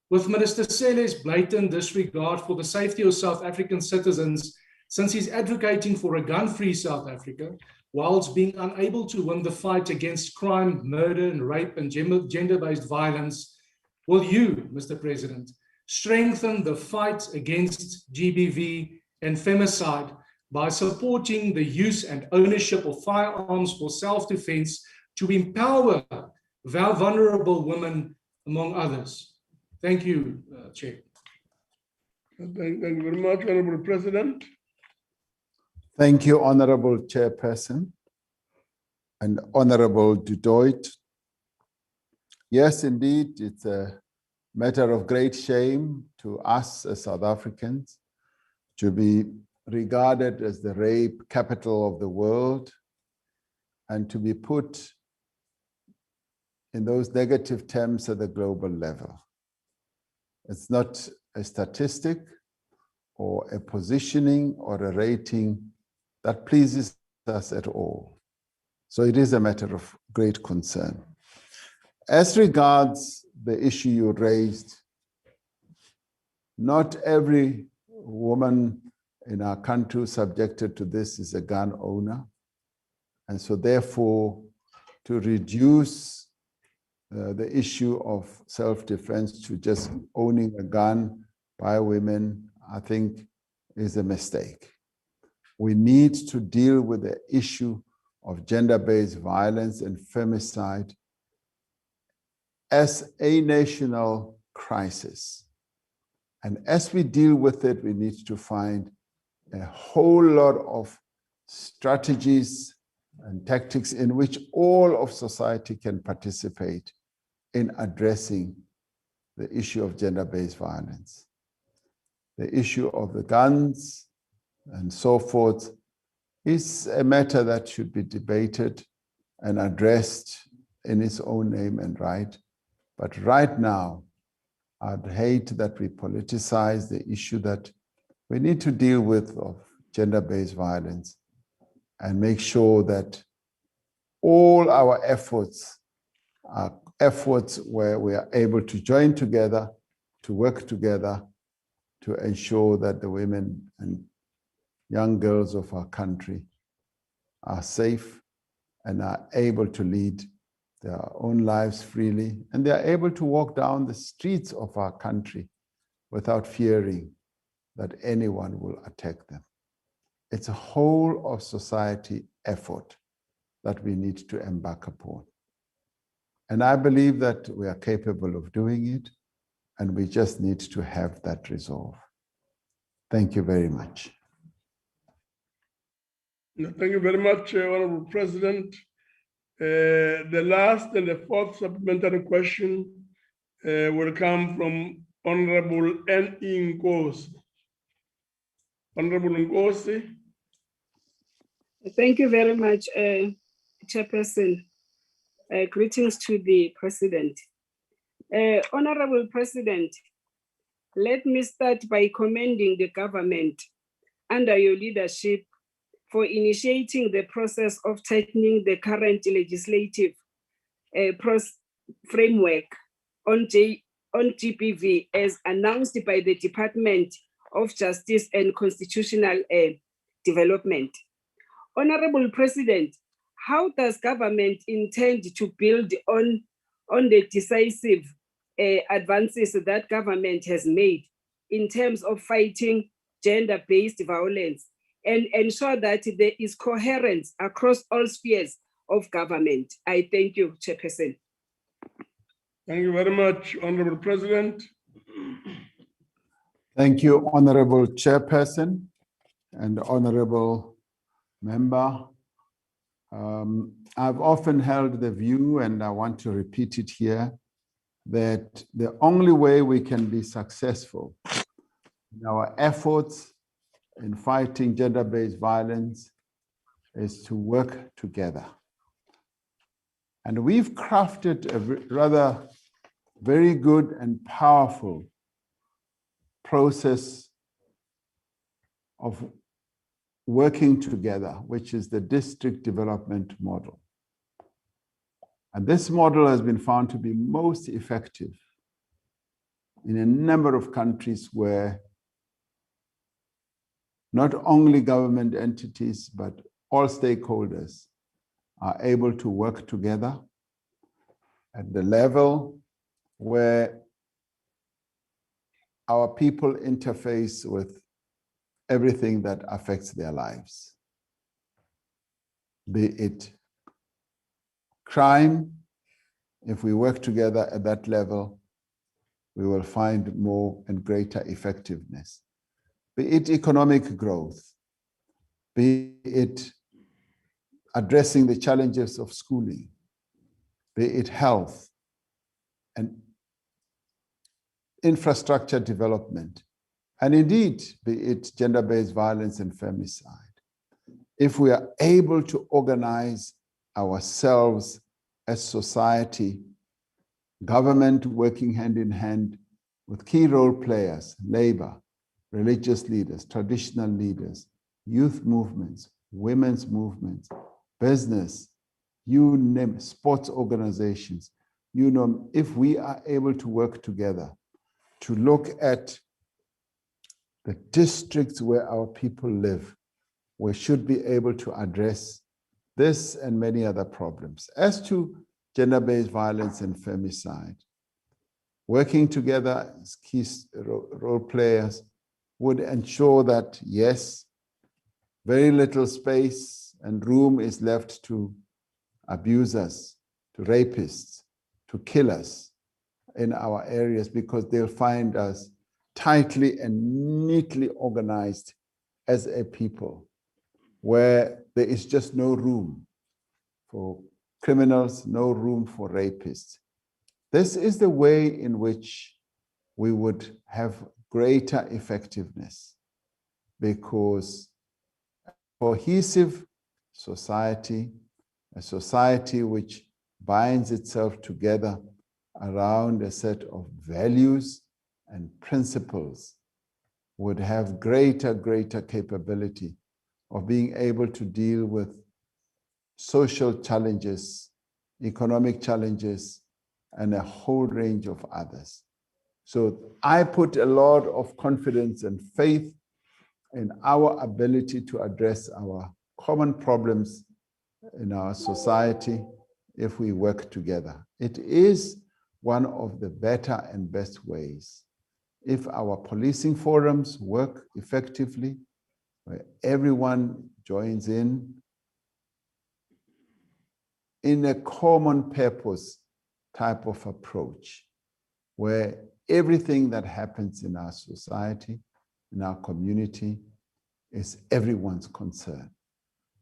With Minister Cele's blatant disregard for the safety of South African citizens, since he's advocating for a gun-free South Africa, whilst being unable to win the fight against crime, murder, and rape and gender-based violence, will you, Mr. President, strengthen the fight against GBV and femicide by supporting the use and ownership of firearms for self-defense to empower vulnerable women, among others? Thank you, Chair. Thank you very much, Honorable President. Thank you, Honorable Chairperson and Honorable Dudoit. Yes, indeed, it's a matter of great shame to us as South Africans to be regarded as the rape capital of the world and to be put in those negative terms at the global level. It's not a statistic or a positioning or a rating that pleases us at all. So it is a matter of great concern. As regards the issue you raised, not every woman in our country subjected to this is a gun owner. And so therefore, to reduce the issue of self-defense to just owning a gun by women, I think is a mistake. We need to deal with the issue of gender-based violence and femicide as a national crisis. And as we deal with it, we need to find a whole lot of strategies and tactics in which all of society can participate in addressing the issue of gender-based violence. The issue of the guns and so forth is a matter that should be debated and addressed in its own name and right. But right now, I'd hate that we politicize the issue that we need to deal with of gender-based violence and make sure that all our efforts are efforts where we are able to join together, to work together, to ensure that the women and young girls of our country are safe and are able to lead their own lives freely, and they are able to walk down the streets of our country without fearing that anyone will attack them. It's a whole of society effort that we need to embark upon. And I believe that we are capable of doing it, and we just need to have that resolve. Thank you very much. Thank you very much, Honorable President. The last and the fourth supplementary question will come from Honorable N.E. Nkosi. Honorable Nkosi. Thank you very much, Chairperson. Greetings to the President. Honorable President, Let me start by commending the government under your leadership for initiating the process of tightening the current legislative framework on GBV as announced by the Department of Justice and Constitutional Development. Honorable President, how does government intend to build on the decisive advances that government has made in terms of fighting gender-based violence and ensure that there is coherence across all spheres of government? I thank you, Chairperson. Thank you very much, Honorable President. Thank you, Honorable Chairperson and Honorable Member. I've often held the view, and I want to repeat it here, that the only way we can be successful in our efforts in fighting gender-based violence is to work together. And we've crafted a rather very good and powerful process of working together, which is the district development model. And this model has been found to be most effective in a number of countries where not only government entities, but all stakeholders are able to work together at the level where our people interface with everything that affects their lives, be it crime. If we work together at that level, we will find more and greater effectiveness. Be it economic growth, be it addressing the challenges of schooling, be it health and infrastructure development, and indeed, be it gender-based violence and femicide. If we are able to organize ourselves as society, government working hand in hand with key role players, labor, religious leaders, traditional leaders, youth movements, women's movements, business, you name it, sports organizations, you know, if we are able to work together to look at the districts where our people live, we should be able to address this and many other problems. As to gender-based violence and femicide, working together as key role players would ensure that, yes, very little space and room is left to abusers, to rapists, to killers in our areas, because they'll find us tightly and neatly organized as a people, where there is just no room for criminals, no room for rapists. This is the way in which we would have greater effectiveness, because a cohesive society, a society which binds itself together around a set of values and principles, would have greater capability of being able to deal with social challenges, economic challenges, and a whole range of others. So I put a lot of confidence and faith in our ability to address our common problems in our society if we work together. It is one of the better and best ways. If our policing forums work effectively, where everyone joins in a common purpose type of approach, where everything that happens in our society, in our community, is everyone's concern,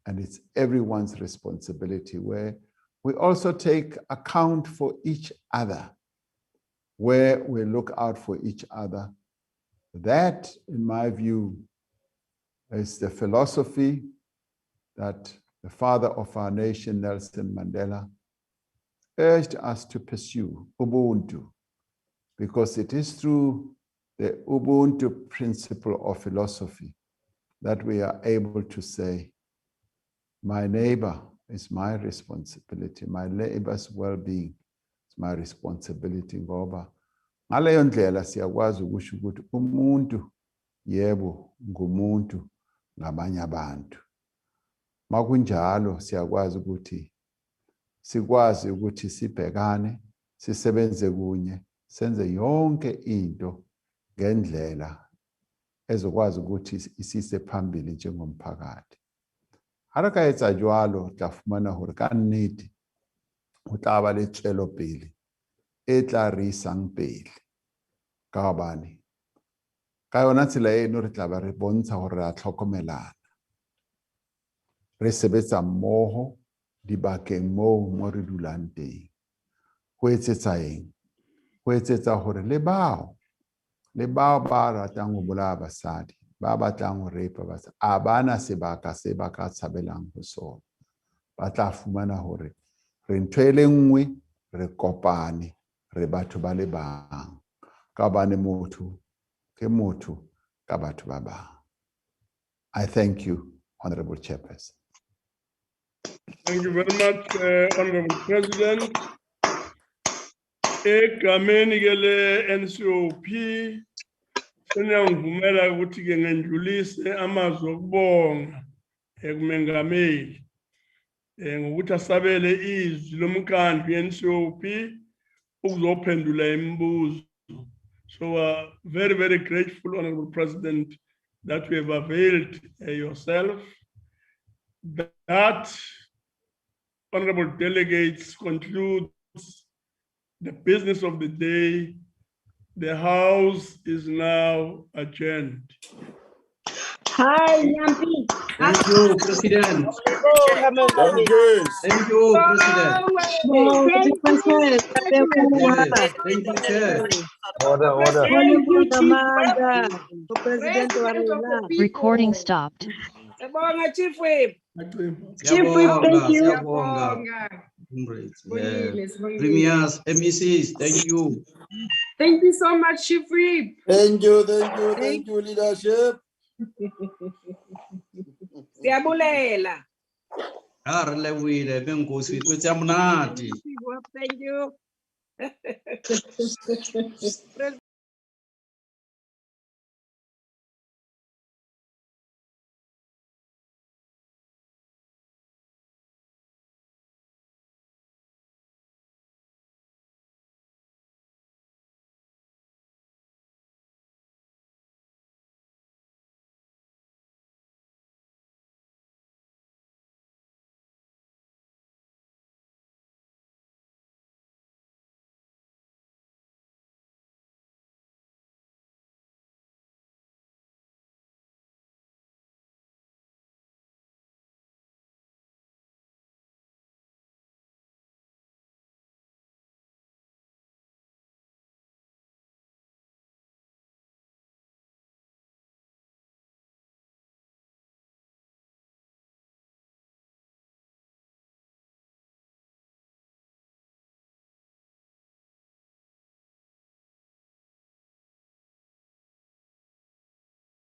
and it's everyone's responsibility, where we also take account for each other, where we look out for each other. That, in my view, is the philosophy that the father of our nation, Nelson Mandela, urged us to pursue, Ubuntu, because it is through the Ubuntu principle of philosophy, that we are able to say, my neighbor is my responsibility, my neighbor's well-being is my responsibility. Ngoba ngaleyo ndlela siyakwazi ukusho ukuthi umuntu yebo ngumuntu ngabanye abantu. Makunjalo siyakwazi ukuthi sibhekane, sisebenze kunye, senze yonke into ngendlela ezokwazi ukuthi isise phambili njengomphakathi. Ha ka etsa jwalo tla fumana hore ka nnete ho tla ba le tswelopele e tla re isang pele. Ka hobane ka yona tsela eno re tla ba re bontsha hore re a tlhokomelana, re sebetsa mmoho dibakeng moo re dulang teng. Ho etsetsa eng? Ho etsetsa hore le bao ba ratang ho bolaya basadi, ba batlang ho rape basadi, a bana sebaka se ba ka tshabelang ho sona. Ba tla fumana hore re ntho e le nngwe, re kopane, re batho ba le bang. Ka hobane motho ke motho ka batho ba bang. I thank you, Honorable Chairperson. Thank you very much, Honorable President. Egameni ke NCOP seniyangivumela ukuthi ke ngendlulise amazwi okubonga ekumengameli ngokuthi asabele izwi lomkhandlu NCOP ukuzophendula imibuzo. So very, very grateful, Honorable President, that we have availed yourself. That, honorable delegates, concludes the business of the day. The House is now adjourned. Hi, Nyampi. Thank you, President. Thank you. Thank you, President. Thank you, Chair. Order. Thank you, Chief Whip. Recording stopped. Chief Whip. Chief Whip, thank you. Premiers, MECs, thank you. Thank you so much, Chief Whip. Thank you, leadership. Siyabulela. Arlewile bengosi kwetyamunati. Thank you. President